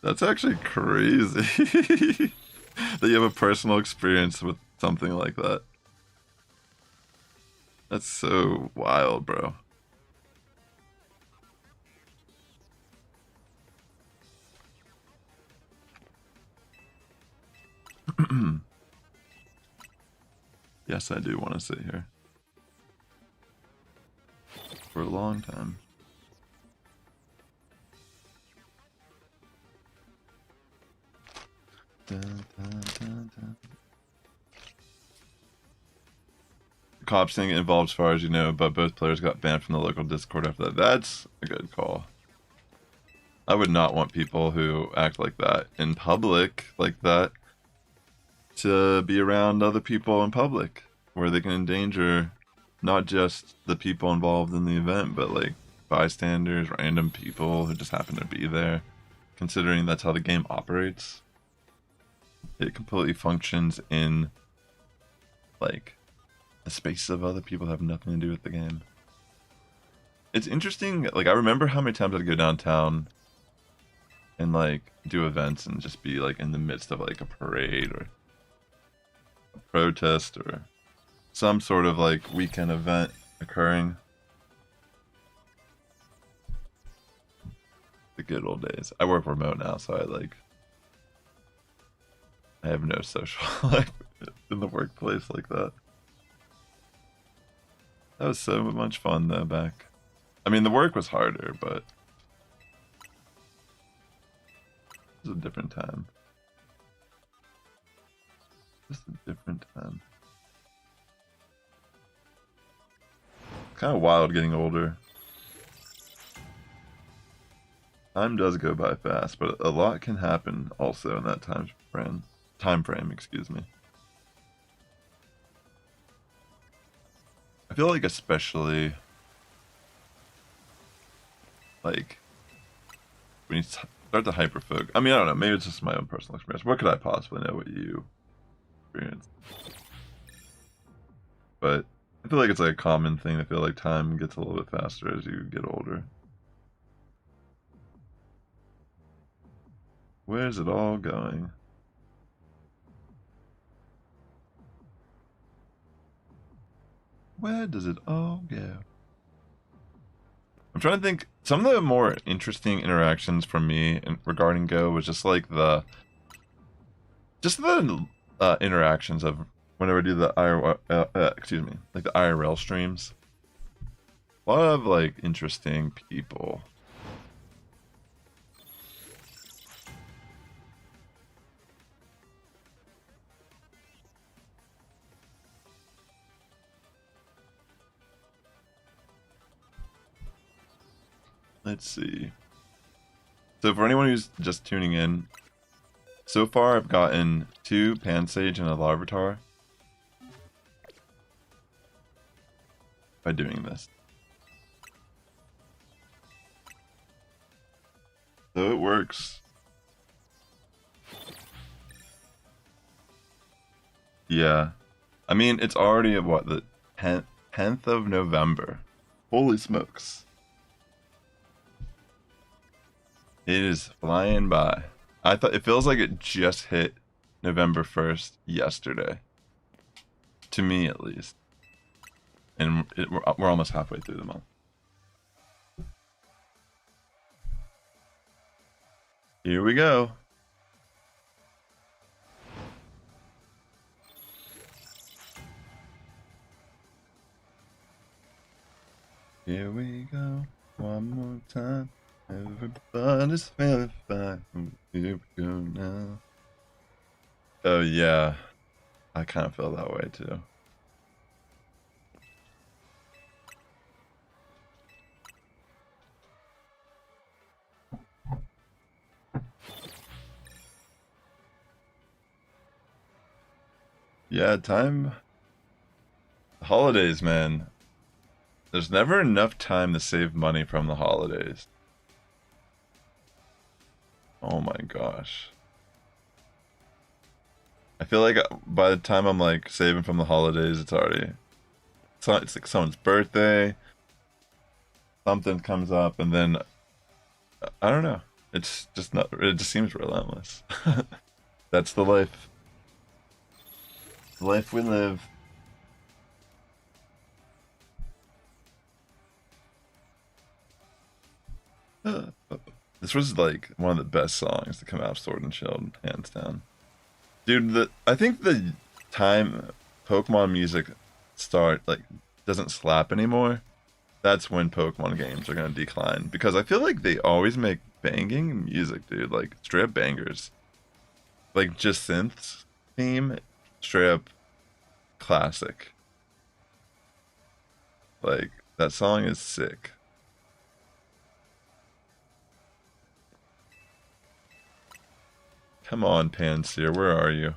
That's actually crazy. That you have a personal experience with something like that. That's so wild, bro. Yes, I do want to sit here for a long time. Cops thing involved as far as you know, but both players got banned from the local Discord after that. That's a good call. I would not want people who act like that in public, like that, to be around other people in public, where they can endanger not just the people involved in the event, but like bystanders, random people who just happen to be there. Considering that's how the game operates, it completely functions in like the space of other people that have nothing to do with the game. It's interesting, like I remember how many times I'd go downtown and like do events and just be like in the midst of like a parade or a protest or some sort of like weekend event occurring. The good old days. I work remote now, so I have no social life in the workplace like that. That was so much fun though back. I mean, the work was harder, but it was a different time. Just a different time. Kind of wild getting older. Time does go by fast, but a lot can happen also in that time frame, excuse me. I feel like especially like when you start to hyperfocus. I mean, I don't know, maybe it's just my own personal experience. What could I possibly know what you experience? But I feel like it's like a common thing. I feel like time gets a little bit faster as you get older. Where's it all going? Where does it all go? I'm trying to think. Some of the more interesting interactions for me regarding Go was just like the interactions of whenever I do the IRL streams. A lot of like interesting people. Let's see. So for anyone who's just tuning in, so far I've gotten 2 Pansage and a Larvitar by doing this. So it works. Yeah. I mean, it's already what, the 10th of November. Holy smokes. It is flying by. I thought it feels like it just hit November 1st yesterday. To me, at least. And we're almost halfway through the month. Here we go. Here we go. One more time. Everybody's feeling fine. Here we go now. Oh yeah, I kind of feel that way too. Yeah, time. Holidays, man. There's never enough time to save money from the holidays. Oh my gosh. I feel like by the time I'm like saving from the holidays, it's already, it's like someone's birthday, something comes up, and then I don't know. It's just not. It just seems relentless. That's the life. The life we live. This was like one of the best songs to come out of Sword and Shield, hands down. Dude, I think the time Pokemon music doesn't slap anymore, that's when Pokemon games are gonna decline. Because I feel like they always make banging music, dude, like straight up bangers. like Jacinth's theme, straight up classic. Like that song is sick. Come on, Panseer, where are you?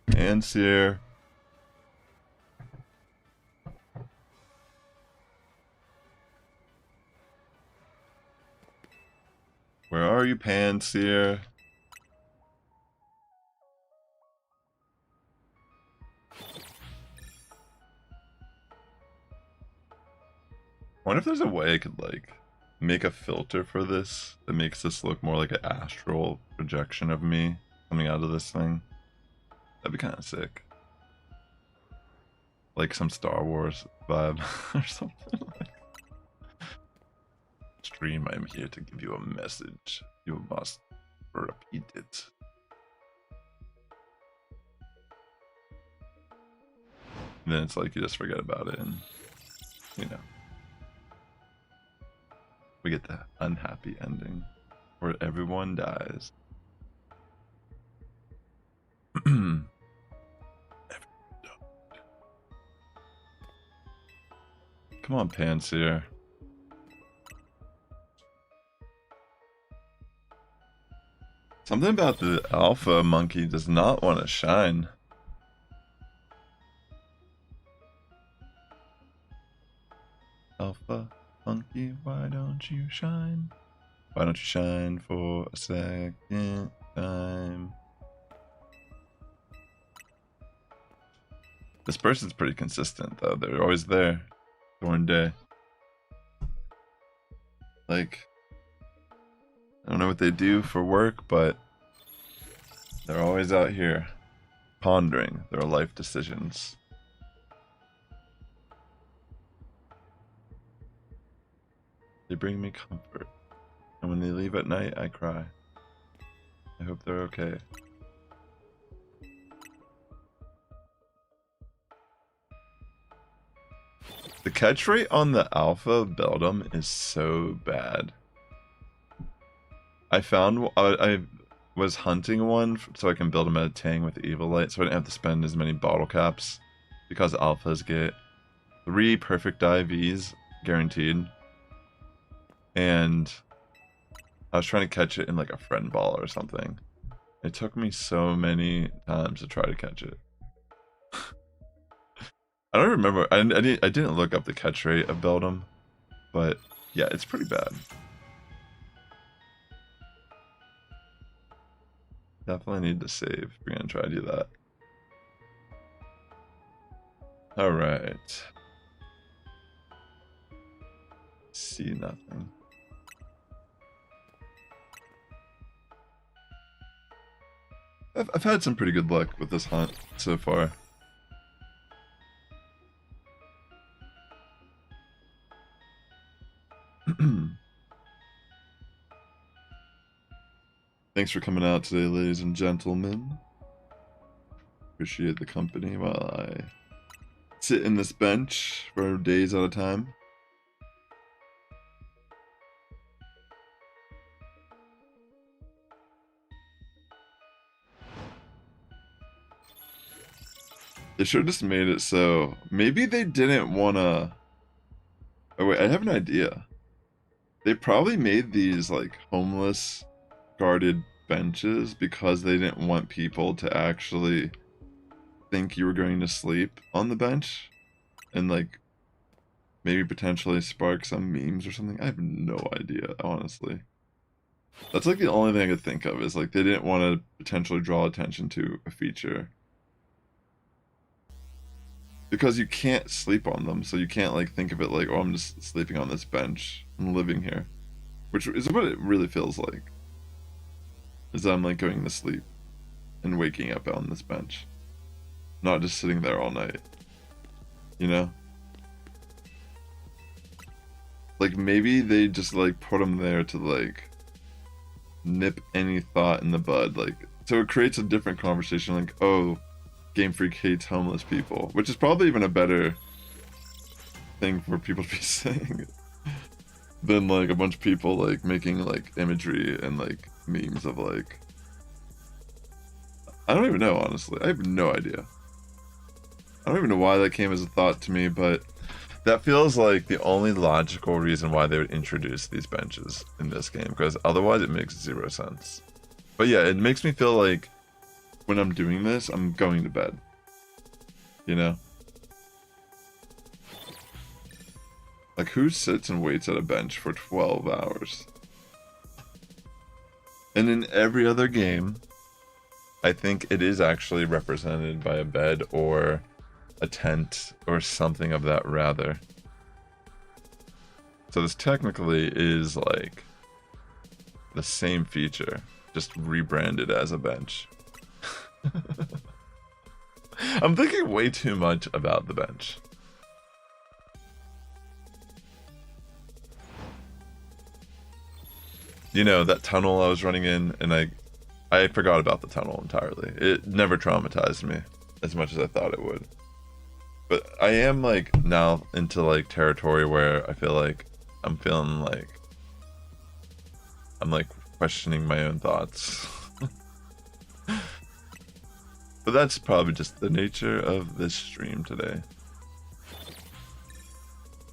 Panseer. Where are you, Panseer? I wonder if there's a way I could like make a filter for this that makes this look more like an astral projection of me coming out of this thing. That'd be kind of sick. Like some Star Wars vibe or something. Stream, I'm here to give you a message. You must repeat it. And then it's like you just forget about it and, you know. We get the unhappy ending where everyone dies. Come on, Panseer. Something about the alpha monkey does not want to shine. Alpha monkey, why don't you shine? Why don't you shine for a second time? This person's pretty consistent though. They're always there. During day. Like, I don't know what they do for work, but they're always out here pondering their life decisions. They bring me comfort, and when they leave at night, I cry. I hope they're okay. The catch rate on the alpha Beldum is so bad. I found I was hunting one so I can build him a Tang with Evil Light, so I didn't have to spend as many bottle caps because alphas get 3 perfect IVs guaranteed. And I was trying to catch it in like a friend ball or something. It took me so many times to try to catch it. I don't remember. I didn't look up the catch rate of Beldum, but yeah, it's pretty bad. Definitely need to save. We're gonna try to do that. All right. See nothing. I've had some pretty good luck with this hunt so far. Thanks for coming out today, ladies and gentlemen. Appreciate the company while I sit in this bench for days at a time. They should have just made it so maybe they didn't want to. Oh wait, I have an idea. They probably made these like homeless guarded benches because they didn't want people to actually think you were going to sleep on the bench and like maybe potentially spark some memes or something. I have no idea, honestly. That's like the only thing I could think of is like they didn't want to potentially draw attention to a feature. Because you can't sleep on them, so you can't like think of it like, oh, I'm just sleeping on this bench. I'm living here. Which is what it really feels like. Is that I'm like going to sleep and waking up on this bench. Not just sitting there all night. You know? Like maybe they just like put them there to like nip any thought in the bud. Like, so it creates a different conversation like, oh, Gamefreak hates homeless people, which is probably even a better thing for people to be saying than like a bunch of people like making like imagery and like memes of like, I don't even know, honestly. I have no idea. I don't even know why that came as a thought to me, but that feels like the only logical reason why they would introduce these benches in this game, because otherwise it makes zero sense. But yeah, it makes me feel like when I'm doing this, I'm going to bed. You know? Like, who sits and waits at a bench for 12 hours? And in every other game, I think it is actually represented by a bed or a tent or something of that rather. So this technically is like the same feature, just rebranded as a bench. I'm thinking way too much about the bench. You know, that tunnel I was running in, and I forgot about the tunnel entirely. It never traumatized me as much as I thought it would. But I am like now into like territory where I feel like I'm feeling like I'm like questioning my own thoughts. But that's probably just the nature of this stream today.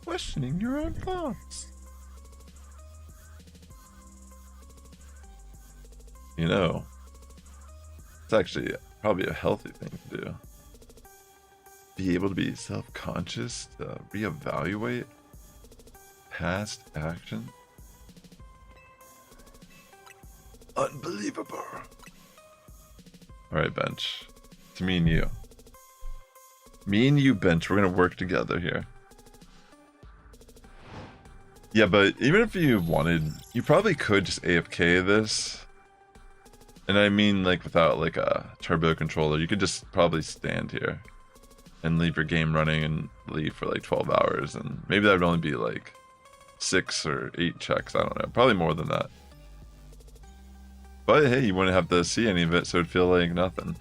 Questioning your own thoughts. You know, it's actually probably a healthy thing to do. Be able to be self-conscious, to reevaluate past action. Unbelievable. Alright, bench. It's me and you. Me and you, bench. We're gonna work together here. Yeah, but even if you wanted, you probably could just AFK this. And I mean, like, without, like, a turbo controller, you could just probably stand here and leave your game running and leave for, like, 12 hours. And maybe that would only be, like, 6 or 8 checks. I don't know. Probably more than that. But, hey, you wouldn't have to see any of it, so it'd feel like nothing.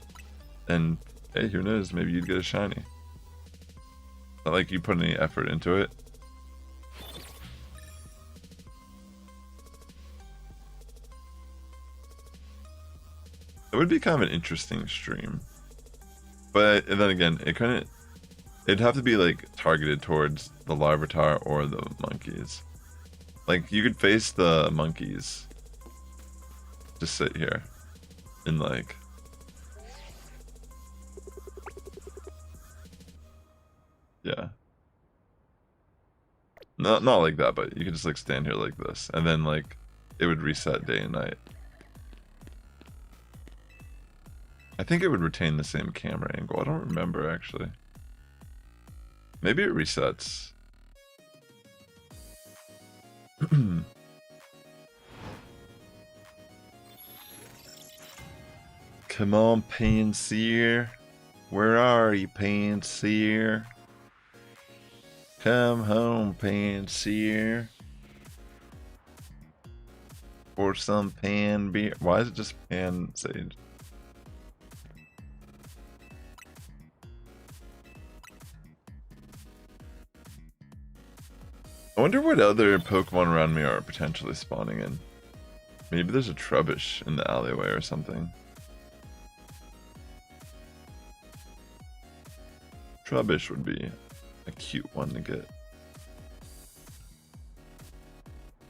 And, hey, who knows? Maybe you'd get a shiny. Not like you put any effort into it. It would be kind of an interesting stream. But then again, it'd have to be like targeted towards the Larvitar or the monkeys. Like, you could face the monkeys. Just sit here. And like, yeah. Not like that, but you could just like stand here like this. And then like, it would reset day and night. I think it would retain the same camera angle. I don't remember, actually. Maybe it resets. Come on, Panseer. Where are you, Panseer? Come home, Panseer. For some pan beer. Why is it just pan sage? I wonder what other Pokemon around me are potentially spawning in. Maybe there's a Trubbish in the alleyway or something. Trubbish would be a cute one to get.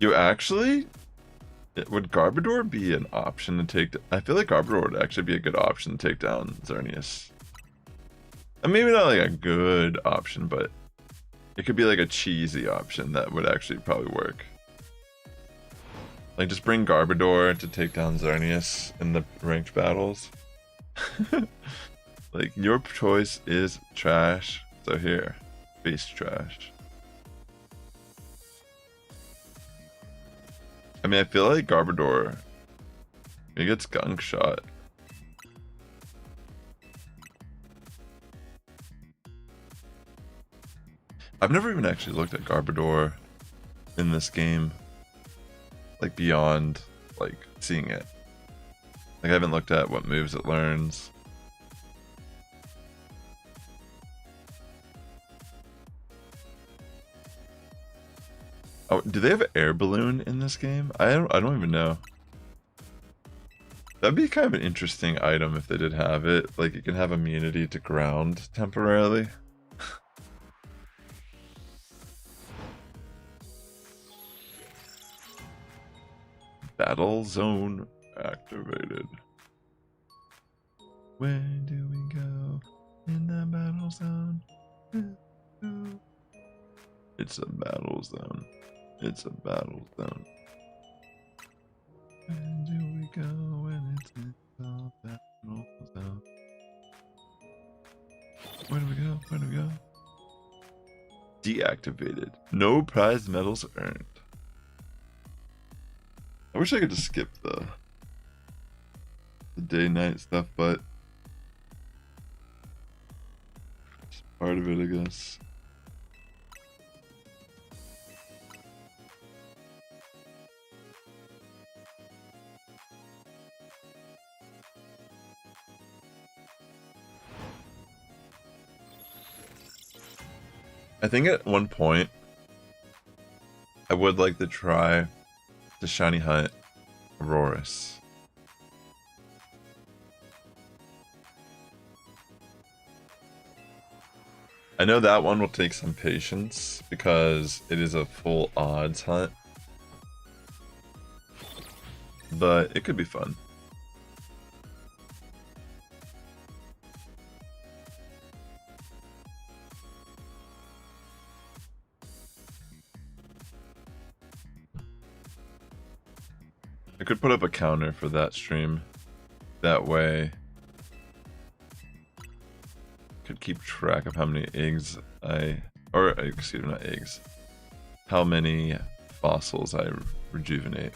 You actually? Would Garbodor be an option to take? I feel like Garbodor would actually be a good option to take down Xerneas. And maybe not like a good option, but it could be like a cheesy option that would actually probably work. Like, just bring Garbodor to take down Xerneas in the ranked battles. Like, your choice is trash, so here, face trash. I mean, I feel like Garbodor, he gets gunk shot. I've never even actually looked at Garbodor in this game, like beyond like seeing it. Like, I haven't looked at what moves it learns. Oh, do they have air balloon in this game? I don't even know. That'd be kind of an interesting item if they did have it. Like, you can have immunity to ground temporarily. Battle zone activated. Where do we go in the battle zone? It's a battle zone. It's a battle zone. Where do we go when it's in the battle zone? Where do we go? Where do we go? Deactivated. No prize medals earned. I wish I could just skip the day-night stuff, but it's part of it, I guess. I think at one point I would like to try the shiny hunt Aurorus. I know that one will take some patience because it is a full odds hunt, but it could be fun. I could put up a counter for that stream. That way, I could keep track of how many eggs excuse me, not eggs. How many fossils I rejuvenate.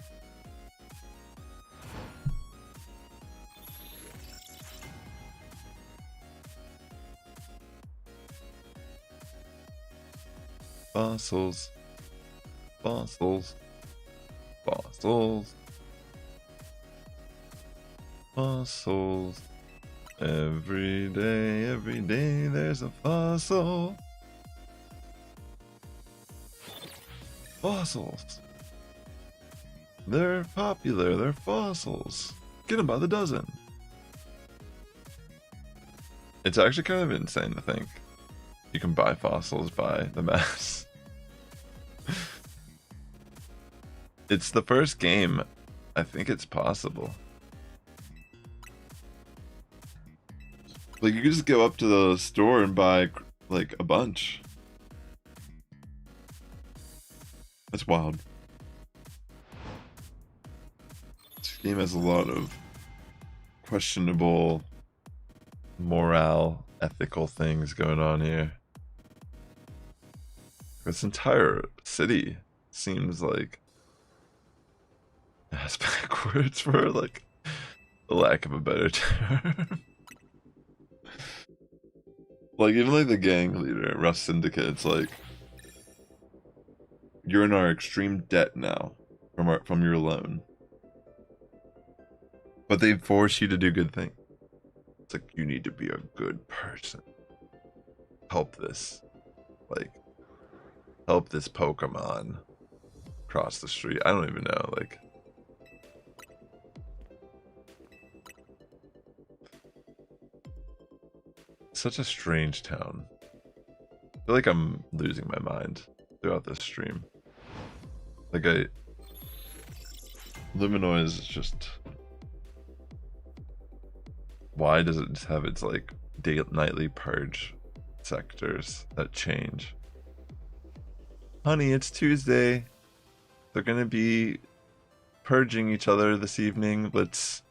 Fossils. Fossils. Fossils. Fossils. Every day there's a fossil. Fossils. They're popular, they're fossils. Get them by the dozen. It's actually kind of insane to think you can buy fossils by the mass. It's the first game. I think it's possible. Like, you could just go up to the store and buy, like, a bunch. That's wild. This game has a lot of questionable morale, ethical things going on here. This entire city seems like ass backwards, for, like, the lack of a better term. Like, even like the gang leader, Rough Syndicate, it's like, you're in our extreme debt now from your loan, but they force you to do good things. It's like, you need to be a good person. Help this, like, help this Pokemon cross the street. I don't even know, like. Such a strange town. I feel like I'm losing my mind throughout this stream. Like, Luminois is just... Why does it just have its, like, nightly purge sectors that change? Honey, it's Tuesday. They're gonna be purging each other this evening. Let's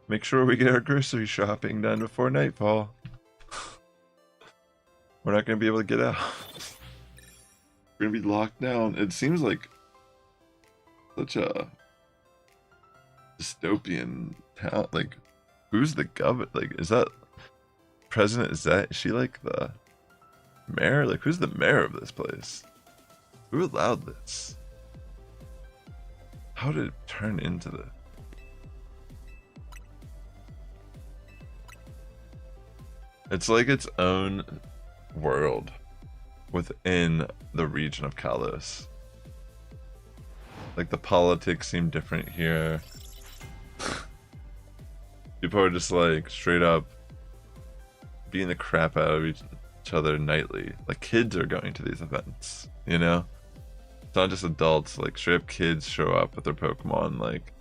make sure we get our grocery shopping done before nightfall. We're not going to be able to get out. We're going to be locked down. It seems like such a dystopian town. Like, who's the governor? Like, is that president? Is she like the mayor? Like, who's the mayor of this place? Who allowed this? How did it turn into this? It's like its own world within the region of Kalos. Like the politics seem different here. People are just like straight up beating the crap out of each other nightly. Like kids are going to these events, you know? It's not just adults, like straight up kids show up with their Pokemon like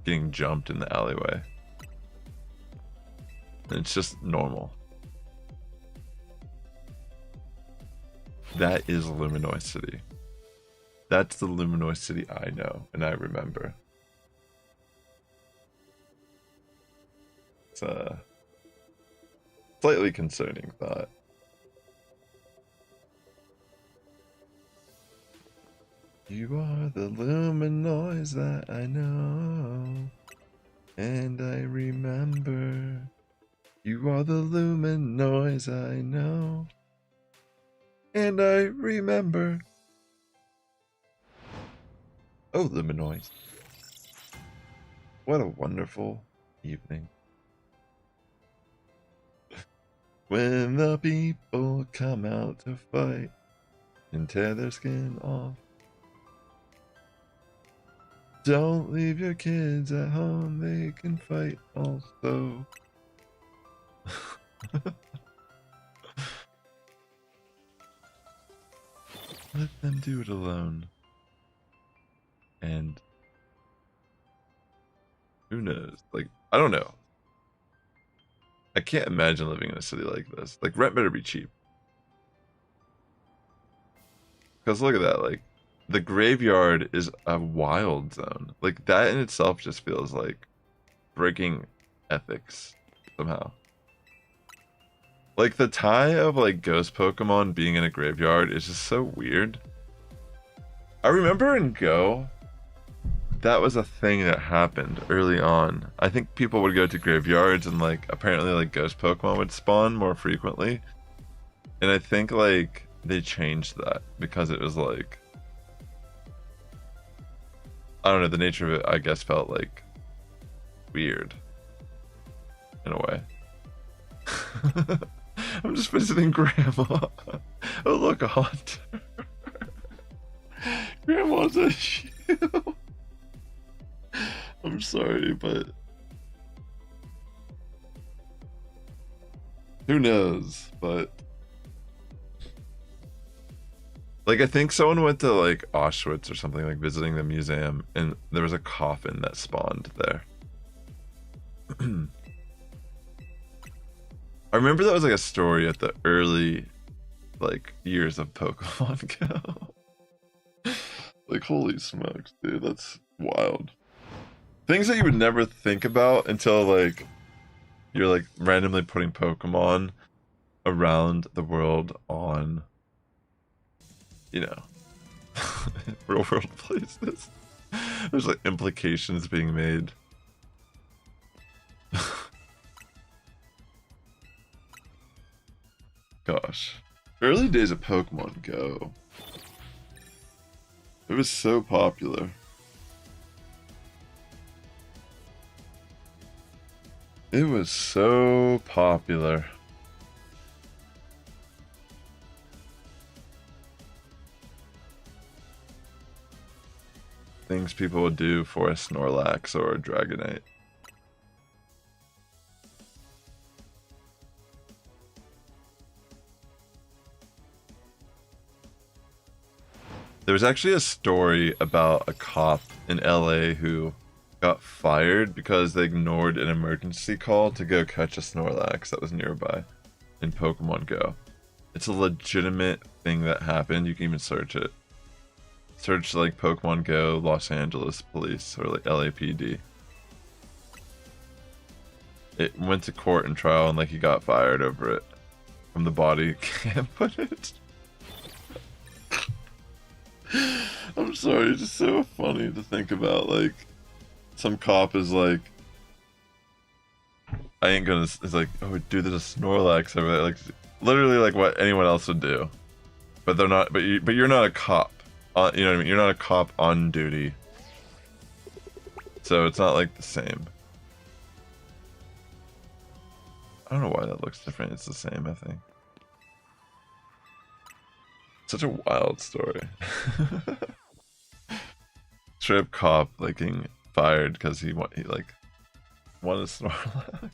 getting jumped in the alleyway. And it's just normal. That is Luminois City. That's the Luminois City I know and I remember. It's a slightly concerning thought. You are the Luminois that I know and I remember. You are the Luminois I know and I remember. Oh, Luminois. What a wonderful evening. When the people come out to fight and tear their skin off. Don't leave your kids at home, they can fight also. Let them do it alone. And who knows? Like, I don't know. I can't imagine living in a city like this. Like, rent better be cheap. Because look at that, like, the graveyard is a wild zone. Like, that in itself just feels like breaking ethics somehow. Like, the tie of, like, ghost Pokemon being in a graveyard is just so weird. I remember in Go, that was a thing that happened early on. I think people would go to graveyards and, like, apparently, like, ghost Pokemon would spawn more frequently. And I think, like, they changed that because it was, like, I don't know, the nature of it, I guess, felt, like, weird. In a way. I'm just visiting Grandma. Oh, look, a hunter. Grandma's a shield. I'm sorry, but who knows? But like, I think someone went to like Auschwitz or something, like visiting the museum, and there was a coffin that spawned there. I remember that was like a story at the early like years of Pokemon Go. Like, holy smokes, dude, that's wild. Things that you would never think about until like you're like randomly putting Pokemon around the world on, you know, real world places. There's like implications being made. Gosh, early days of Pokemon Go. It was so popular. It was so popular. Things people would do for a Snorlax or a Dragonite. There was actually a story about a cop in LA who got fired because they ignored an emergency call to go catch a Snorlax that was nearby in Pokemon Go. It's a legitimate thing that happened. You can even search it. Search like Pokemon Go Los Angeles Police or like LAPD. It went to court and trial and like he got fired over it from the body cam footage. I'm sorry, it's just so funny to think about, like, some cop is like, I ain't gonna, it's like, oh, dude, there's a Snorlax over there, like, literally like what anyone else would do. But they're not, but you're not a cop, you know what I mean, you're not a cop on duty. So it's not like the same. I don't know why that looks different, it's the same, I think. Such a wild story. Strip cop like getting fired because he like wanted to Snorlax.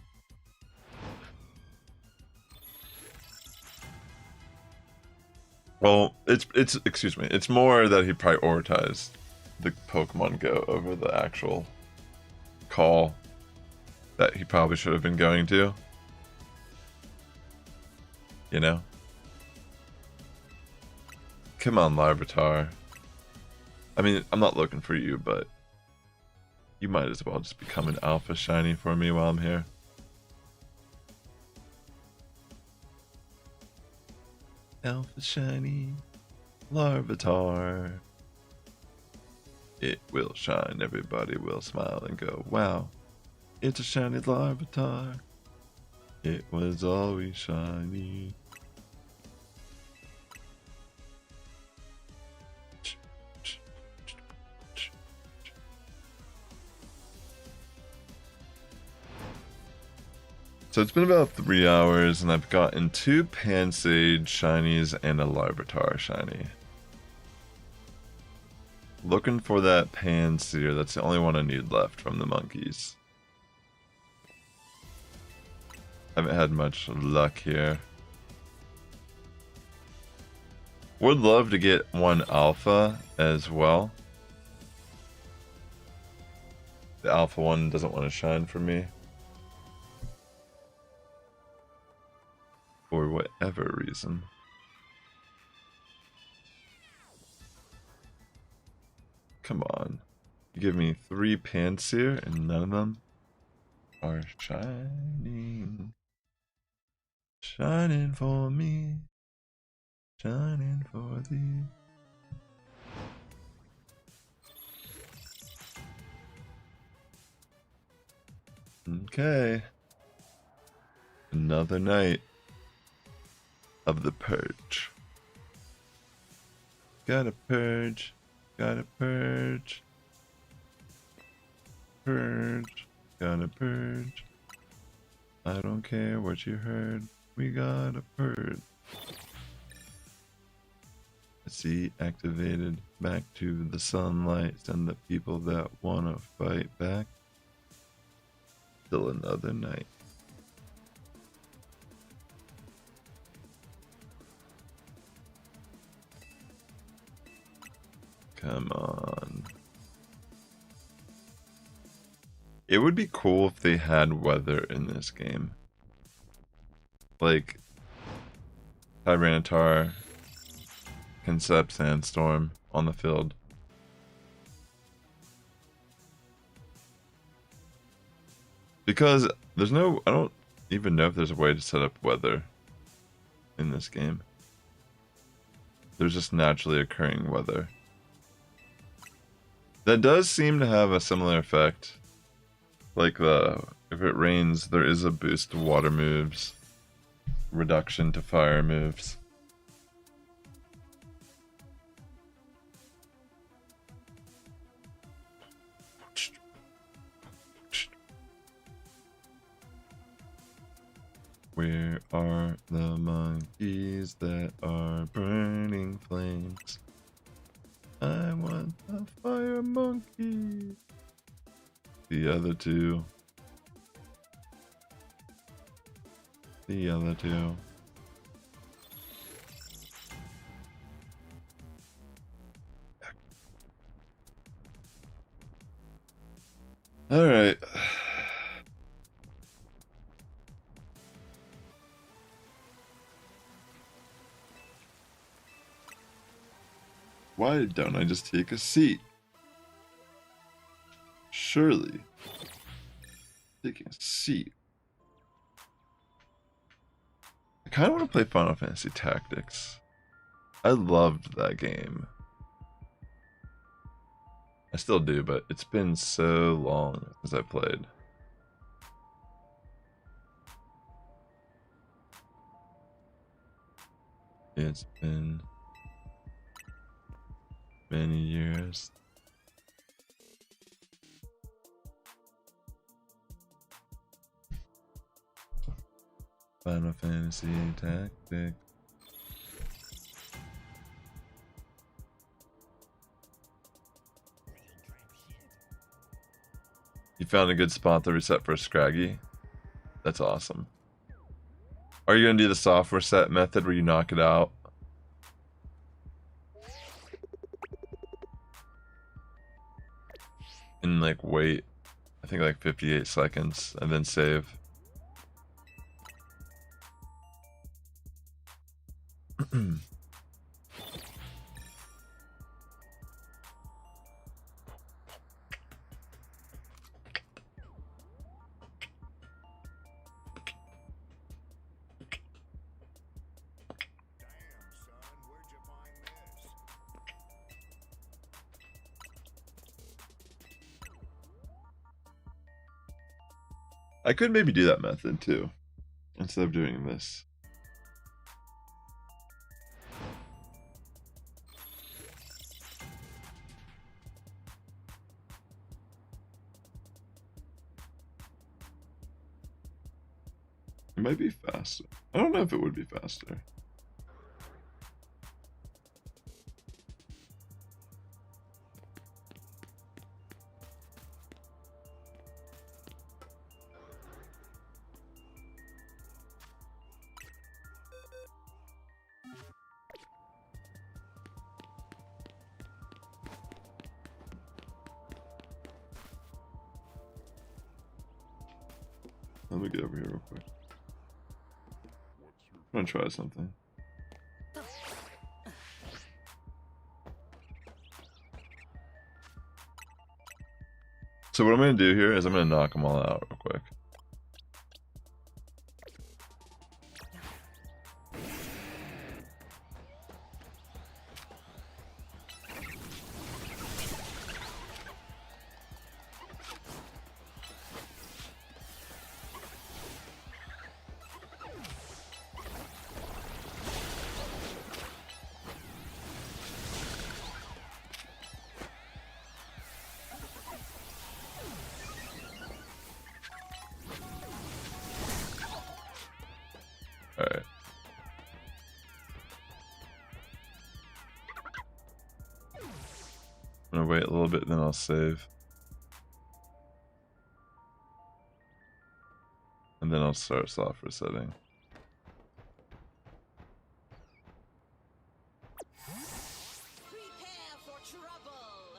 Well, it's excuse me. It's more that he prioritized the Pokemon Go over the actual call that he probably should have been going to. You know? Come on, Larvitar. I mean, I'm not looking for you, but you might as well just become an alpha shiny for me while I'm here. Alpha shiny Larvitar. It will shine, everybody will smile and go, wow, it's a shiny Larvitar. It was always shiny. So it's been about 3 hours and I've gotten 2 Pansage shinies and a Larvitar shiny. Looking for that Panseer, that's the only one I need left from the monkeys. Haven't had much luck here. Would love to get one alpha as well. The alpha one doesn't want to shine for me. For whatever reason. Come on. You give me 3 Panseer and none of them are shining. Shining for me. Shining for thee. Okay. Another night of the purge. Gotta purge. Gotta purge. Purge. Gotta purge. I don't care what you heard. We gotta purge. See, activated. Back to the sunlight. Send the people that wanna fight back. Still another night. Come on. It would be cool if they had weather in this game. Like Tyranitar can set up Sandstorm on the field. Because there's no, I don't even know if there's a way to set up weather in this game. There's just naturally occurring weather. That does seem to have a similar effect. Like if it rains, there is a boost to water moves, reduction to fire moves. Where are the monkeys that are burning flames? I want a fire monkey. The other two. The other two. All right. Why don't I just take a seat? Surely. Taking a seat. I kind of want to play Final Fantasy Tactics. I loved that game. I still do, but it's been so long since I played. It's been many years. Final Fantasy Tactics. You found a good spot to reset for a Scraggy? That's awesome. Are you gonna do the soft reset method where you knock it out? And like wait, I think like 58 seconds and then save. I could maybe do that method too, instead of doing this. It might be faster. I don't know if it would be faster. Let me get over here real quick. I'm gonna try something. So what I'm gonna do here is I'm gonna knock them all out real quick. Alright. I'm gonna wait a little bit, then I'll save. And then I'll start soft resetting. Prepare for trouble.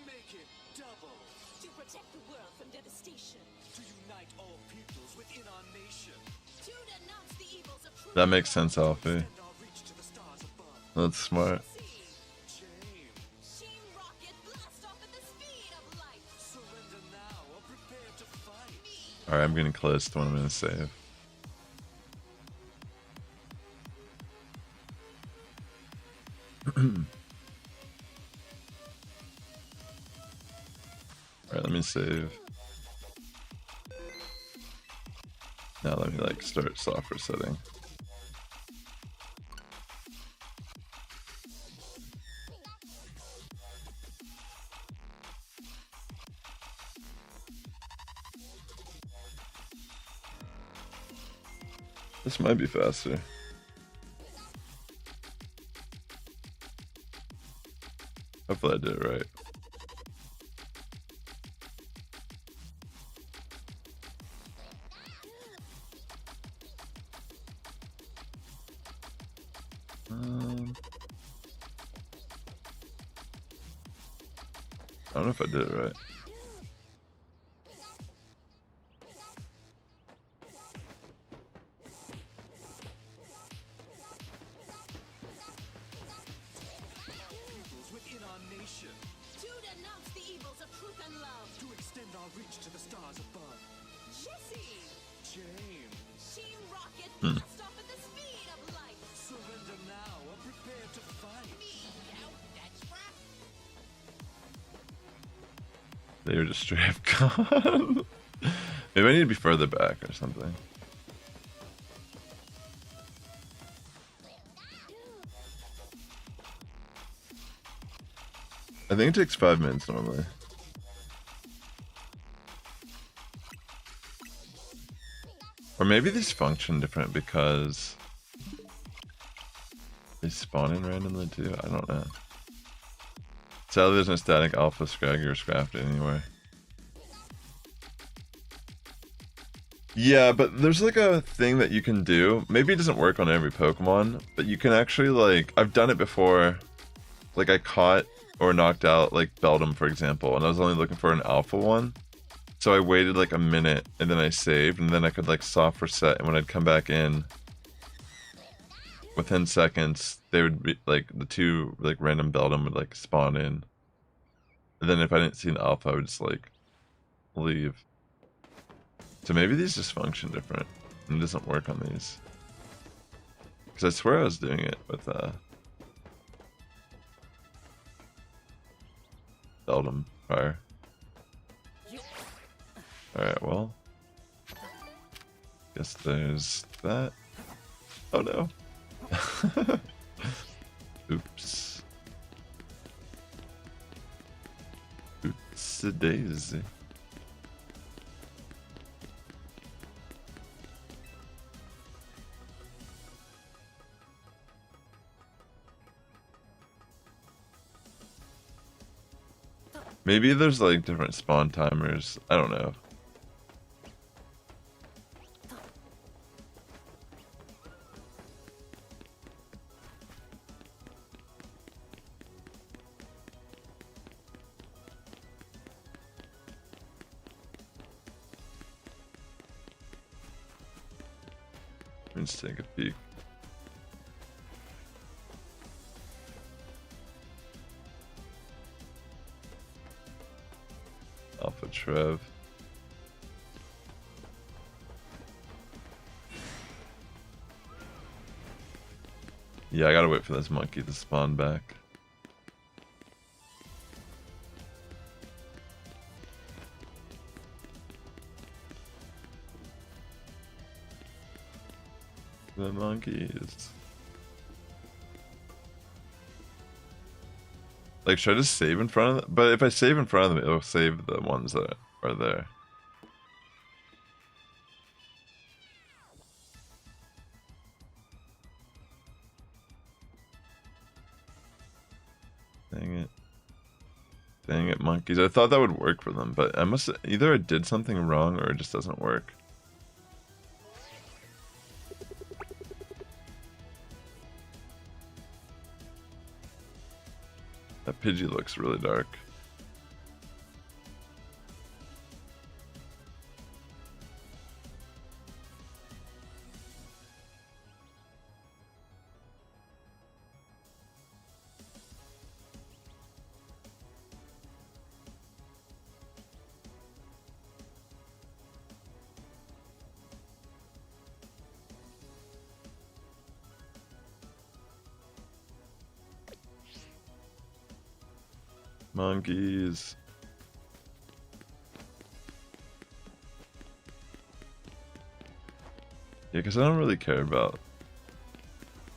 Make it double. To protect the world from devastation. To unite all peoples within our nation. To denounce the evils of truth. That makes sense, Alfie. Send our reach to the stars above. That's smart. James, Team Rocket blast off at the speed of light. surrender now or prepare to fight. Alright, I'm getting close to when I'm gonna save. Alright, let me save. Now let me like start soft resetting. This might be faster. Hopefully I did it right. I don't know if I did it right. Peoples within our nation. To denounce the evils of truth and love. To extend our reach to the stars above. Jesse. James, Team Rocket blast off at the speed of light. surrender now or prepare to fight. That's right. They were just straight up gone. Maybe I need to be further back or something. I think it takes 5 minutes normally. Or maybe these function different because they spawn in randomly too. I don't know. Sadly, there's no static alpha, scraggy, or scrapped anywhere. Yeah, but there's like a thing that you can do. Maybe it doesn't work on every Pokemon, but you can actually like, I've done it before. Like I caught or knocked out like Beldum, for example, and I was only looking for an alpha one. So I waited like a minute and then I saved, and then I could like soft reset, and when I'd come back in within seconds, they would be like the two like random Beldum would like spawn in. And then if I didn't see an alpha, I would just like leave. So maybe these just function different and it doesn't work on these. Because I swear I was doing it with Beldum prior. Alright, well. Guess there's that. Oh no. Oops. Oops a daisy. Maybe there's like different spawn timers. I don't know. Let's take a peek. Alpha Trev. Yeah, I gotta wait for this monkey to spawn back. The monkeys. Like, should I just save in front of them? But if I save in front of them, it'll save the ones that are there. Dang it. Dang it, monkeys. I thought that would work for them, but I must either I did something wrong or it just doesn't work. That Pidgey looks really dark. Monkeys. Yeah, because I don't really care about...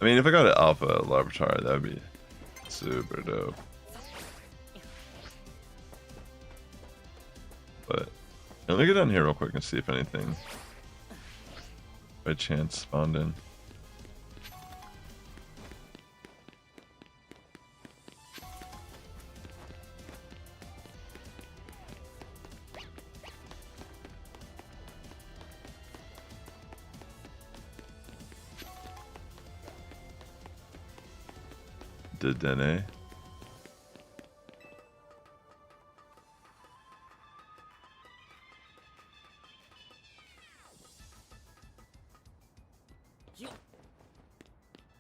I mean, if I got an Alpha Larvitar, that would be super dope. But let me get down here real quick and see if anything by chance spawned in. Did Dene?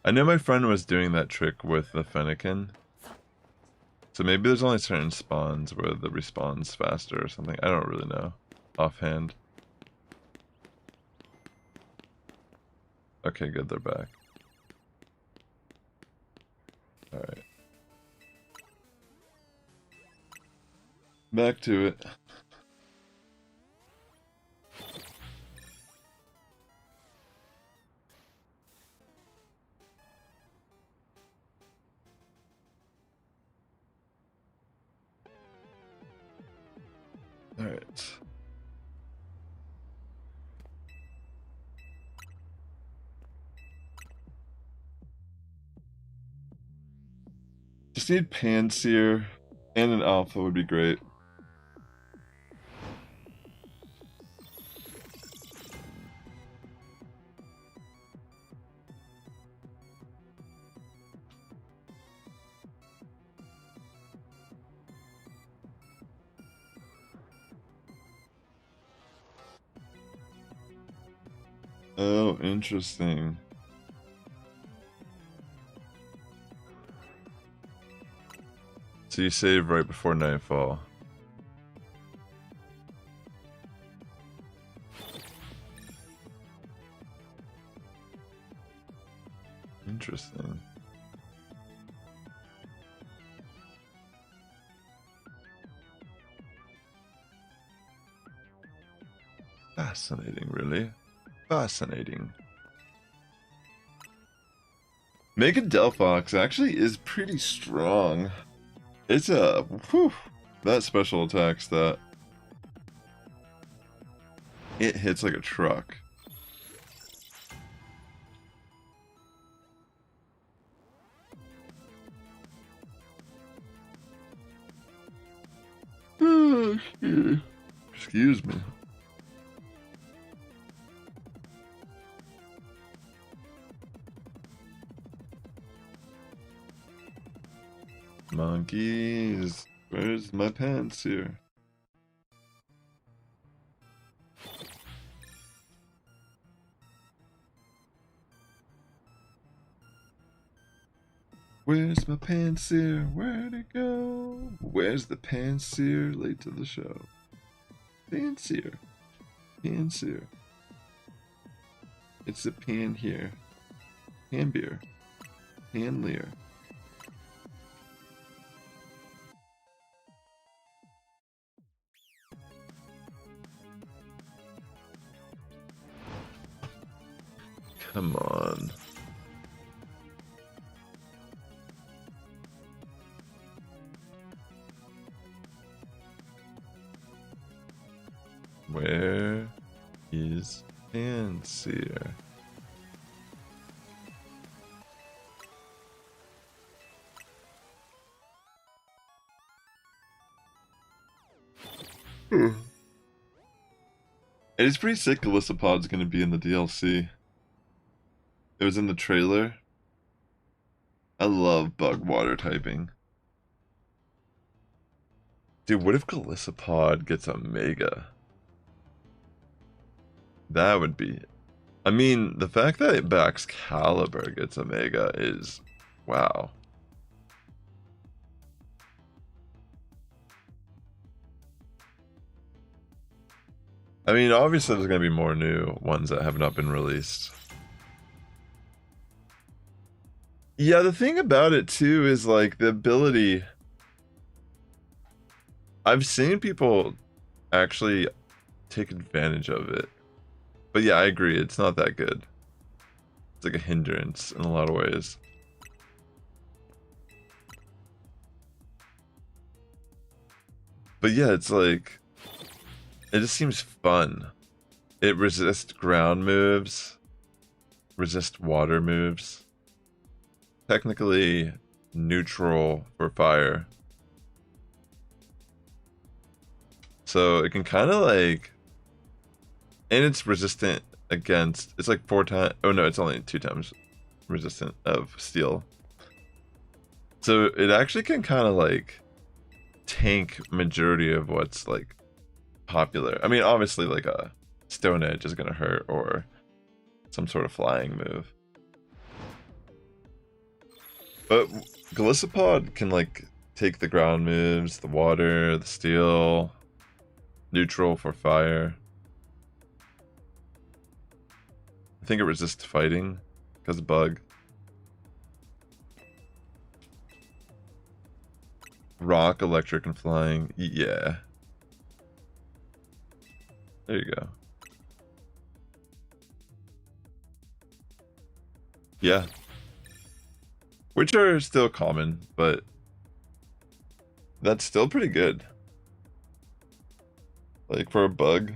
I know my friend was doing that trick with the Fennekin. So maybe there's only certain spawns where the respawn's faster or something. I don't really know offhand. Okay, good, they're back. Alright. Back to it. Alright. Just need Panseer and an Alpha would be great. Oh, interesting. So you save right before nightfall. Interesting. Fascinating, really. Fascinating. Mega Delphox actually is pretty strong. It's a... Whew, that special attack stat. It hits like a truck. Oh, excuse me. Monkeys, where's my pants here? Where's my pansier? Where'd it go? Where's the pansier? Late to the show. Pansier. Pansier. It's a pan here. Pan beer. Panlier. Come on. Where is Pansier? It is pretty sick Galissapod's gonna be in the DLC. It was in the trailer. I love bug water typing. Dude, what if Galissapod gets a Mega? That would be... I mean, the fact that it backs Caliber gets a Mega is... wow. I mean, obviously there's going to be more new ones that have not been released. Yeah, the thing about it too is like the ability... I've seen people actually take advantage of it. But yeah, I agree, it's not that good. It's like a hindrance in a lot of ways. But yeah, it's like... it just seems fun. It resists ground moves. Resist water moves. Technically neutral for fire. So it can kind of like... and it's resistant against... it's like 4 times... oh no, it's only 2 times resistant of steel. So it actually can kind of like tank majority of what's like popular. I mean, obviously like a Stone Edge is going to hurt, or some sort of flying move. But Galissapod can like take the ground moves, the water, the steel, neutral for fire. I think it resists fighting because of bug. Rock, electric, and flying. Yeah. There you go. Yeah. Which are still common, but that's still pretty good. Like for a bug.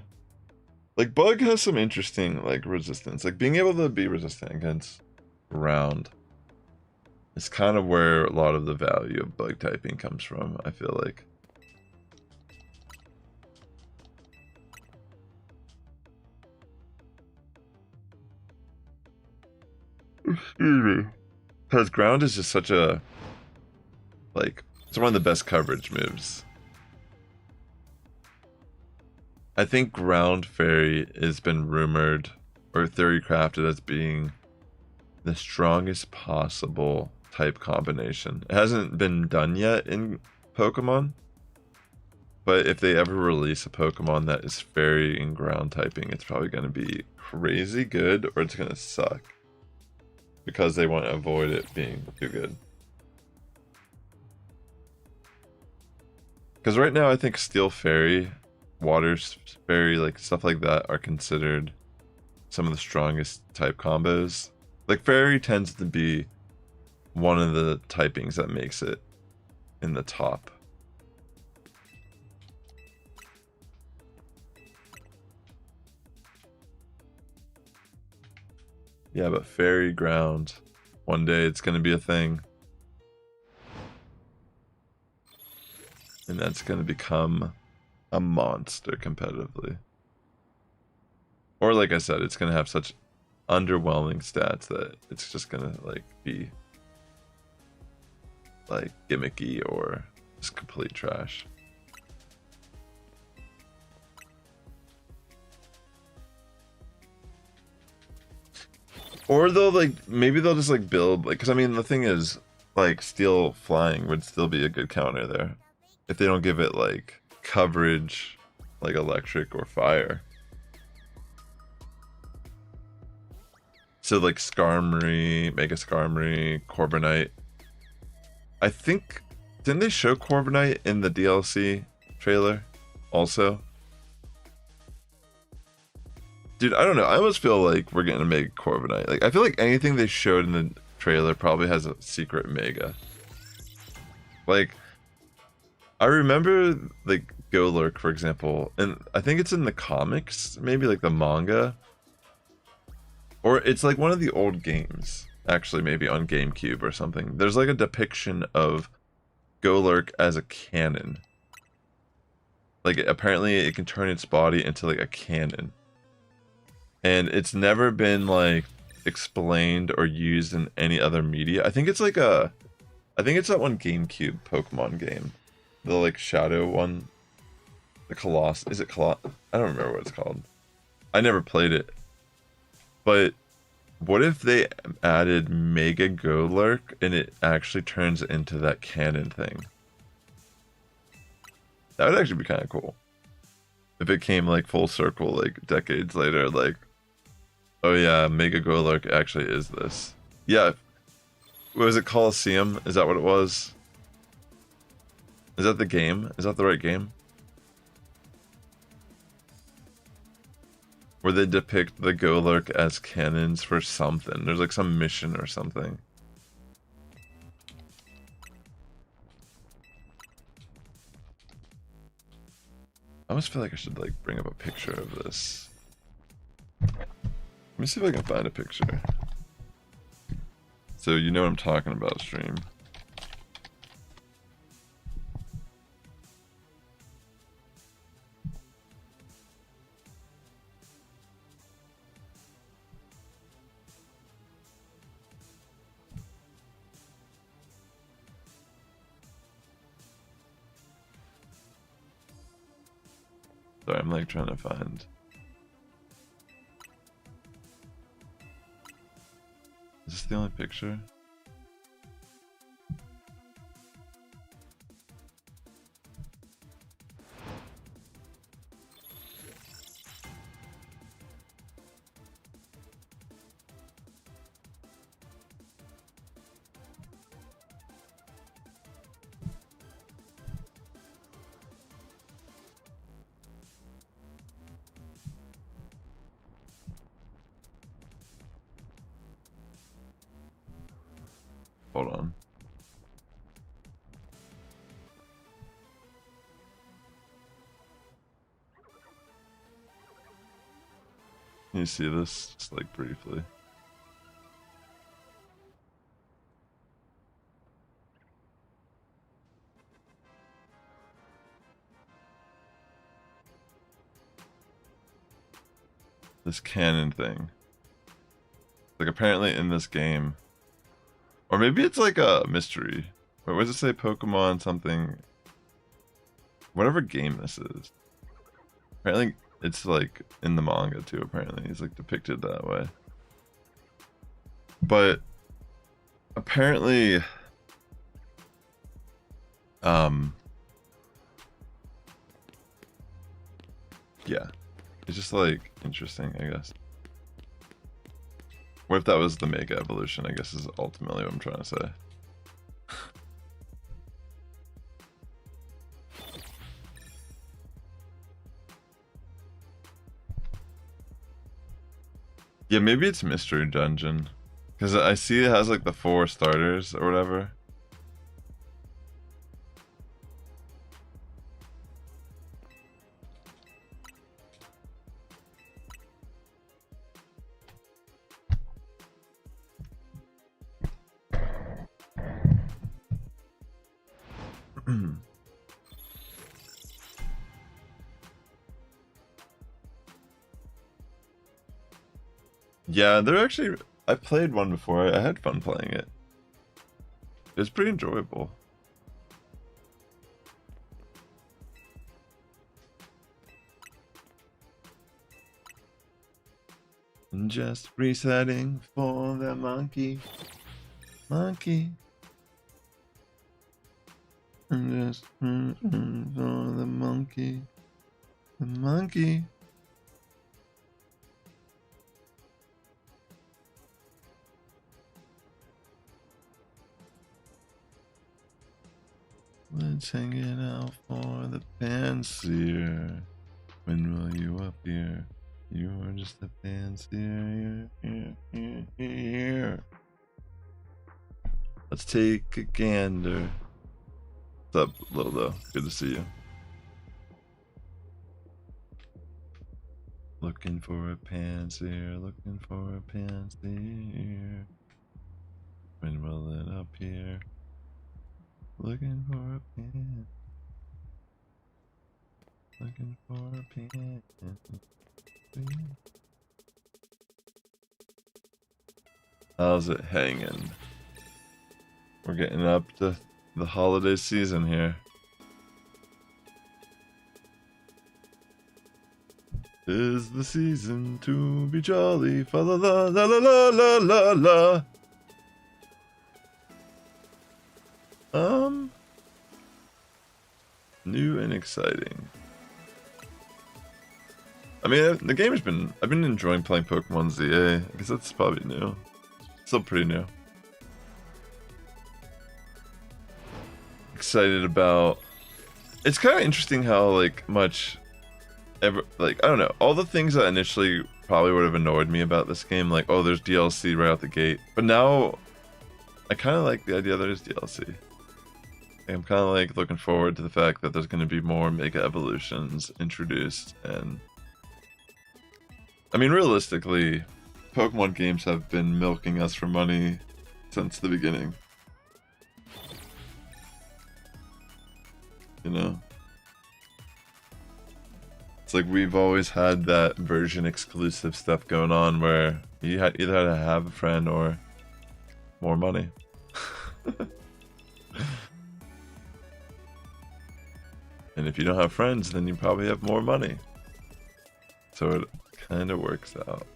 Like bug has some interesting like resistance. Like being able to be resistant against ground is kind of where a lot of the value of bug typing comes from, I feel like. Excuse me. Because ground is just such a, like, it's one of the best coverage moves. I think Ground Fairy has been rumored or theory crafted as being the strongest possible type combination. It hasn't been done yet in Pokemon, but if they ever release a Pokemon that is fairy and ground typing, it's probably going to be crazy good, or it's going to suck because they want to avoid it being too good. Because right now I think Steel Fairy, Water Fairy, like stuff like that are considered some of the strongest type combos. Like Fairy tends to be one of the typings that makes it in the top. Yeah, but Fairy Ground, one day it's going to be a thing. And that's going to become a monster competitively. Or like I said, it's going to have such underwhelming stats that it's just going to like be like gimmicky or just complete trash. Or they'll like, maybe they'll just like build, like, because I mean the thing is, like, Steel Flying would still be a good counter there if they don't give it like coverage like Electric or Fire. So like Skarmory, Mega Skarmory, Corviknight. I think, didn't they show Corviknight in the DLC trailer also? Dude, I don't know. I almost feel like we're getting a Mega Corviknight. Like, I feel like anything they showed in the trailer probably has a secret Mega. Like, I remember like Golurk, for example, and I think it's in the comics, maybe like the manga, or it's like one of the old games, actually, maybe on GameCube or something. There's like a depiction of Golurk as a cannon. Like, apparently it can turn its body into like a cannon. And it's never been like explained or used in any other media. I think it's like I think it's that one GameCube Pokemon game. The like Shadow one. The Coloss. Is it Coloss? I don't remember what it's called. I never played it. But what if they added Mega Golurk and it actually turns into that cannon thing? That would actually be kind of cool. If it came like full circle, like decades later, like, oh yeah, Mega Golurk actually is this. Yeah. What was it, Coliseum? Is that what it was? Is that the game? Is that the right game? Where they depict the Golurk as cannons for something. There's like some mission or something. I almost feel like I should like bring up a picture of this. Let me see if I can find a picture. So you know what I'm talking about, stream. Sorry, I'm like trying to find. Is this the only picture? Hold on. Can you see this? Just like briefly. This cannon thing. Like, apparently in this game, or maybe it's like a mystery. Wait, what does it say? Pokemon something. Whatever game this is. Apparently It's like in the manga too, apparently. He's like depicted that way. But apparently, yeah, it's just like interesting, I guess. What if that was the mega evolution, I guess is ultimately what I'm trying to say. Yeah, maybe it's Mystery Dungeon. Because I see it has like the 4 starters or whatever. Yeah, they're actually... I played one before. I had fun playing it. It's pretty enjoyable. Just resetting for the monkey. Monkey. Just for the monkey. The monkey. Let's hang it out for the pansier. When will you appear? You are just a pansier. Here. Let's take a gander. What's up, Little Though? Good to see you. Looking for a pansier, looking for a pansier. When will it appear? Looking for a pan. Looking for a pan. How's it hanging? We're getting up to the holiday season here. 'Tis the season to be jolly. Fa la la la la la la la la. New and exciting. I mean, the game has been... I've been enjoying playing Pokémon ZA. I guess that's probably new. Still pretty new. Excited about... It's kind of interesting how, like, much... like, I don't know. All the things that initially probably would have annoyed me about this game, like, oh, there's DLC right out the gate. But now, I kind of like the idea there's DLC. I'm kind of like looking forward to the fact that there's going to be more Mega Evolutions introduced, and I mean, realistically, Pokemon games have been milking us for money since the beginning. You know? It's like we've always had that version exclusive stuff going on where you either had to have a friend or more money. And if you don't have friends, then you probably have more money. So it kind of works out.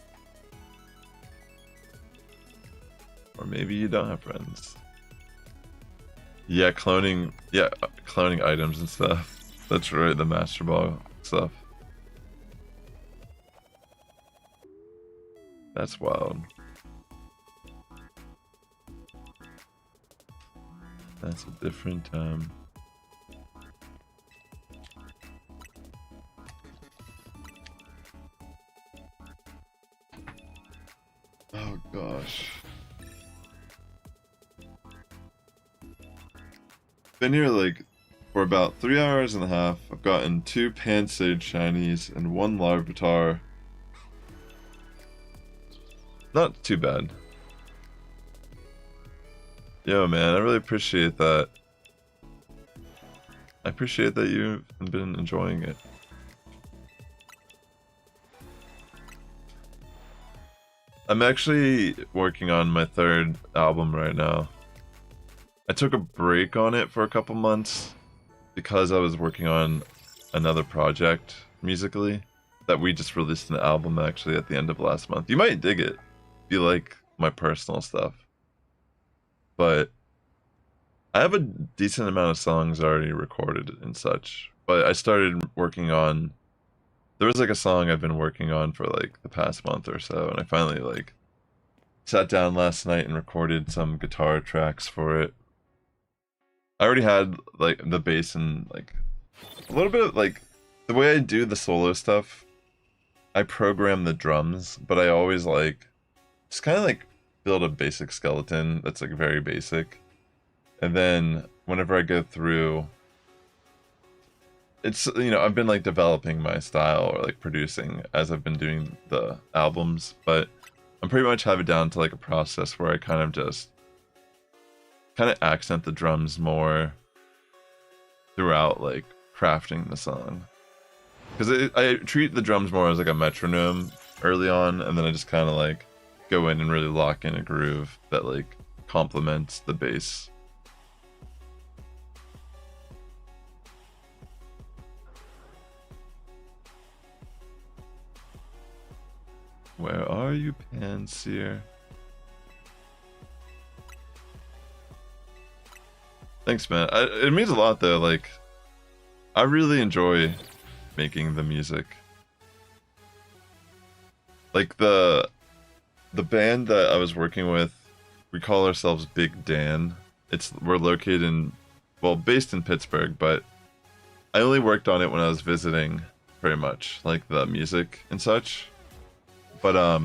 Or maybe you don't have friends. Yeah, cloning items and stuff. That's right, the Master Ball stuff. That's wild. That's a different time. Oh gosh. Been here like for about 3 hours and a half. I've gotten 2 Pansage shinies and 1 Larvitar. Not too bad. Yo man, I really appreciate that. I appreciate that you've been enjoying it. I'm actually working on my 3rd album right now. I took a break on it for a couple months because I was working on another project musically. that we just released an album actually at the end of last month. You might dig it if you like my personal stuff. But I have a decent amount of songs already recorded and such. But I started working on, there was like a song I've been working on for like the past month or so, and I finally like sat down last night and recorded some guitar tracks for it. I already had like the bass and like a little bit of like the way I do the solo stuff. I program the drums, but I always like just kind of like build a basic skeleton that's like very basic. And then whenever I go through, it's, you know, I've been like developing my style or like producing as I've been doing the albums, but I'm pretty much have it down to like a process where I kind of just kind of accent the drums more throughout like crafting the song. Because I treat the drums more as like a metronome early on, and then I just kind of like go in and really lock in a groove that like complements the bass. Where are you, Panseer? Thanks, man. It means a lot, though. Like, I really enjoy making the music. Like the band that I was working with, we call ourselves Big Dan. We're located in, well, based in Pittsburgh, but I only worked on it when I was visiting, pretty much, like the music and such. But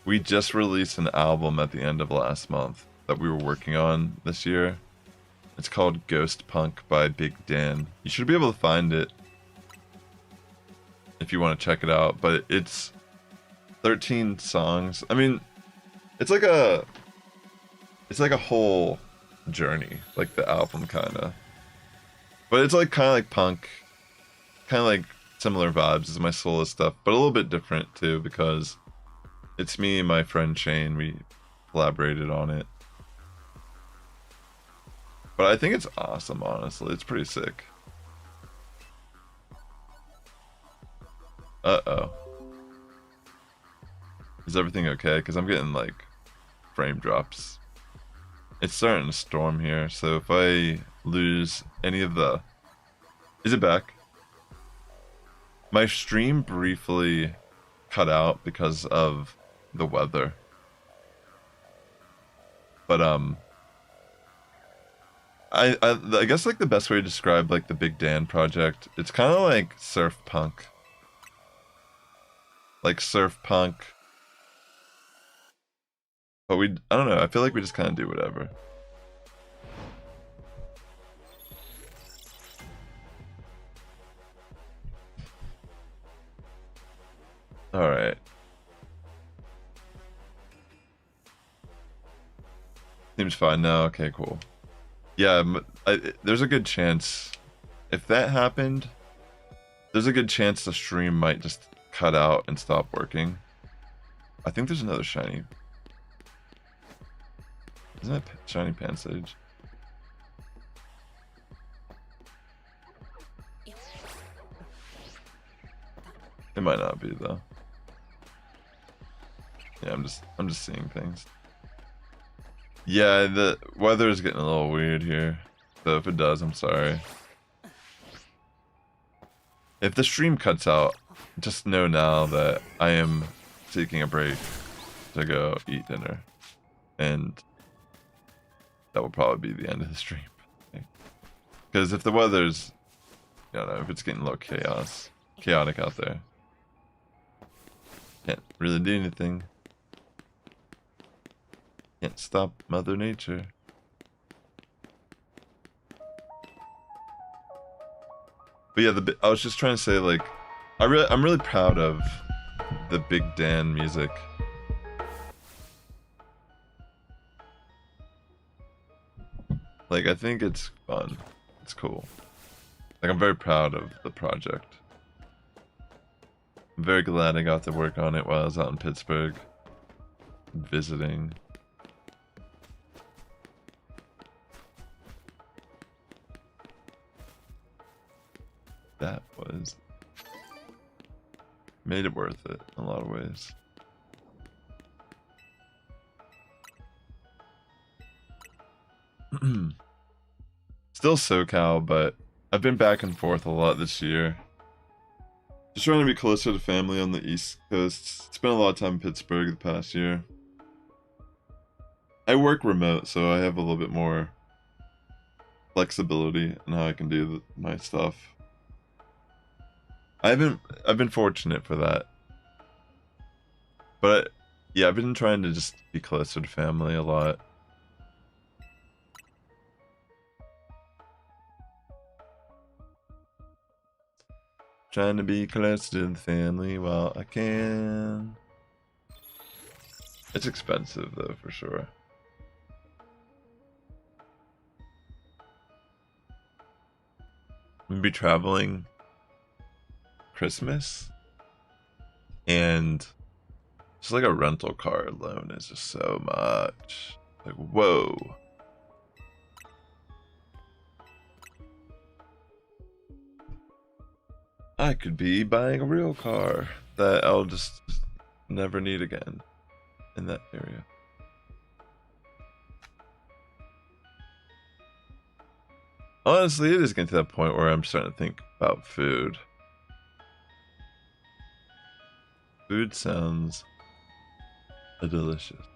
we just released an album at the end of last month that we were working on this year. It's called Ghost Punk by Big Dan. You should be able to find it if you want to check it out, but it's 13 songs. I mean, it's like a whole journey, like the album kind of. But it's like kind of like punk, kind of like similar vibes as my solo stuff, but a little bit different too, because it's me and my friend Shane. We collaborated on it. But I think it's awesome, honestly. It's pretty sick. Uh-oh. Is everything okay? Because I'm getting, like, frame drops. It's starting to storm here, so if I lose any of the... Is it back? My stream briefly cut out because of the weather. But, I guess, like, the best way to describe, like, the Big Dan project, it's kind of like surf punk. Like, surf punk. But I don't know, I feel like we just kind of do whatever. Alright. Seems fine now, okay, cool. Yeah, there's a good chance, if that happened, there's a good chance the stream might just cut out and stop working. I think there's another shiny. Isn't that shiny Pansage? It might not be though. Yeah, I'm just seeing things. Yeah, the weather is getting a little weird here. So if it does, I'm sorry. If the stream cuts out, just know now that I am taking a break to go eat dinner. And that will probably be the end of the stream. Because if the weather's, I don't know, if it's getting a little chaotic out there, can't really do anything. Can't stop Mother Nature. But yeah, I was just trying to say, like, I'm really proud of the Big Dan music. Like, I think it's fun. It's cool. Like, I'm very proud of the project. I'm very glad I got to work on it while I was out in Pittsburgh, visiting. That was made it worth it in a lot of ways. Still SoCal, but I've been back and forth a lot this year. Just trying to be closer to family on the East Coast. Spent a lot of time in Pittsburgh the past year. I work remote, so I have a little bit more flexibility in how I can do my stuff. I've been fortunate for that. But yeah, I've been trying to just be closer to family a lot. Trying to be close to the family while I can. It's expensive though, for sure. I'm gonna be traveling Christmas, and just like a rental car alone is just so much. Like, whoa. I could be buying a real car that I'll just never need again in that area. Honestly, it is getting to that point where I'm starting to think about food. Food sounds delicious.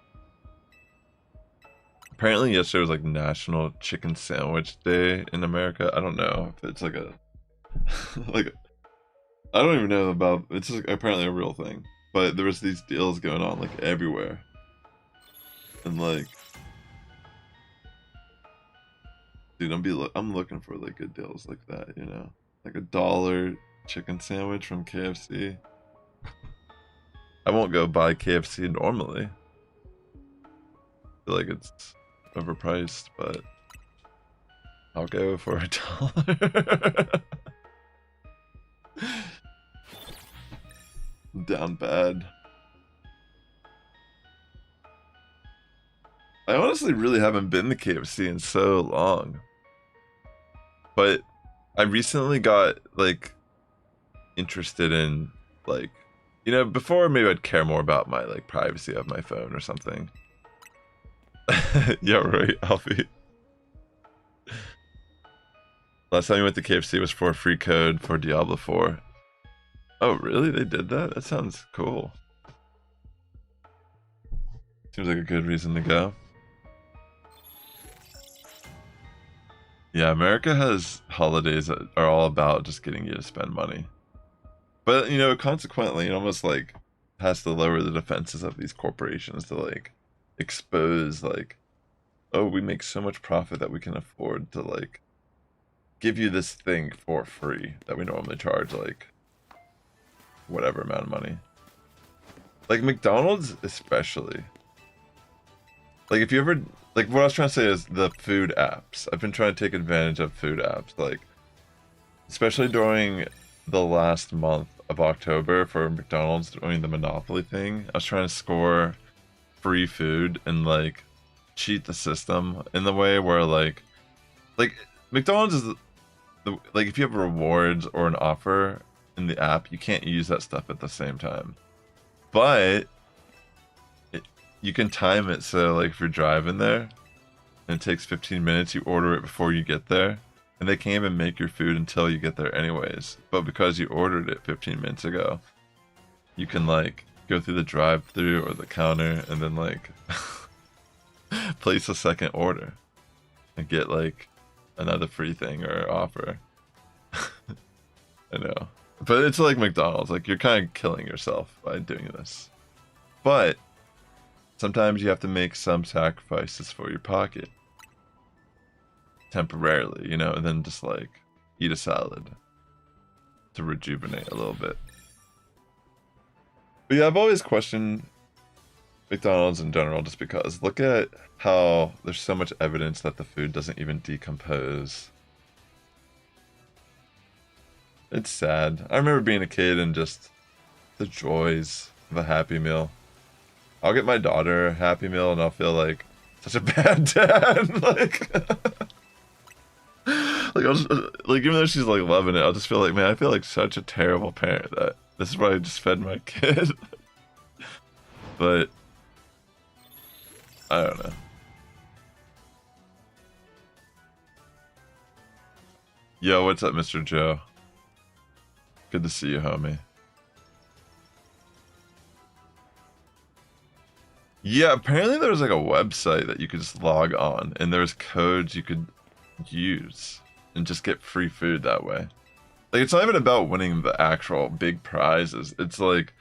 Apparently yesterday was like National Chicken Sandwich Day in America. I don't know if it's like a like I don't even know about, it's just apparently a real thing. But there was these deals going on like everywhere. And like, dude, I'm looking for like good deals like that, you know? Like $1 chicken sandwich from KFC. I won't go buy KFC normally. I feel like it's overpriced, but I'll go for $1. Down bad. I honestly really haven't been to KFC in so long. But I recently got like interested in like, you know, before maybe I'd care more about my like privacy of my phone or something. Yeah, right, Alfie. Last time we went to KFC was for a free code for Diablo 4. Oh, really? They did that? That sounds cool. Seems like a good reason to go. Yeah, America has holidays that are all about just getting you to spend money. But, you know, consequently, it almost like has to lower the defenses of these corporations to like expose like, oh, we make so much profit that we can afford to like give you this thing for free that we normally charge like whatever amount of money. Like McDonald's especially. Like if you ever, like what I was trying to say is the food apps. I've been trying to take advantage of food apps, like especially during the last month of October for McDonald's doing the Monopoly thing. I was trying to score free food and like cheat the system in the way where like McDonald's is like if you have rewards or an offer in the app, you can't use that stuff at the same time. But you can time it so like if you're driving there and it takes 15 minutes, you order it before you get there. And they can't even make your food until you get there anyways. But because you ordered it 15 minutes ago, you can like go through the drive-thru or the counter and then like place a second order and get like another free thing or offer. I know. But it's like McDonald's, like you're kind of killing yourself by doing this. But sometimes you have to make some sacrifices for your pocket. Temporarily, you know, and then just like eat a salad to rejuvenate a little bit. But yeah, I've always questioned McDonald's in general just because look at how there's so much evidence that the food doesn't even decompose. It's sad. I remember being a kid and just the joys of a Happy Meal. I'll get my daughter a Happy Meal and I'll feel like such a bad dad. Like I'll just, like even though she's like loving it, I'll just feel like, man, I feel like such a terrible parent that This is why I just fed my kid. But I don't know. Yo, what's up, Mr. Joe? Good to see you, homie. Yeah, apparently there was like a website that you could just log on, and there's codes you could use and just get free food that way. Like, it's not even about winning the actual big prizes. It's like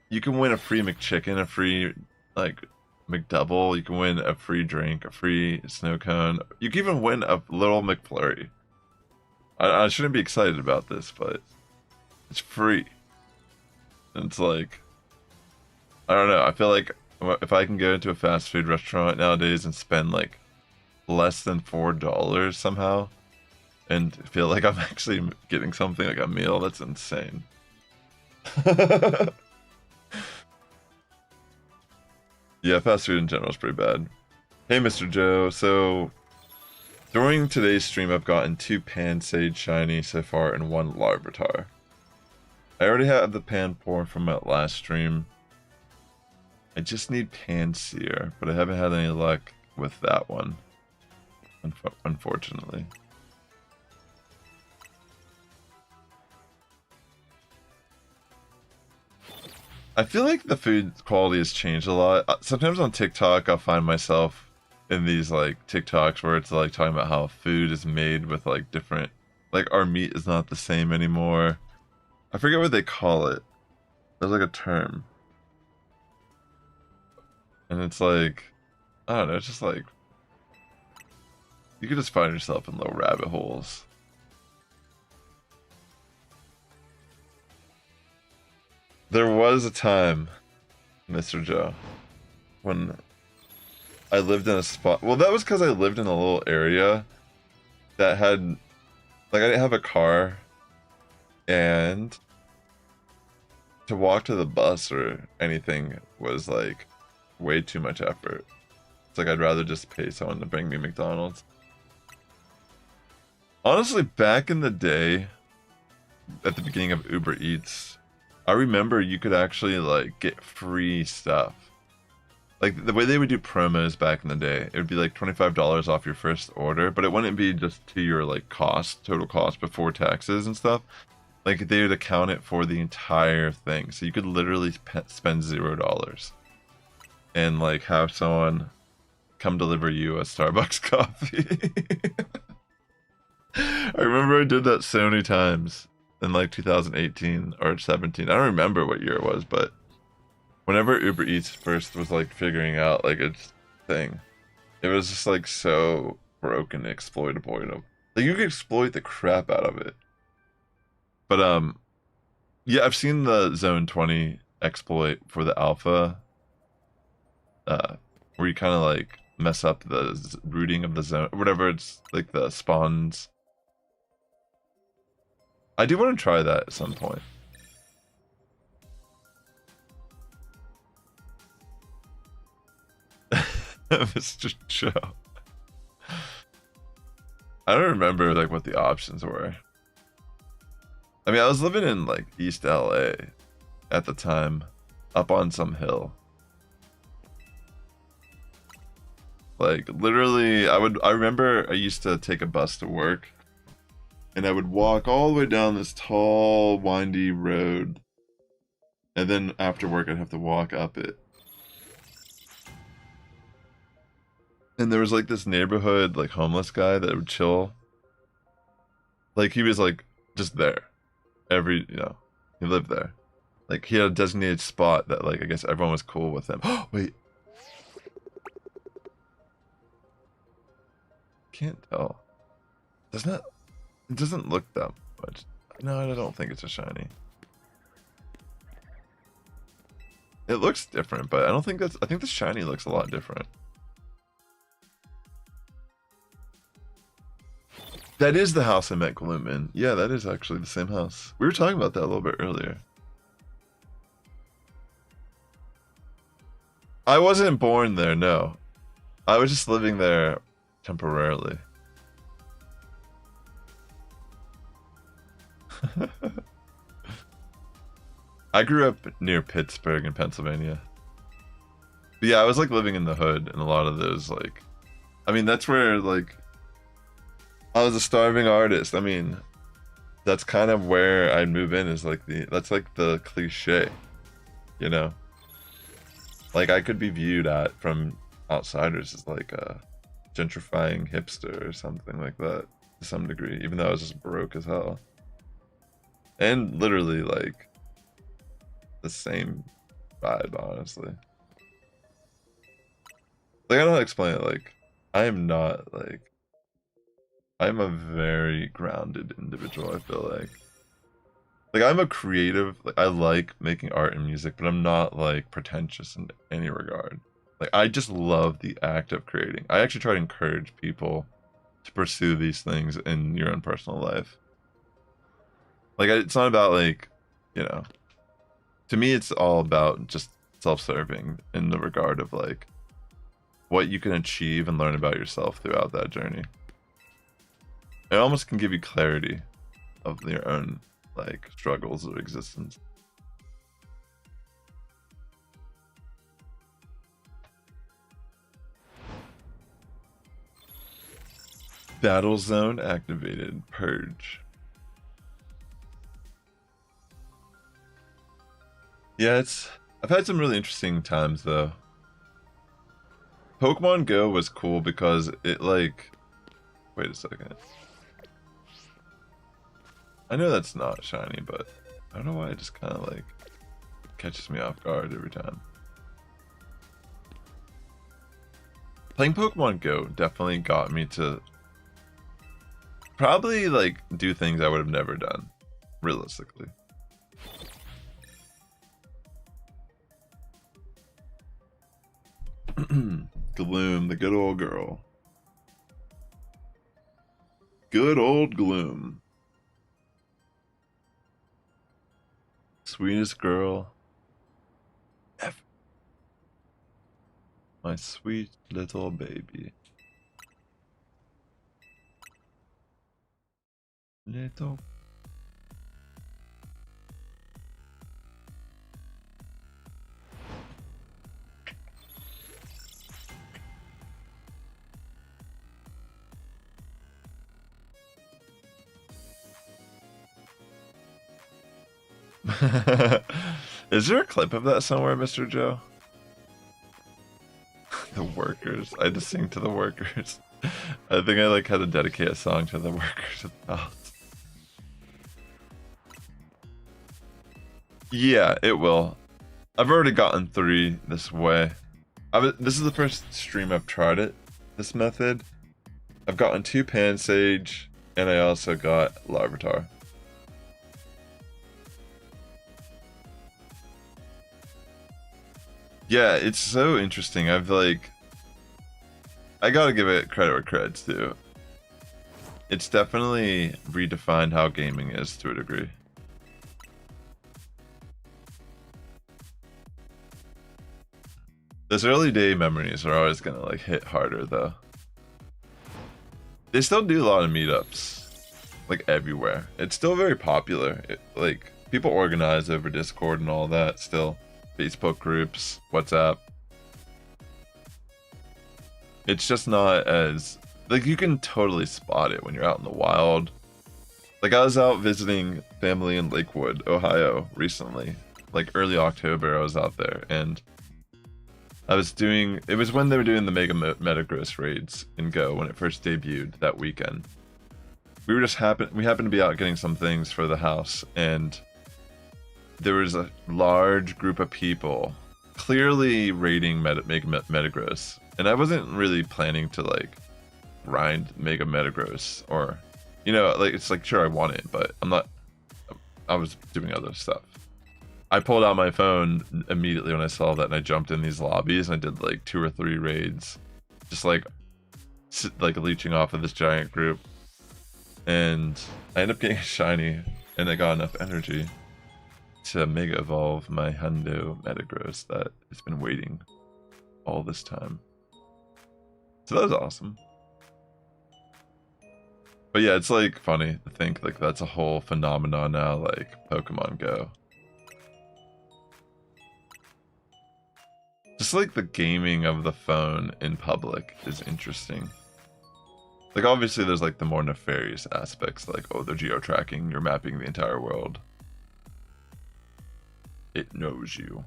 you can win a free McChicken, a free like McDouble. You can win a free drink, a free snow cone. You can even win a little McFlurry. I shouldn't be excited about this, but it's free. And it's like, I don't know. I feel like if I can go into a fast food restaurant nowadays and spend like less than $4 somehow, and feel like I'm actually getting something like a meal, that's insane. Yeah, fast food in general is pretty bad. Hey, Mr. Joe. So, during today's stream, I've gotten 2 Pansage Shiny so far and 1 Larvitar. I already have the Panpour from my last stream. I just need Pansear, but I haven't had any luck with that one, unfortunately. I feel like the food quality has changed a lot. Sometimes on TikTok, I'll find myself in these like TikToks where it's like talking about how food is made with like different, like our meat is not the same anymore. I forget what they call it. There's like a term. And it's like, I don't know, it's just like, you could just find yourself in little rabbit holes. There was a time, Mr. Joe, when I lived in a spot. Well, that was because I lived in a little area that had, like, I didn't have a car, and to walk to the bus or anything was like way too much effort. It's like I'd rather just pay someone to bring me McDonald's. Honestly, back in the day, at the beginning of Uber Eats, I remember you could actually like get free stuff. Like the way they would do promos back in the day, it would be like $25 off your first order, but it wouldn't be just to your like cost, total cost before taxes and stuff. Like they would account it for the entire thing, so you could literally spend $0 and like have someone come deliver you a Starbucks coffee. I remember I did that so many times in like 2018 or 17. I don't remember what year it was, but whenever Uber Eats first was like figuring out like its thing, it was just like so broken and exploitable, you know. Like you could exploit the crap out of it. But yeah, I've seen the Zone 20 exploit for the alpha, where you kind of like mess up the routing of the zone, whatever. It's like the spawns. I do want to try that at some point. Mr. Joe. I don't remember like what the options were. I mean, I was living in like East LA at the time, up on some hill. Like literally, I remember I used to take a bus to work, and I would walk all the way down this tall, windy road, and then after work I'd have to walk up it. And there was like this neighborhood like homeless guy that would chill. Like he was like just there. He lived there. Like he had a designated spot that like I guess everyone was cool with him. Oh wait. Can't tell. It doesn't look that much. No, I don't think it's a shiny. It looks different, but I think the shiny looks a lot different. That is the house I met Gloom in. Yeah, that is actually the same house. We were talking about that a little bit earlier. I wasn't born there, no. I was just living there temporarily. I grew up near Pittsburgh in Pennsylvania. But yeah, I was like living in the hood, and a lot of those like, I mean, that's where like I was a starving artist. I mean, that's kind of where I'd move in. Is like that's like the cliche, you know. Like I could be viewed at from outsiders as like a gentrifying hipster or something like that to some degree, even though I was just broke as hell. And literally like the same vibe, honestly. Like I don't know how to explain it. Like I am not like I'm a very grounded individual, I feel like. Like I'm a creative, like I like making art and music, but I'm not like pretentious in any regard. Like I just love the act of creating. I actually try to encourage people to pursue these things in your own personal life. Like it's not about like, you know, to me it's all about just self-serving in the regard of like what you can achieve and learn about yourself throughout that journey. It almost can give you clarity of your own like struggles of existence. Battle zone activated. Purge. Yeah, I've had some really interesting times though. Pokemon Go was cool because it like, wait a second. I know that's not shiny, but I don't know why it just kind of like catches me off guard every time. Playing Pokemon Go definitely got me to probably like do things I would have never done, realistically. Gloom, the good old girl. Good old Gloom. Sweetest girl ever. My sweet little baby. Little. Is there a clip of that somewhere, Mr. Joe? The workers. I just sing to the workers. I think I like had to dedicate a song to the workers of the house. Yeah, it will. I've already gotten 3 this way. This is the first stream I've tried it, this method. I've gotten 2 Pansage, and I also got Larvitar. Yeah, it's so interesting. I gotta give it credit where credit's due. It's definitely redefined how gaming is to a degree. Those early day memories are always gonna like hit harder though. They still do a lot of meetups, like everywhere. It's still very popular. Like people organize over Discord and all that still. Facebook groups, WhatsApp. It's just not as like you can totally spot it when you're out in the wild. Like I was out visiting family in Lakewood, Ohio recently. Like early October I was out there and I was doing it was when they were doing the Mega Metagross raids in Go when it first debuted that weekend. We happened to be out getting some things for the house and there was a large group of people clearly raiding Mega Metagross, and I wasn't really planning to like grind Mega Metagross or, you know, like it's like sure I want it, but I'm not. I was doing other stuff. I pulled out my phone immediately when I saw that, and I jumped in these lobbies and I did like 2 or 3 raids, just like leeching off of this giant group, and I ended up getting a shiny, and I got enough energy to Mega Evolve my Hundo Metagross that it's been waiting all this time. So that was awesome. But yeah, it's like funny to think like that's a whole phenomenon now, like Pokemon Go. Just like the gaming of the phone in public is interesting. Like obviously there's like the more nefarious aspects, like, oh, they're geo-tracking, you're mapping the entire world. It knows you.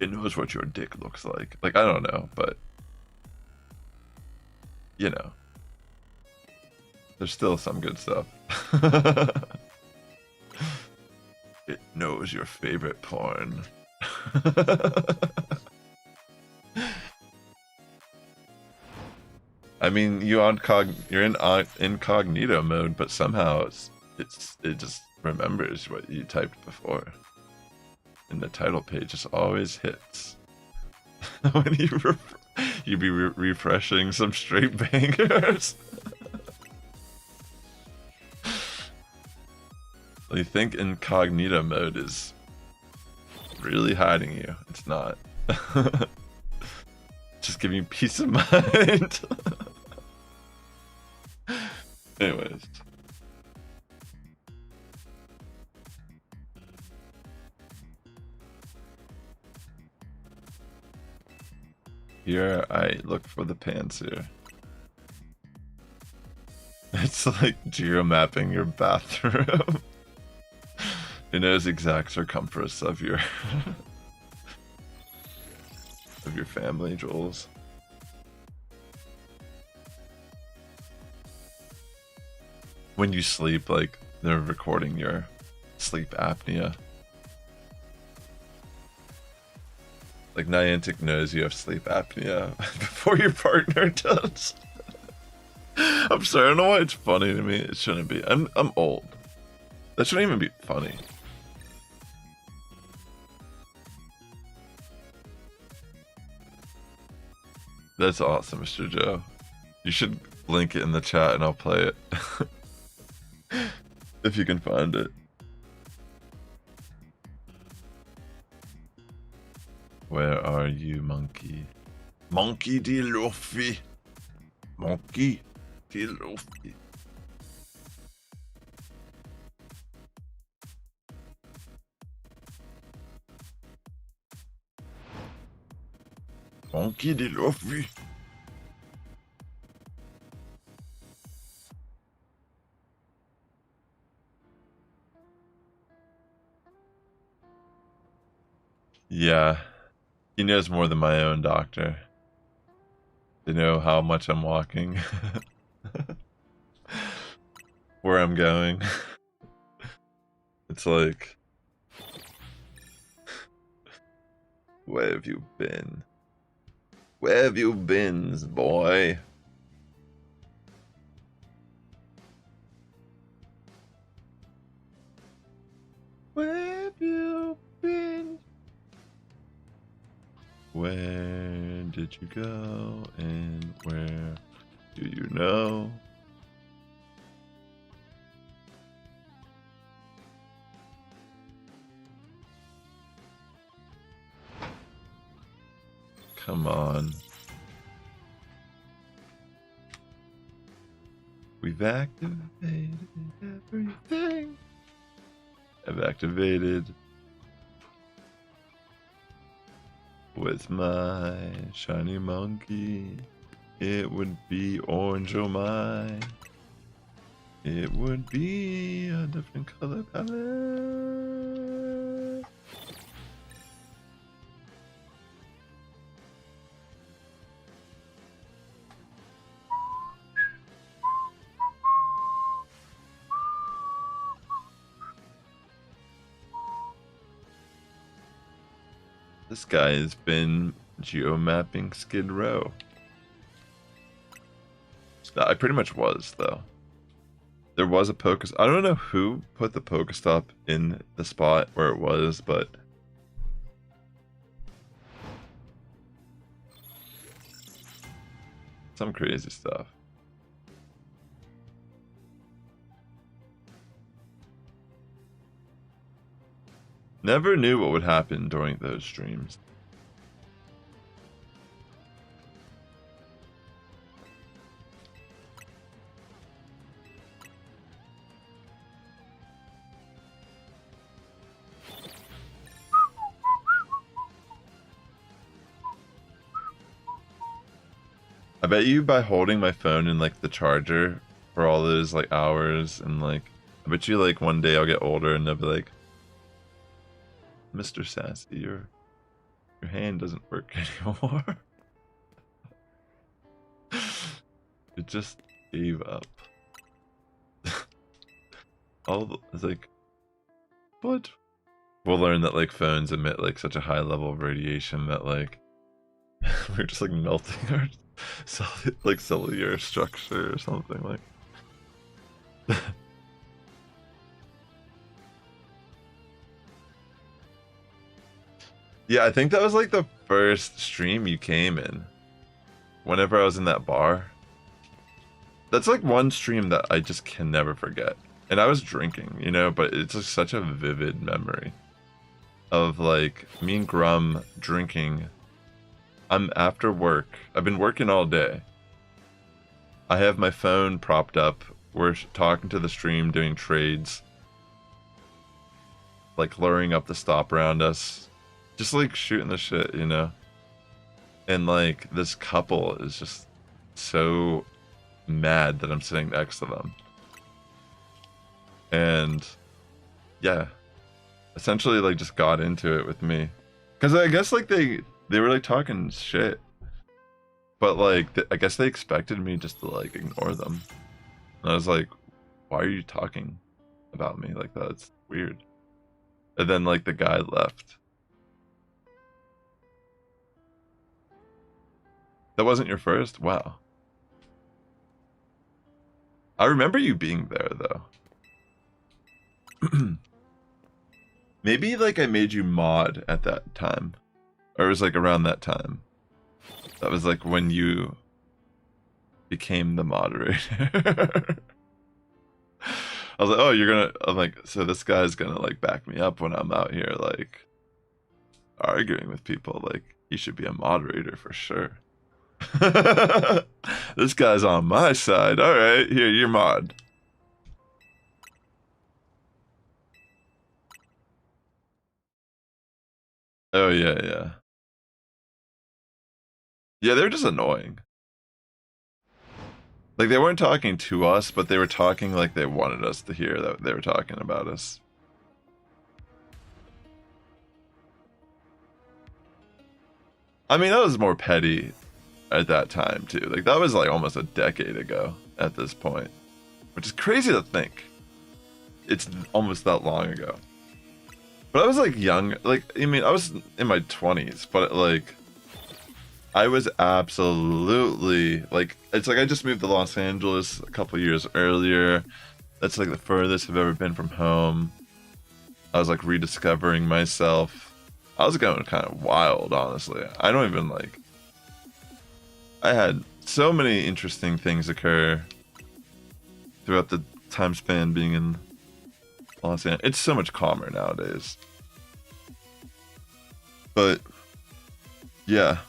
It knows what your dick looks like. Like, I don't know, but you know. There's still some good stuff. It knows your favorite porn. I mean, you're in incognito mode, but somehow it just remembers what you typed before. And the title page just always hits. When you be refreshing some straight bangers. You think incognito mode is really hiding you. It's not. Just giving you peace of mind. Anyways. Here I look for the Panzer. It's like geo-mapping your bathroom. It knows exact circumference of your of your family, Jules. When you sleep, like they're recording your sleep apnea. Like Niantic knows you have sleep apnea before your partner does. I'm sorry, I don't know why it's funny to me. It shouldn't be. I'm old. That shouldn't even be funny. That's awesome, Mr. Joe. You should link it in the chat and I'll play it. If you can find it. Where are you, monkey? Monkey D. Luffy. Monkey D. Luffy. Monkey D. Luffy. Yeah. He knows more than my own doctor. They know how much I'm walking. Where I'm going. It's like, where have you been? Where have you been, boy? Where have you been? Where did you go? And where do you know? Come on. We've activated everything. I've activated with my shiny monkey. It would be orange or mine. It would be a different color palette. This guy has been geo-mapping Skid Row. I pretty much was, though. There was a Pokestop. I don't know who put the Pokestop in the spot where it was, but some crazy stuff. Never knew what would happen during those streams. I bet you by holding my phone in like the charger for all those like hours and like I bet you like one day I'll get older and they'll be like, Mr. Sassy, your hand doesn't work anymore. It just gave up. It's like, what? We'll learn that like phones emit like such a high level of radiation that like we're just like melting our cellular structure or something like. Yeah, I think that was like the first stream you came in. Whenever I was in that bar. That's like one stream that I just can never forget. And I was drinking, you know, but it's just such a vivid memory of like me and Grum drinking. I'm after work. I've been working all day. I have my phone propped up. We're talking to the stream, doing trades. Like luring up the stop around us. Just like shooting the shit, you know? And like this couple is just so mad that I'm sitting next to them. And yeah, essentially like just got into it with me. Cause I guess like they were like talking shit. But like, I guess they expected me just to like ignore them. And I was like, why are you talking about me like that? It's weird. And then like the guy left. That wasn't your first? Wow. I remember you being there though. Maybe like I made you mod at that time. Or it was like around that time. That was like when you became the moderator. I was like, oh, I'm like, so this guy's gonna like back me up when I'm out here like arguing with people. Like, he should be a moderator for sure. This guy's on my side. All right, here, you're mod. Oh yeah, yeah. Yeah, they're just annoying. Like, they weren't talking to us, but they were talking like they wanted us to hear that they were talking about us. I mean, that was more petty at that time too. Like, that was like almost a decade ago at this point, which is crazy to think. It's almost that long ago. But I was like young. Like, I mean, I was in my 20s, but like I was absolutely like, it's like I just moved to Los Angeles a couple years earlier. That's like the furthest I've ever been from home. I was like rediscovering myself. I was going kind of wild, honestly. I don't even like, I had so many interesting things occur throughout the time span being in Los Angeles. It's so much calmer nowadays. But yeah,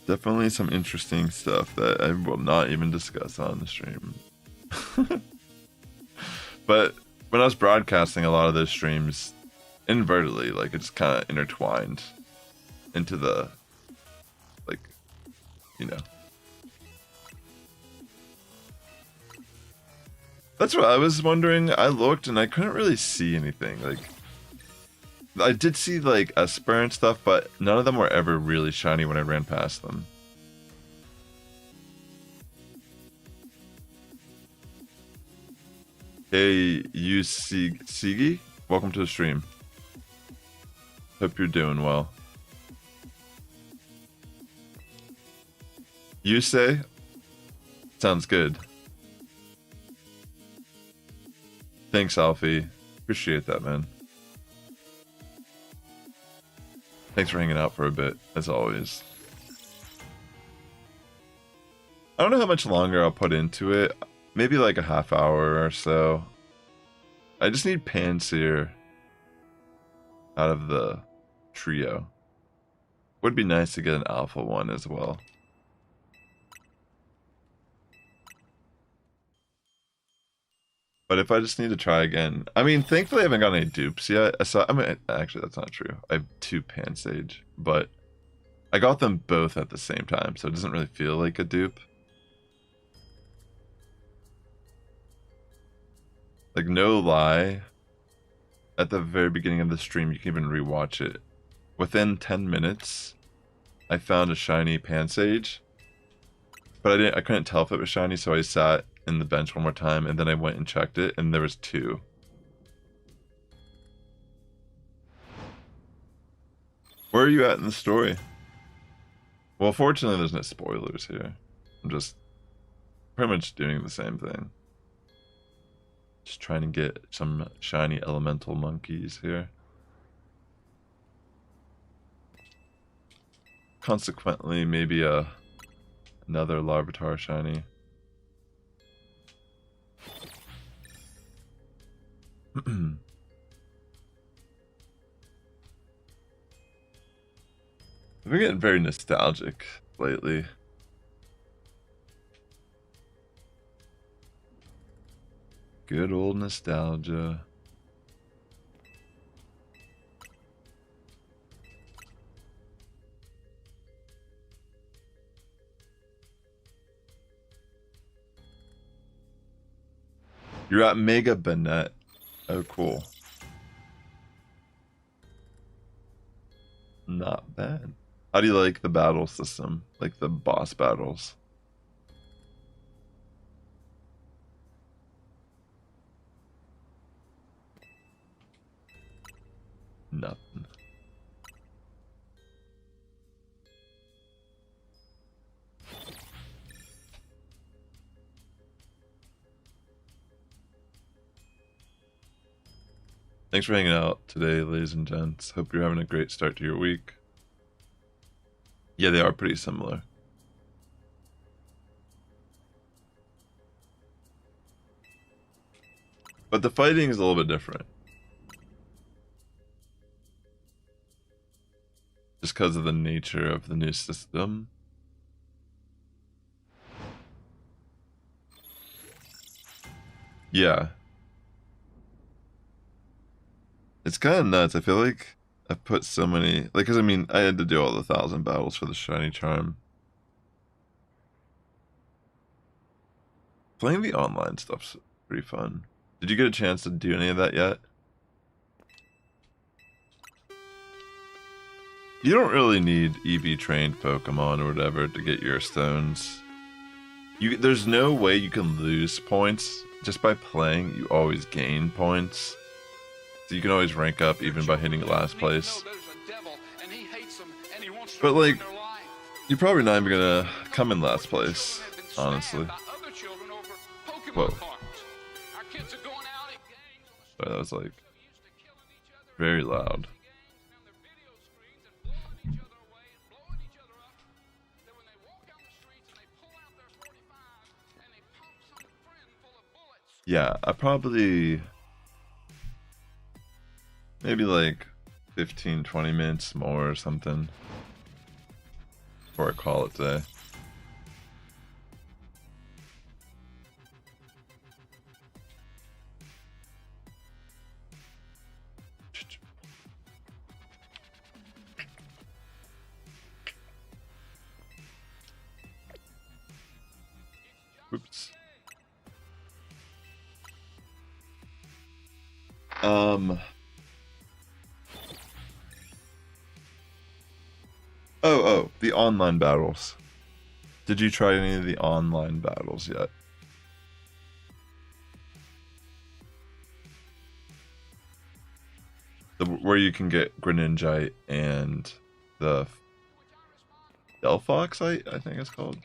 definitely some interesting stuff that I will not even discuss on the stream. But when I was broadcasting a lot of those streams inadvertently, like, it's kind of intertwined into the, like, you know. That's what I was wondering. I looked and I couldn't really see anything. Like, I did see like Esper and stuff, but none of them were ever really shiny when I ran past them. Hey, you Sigi, welcome to the stream. Hope you're doing well. You say? Sounds good. Thanks, Alfie. Appreciate that, man. Thanks for hanging out for a bit, as always. I don't know how much longer I'll put into it. Maybe like a half hour or so. I just need Panseer out of the trio. Would be nice to get an alpha one as well. But if I just need to try again, I mean, thankfully I haven't got any dupes yet. I mean, actually that's not true. I have 2 Pansage, but I got them both at the same time, so it doesn't really feel like a dupe. Like, no lie, at the very beginning of the stream, you can even rewatch it. Within 10 minutes, I found a shiny Pansage, but I couldn't tell if it was shiny, so I sat in the bench one more time, and then I went and checked it, and there was 2. Where are you at in the story? Well, fortunately, there's no spoilers here. I'm just pretty much doing the same thing. Just trying to get some shiny elemental monkeys here. Consequently, maybe another Larvitar shiny. I've been getting very nostalgic lately. Good old nostalgia. You're at Mega Bennett. Oh, cool. Not bad. How do you like the battle system? Like the boss battles? Nothing. Thanks for hanging out today, ladies and gents. Hope you're having a great start to your week. Yeah, they are pretty similar. But the fighting is a little bit different. Just because of the nature of the new system. Yeah. It's kind of nuts. I feel like I put so many... Like, because I mean, I had to do all the 1,000 battles for the shiny charm. Playing the online stuff's pretty fun. Did you get a chance to do any of that yet? You don't really need EV trained Pokemon or whatever to get your stones. There's no way you can lose points. Just by playing, you always gain points. So you can always rank up even by hitting last place. But like, you're probably not even gonna come in last place, honestly. Whoa. Sorry, that was like very loud. Yeah, I probably maybe like 15-20 minutes more or something before I call it today. Oops. Oh, the online battles. Did you try any of the online battles yet? Where you can get Greninjite and the Delphoxite, I think it's called.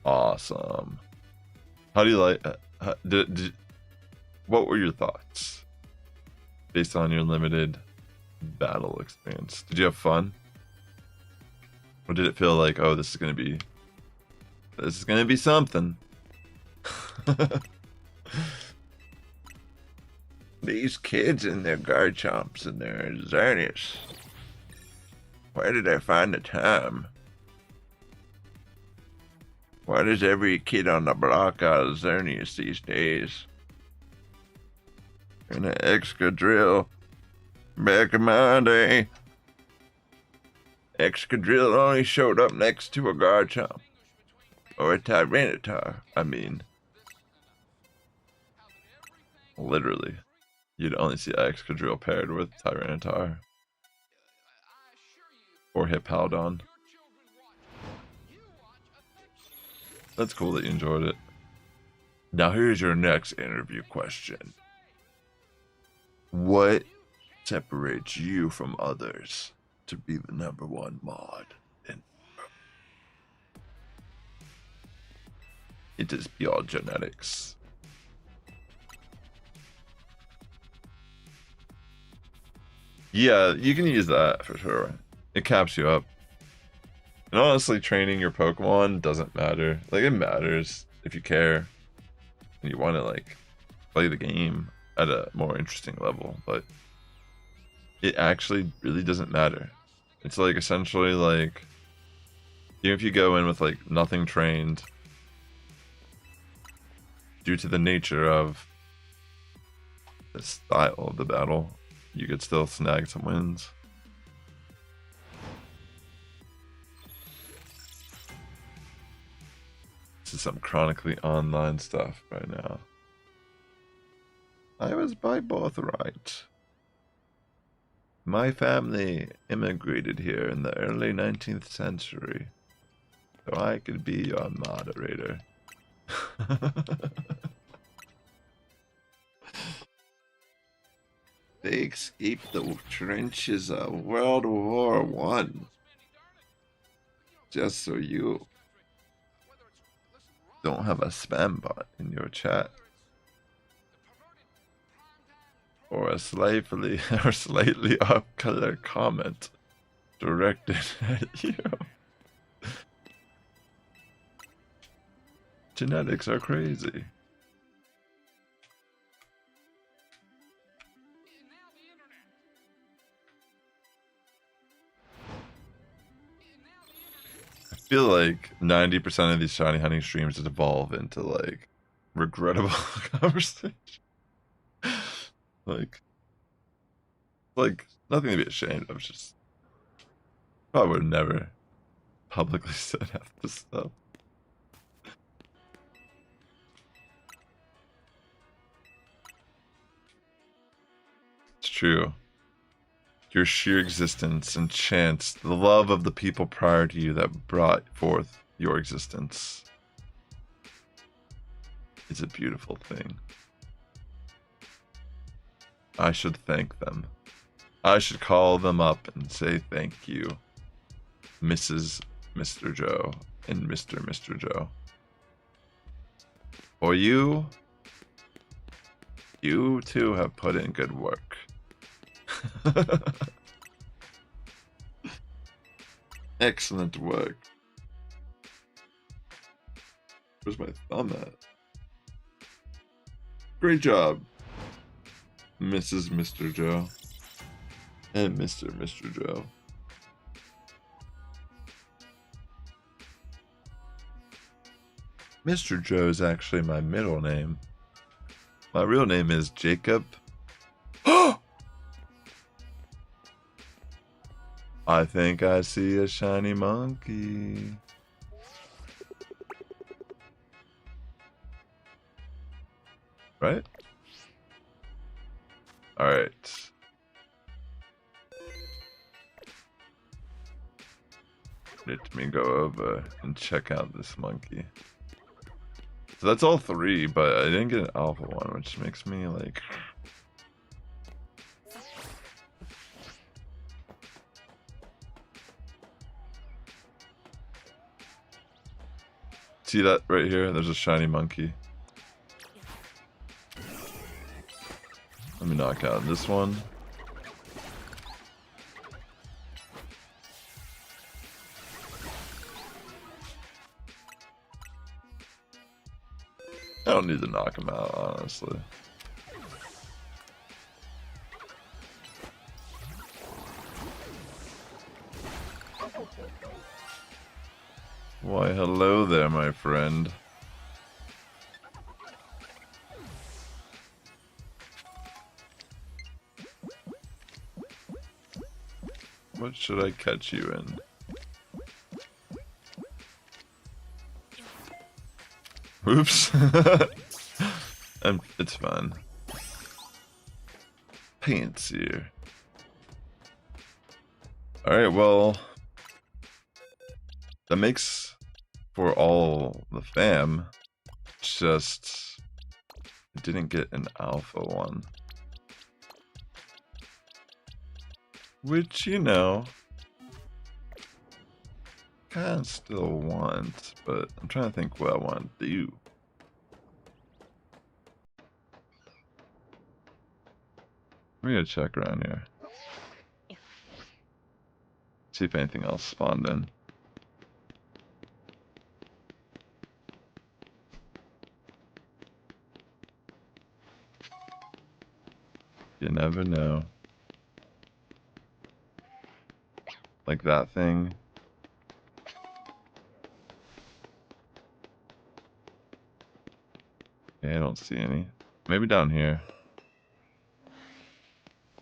Awesome. How do you like? What were your thoughts based on your limited battle experience? Did you have fun, or did it feel like, oh, this is gonna be something? These kids and their Garchomps and their Xerneas. Where did I find the time? Why does every kid on the block got Xerneas these days? And an Excadrill. Back in my day, Excadrill only showed up next to a Garchomp. Or a Tyranitar, I mean. Literally. You'd only see Excadrill paired with Tyranitar. Or Hippowdon. That's cool that you enjoyed it. Now here's your next interview question. What separates you from others to be the #1 mod? And it is pure genetics. Yeah, you can use that for sure. It caps you up. And honestly, training your Pokemon doesn't matter. Like, it matters if you care and you want to, like, play the game at a more interesting level, but it actually really doesn't matter. It's like essentially like, even if you go in with like nothing trained, due to the nature of the style of the battle, you could still snag some wins. This is some chronically online stuff right now. I was by birthright. My family immigrated here in the early 19th century, so I could be your moderator. They escaped the trenches of World War I. Just so you don't have a spam bot in your chat. Or a slightly off-color comment directed at you. Genetics are crazy. I feel like 90% of these shiny hunting streams just evolve into like regrettable conversation. Like nothing to be ashamed of. Just probably would never publicly said half this stuff. It's true. Your sheer existence and chance, the love of the people prior to you that brought forth your existence, is a beautiful thing. I should thank them. I should call them up and say thank you, Mrs. Mr. Joe and Mr. Joe. For you too have put in good work. Excellent work. Where's my thumb at? Great job, Mrs. Mr. Joe and Mr. Joe. Mr. Joe is actually my middle name. My real name is Jacob. I think I see a shiny monkey. Right? Alright. Let me go over and check out this monkey. So that's all 3, but I didn't get an alpha one, which makes me like... See that right here? There's a shiny monkey. Let me knock out this one. I don't need to knock him out, honestly. Why, hello there, my friend. What should I catch you in? Oops. It's fine. Paints here. Alright, well, that makes for all the fam. It's just I didn't get an alpha one. Which, you know, kind of still want, but I'm trying to think what I want to do. I'm gonna check around here. See if anything else spawned in. You never know. Like that thing. Yeah, I don't see any. Maybe down here.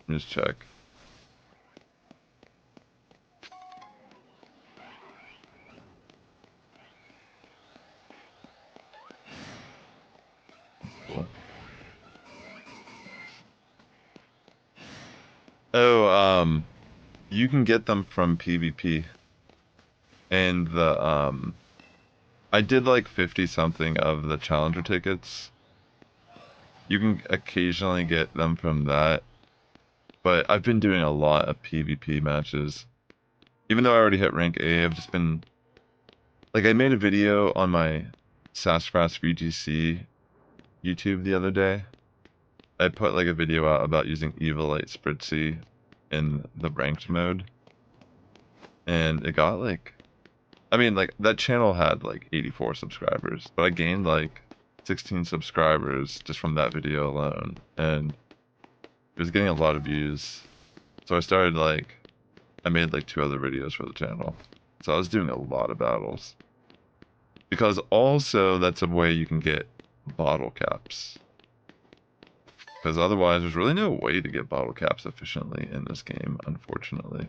Just check. Cool. Oh, you can get them from PvP. And the, I did like 50 something of the challenger tickets. You can occasionally get them from that. But I've been doing a lot of PvP matches. Even though I already hit rank A, I've just been... Like, I made a video on my Sassifrass VGC YouTube the other day. I put like a video out about using Evilite Spritzy in the ranked mode. And it got like... I mean, like, that channel had like 84 subscribers. But I gained like 16 subscribers just from that video alone. And it was getting a lot of views. So I started like... I made like 2 other videos for the channel. So I was doing a lot of battles. Because also that's a way you can get bottle caps. Because otherwise there's really no way to get bottle caps efficiently in this game, unfortunately.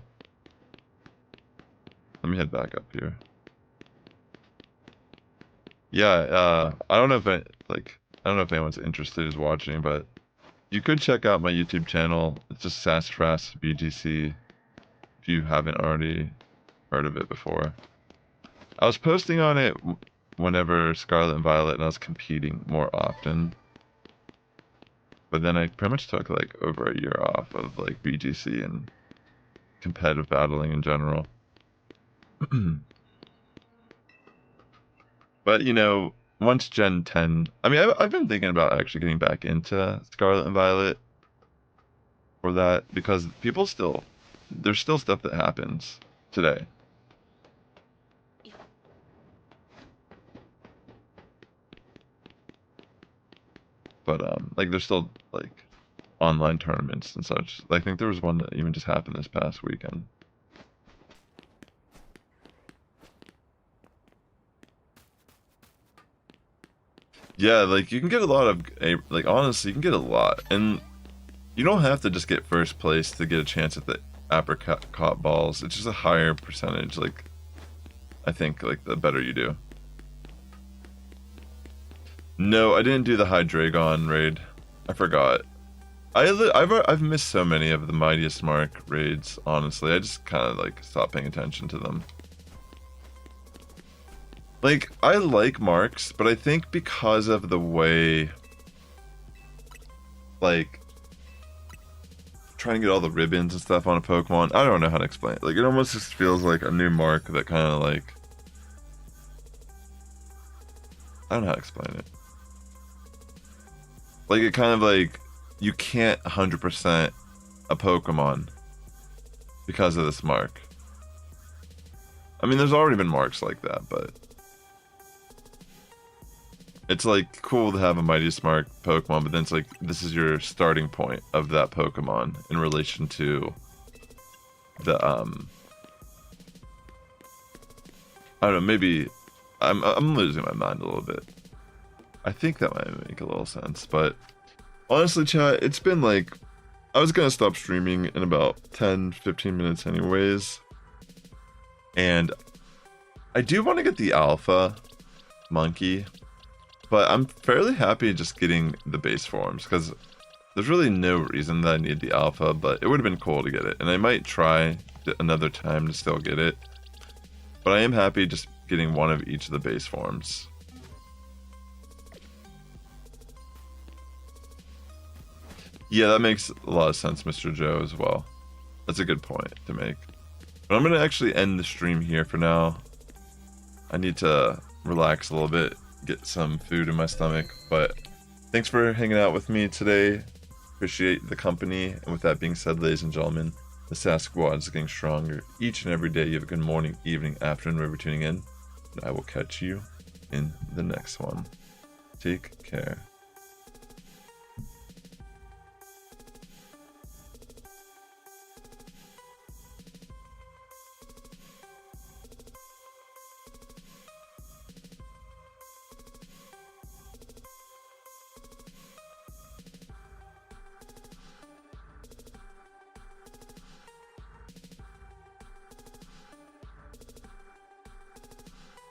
Let me head back up here. Yeah, I don't know if I don't know if anyone's interested is watching, but you could check out my YouTube channel. It's just Sassifrass BGC if you haven't already heard of it before. I was posting on it whenever Scarlet and Violet and I was competing more often. But then I pretty much took like over a year off of like BGC and competitive battling in general. But you know, once Gen 10, I mean, I've been thinking about actually getting back into Scarlet and Violet for that because people still, there's still stuff that happens today. But like there's still like online tournaments and such. I think there was one that even just happened this past weekend. Yeah, like you can get a lot of, like honestly, you can get a lot, and you don't have to just get first place to get a chance at the apricot balls. It's just a higher percentage. Like, I think like the better you do. No, I didn't do the Hydreigon raid. I forgot. I've missed so many of the Mightiest Mark raids. Honestly, I just kind of like stopped paying attention to them. Like, I like marks, but I think because of the way, like, trying to get all the ribbons and stuff on a Pokemon, I don't know how to explain it. Like, it almost just feels like a new mark that kind of like, I don't know how to explain it. Like, it kind of like, you can't 100% a Pokemon because of this mark. I mean, there's already been marks like that, but it's like cool to have a Mightiest Mark Pokemon, but then it's like this is your starting point of that Pokemon in relation to the I don't know, maybe I'm losing my mind a little bit. I think that might make a little sense, but honestly, chat, it's been like, I was gonna stop streaming in about 10-15 minutes anyways, and I do want to get the alpha monkey, but I'm fairly happy just getting the base forms because there's really no reason that I need the alpha, but it would have been cool to get it, and I might try another time to still get it, but I am happy just getting one of each of the base forms. Yeah, that makes a lot of sense, Mr. Joe, as well. That's a good point to make. But I'm going to actually end the stream here for now. I need to relax a little bit, get some food in my stomach. But thanks for hanging out with me today. Appreciate the company. And with that being said, ladies and gentlemen, the Sass Squad is getting stronger each and every day. You have a good morning, evening, afternoon, wherever you're tuning in. And I will catch you in the next one. Take care.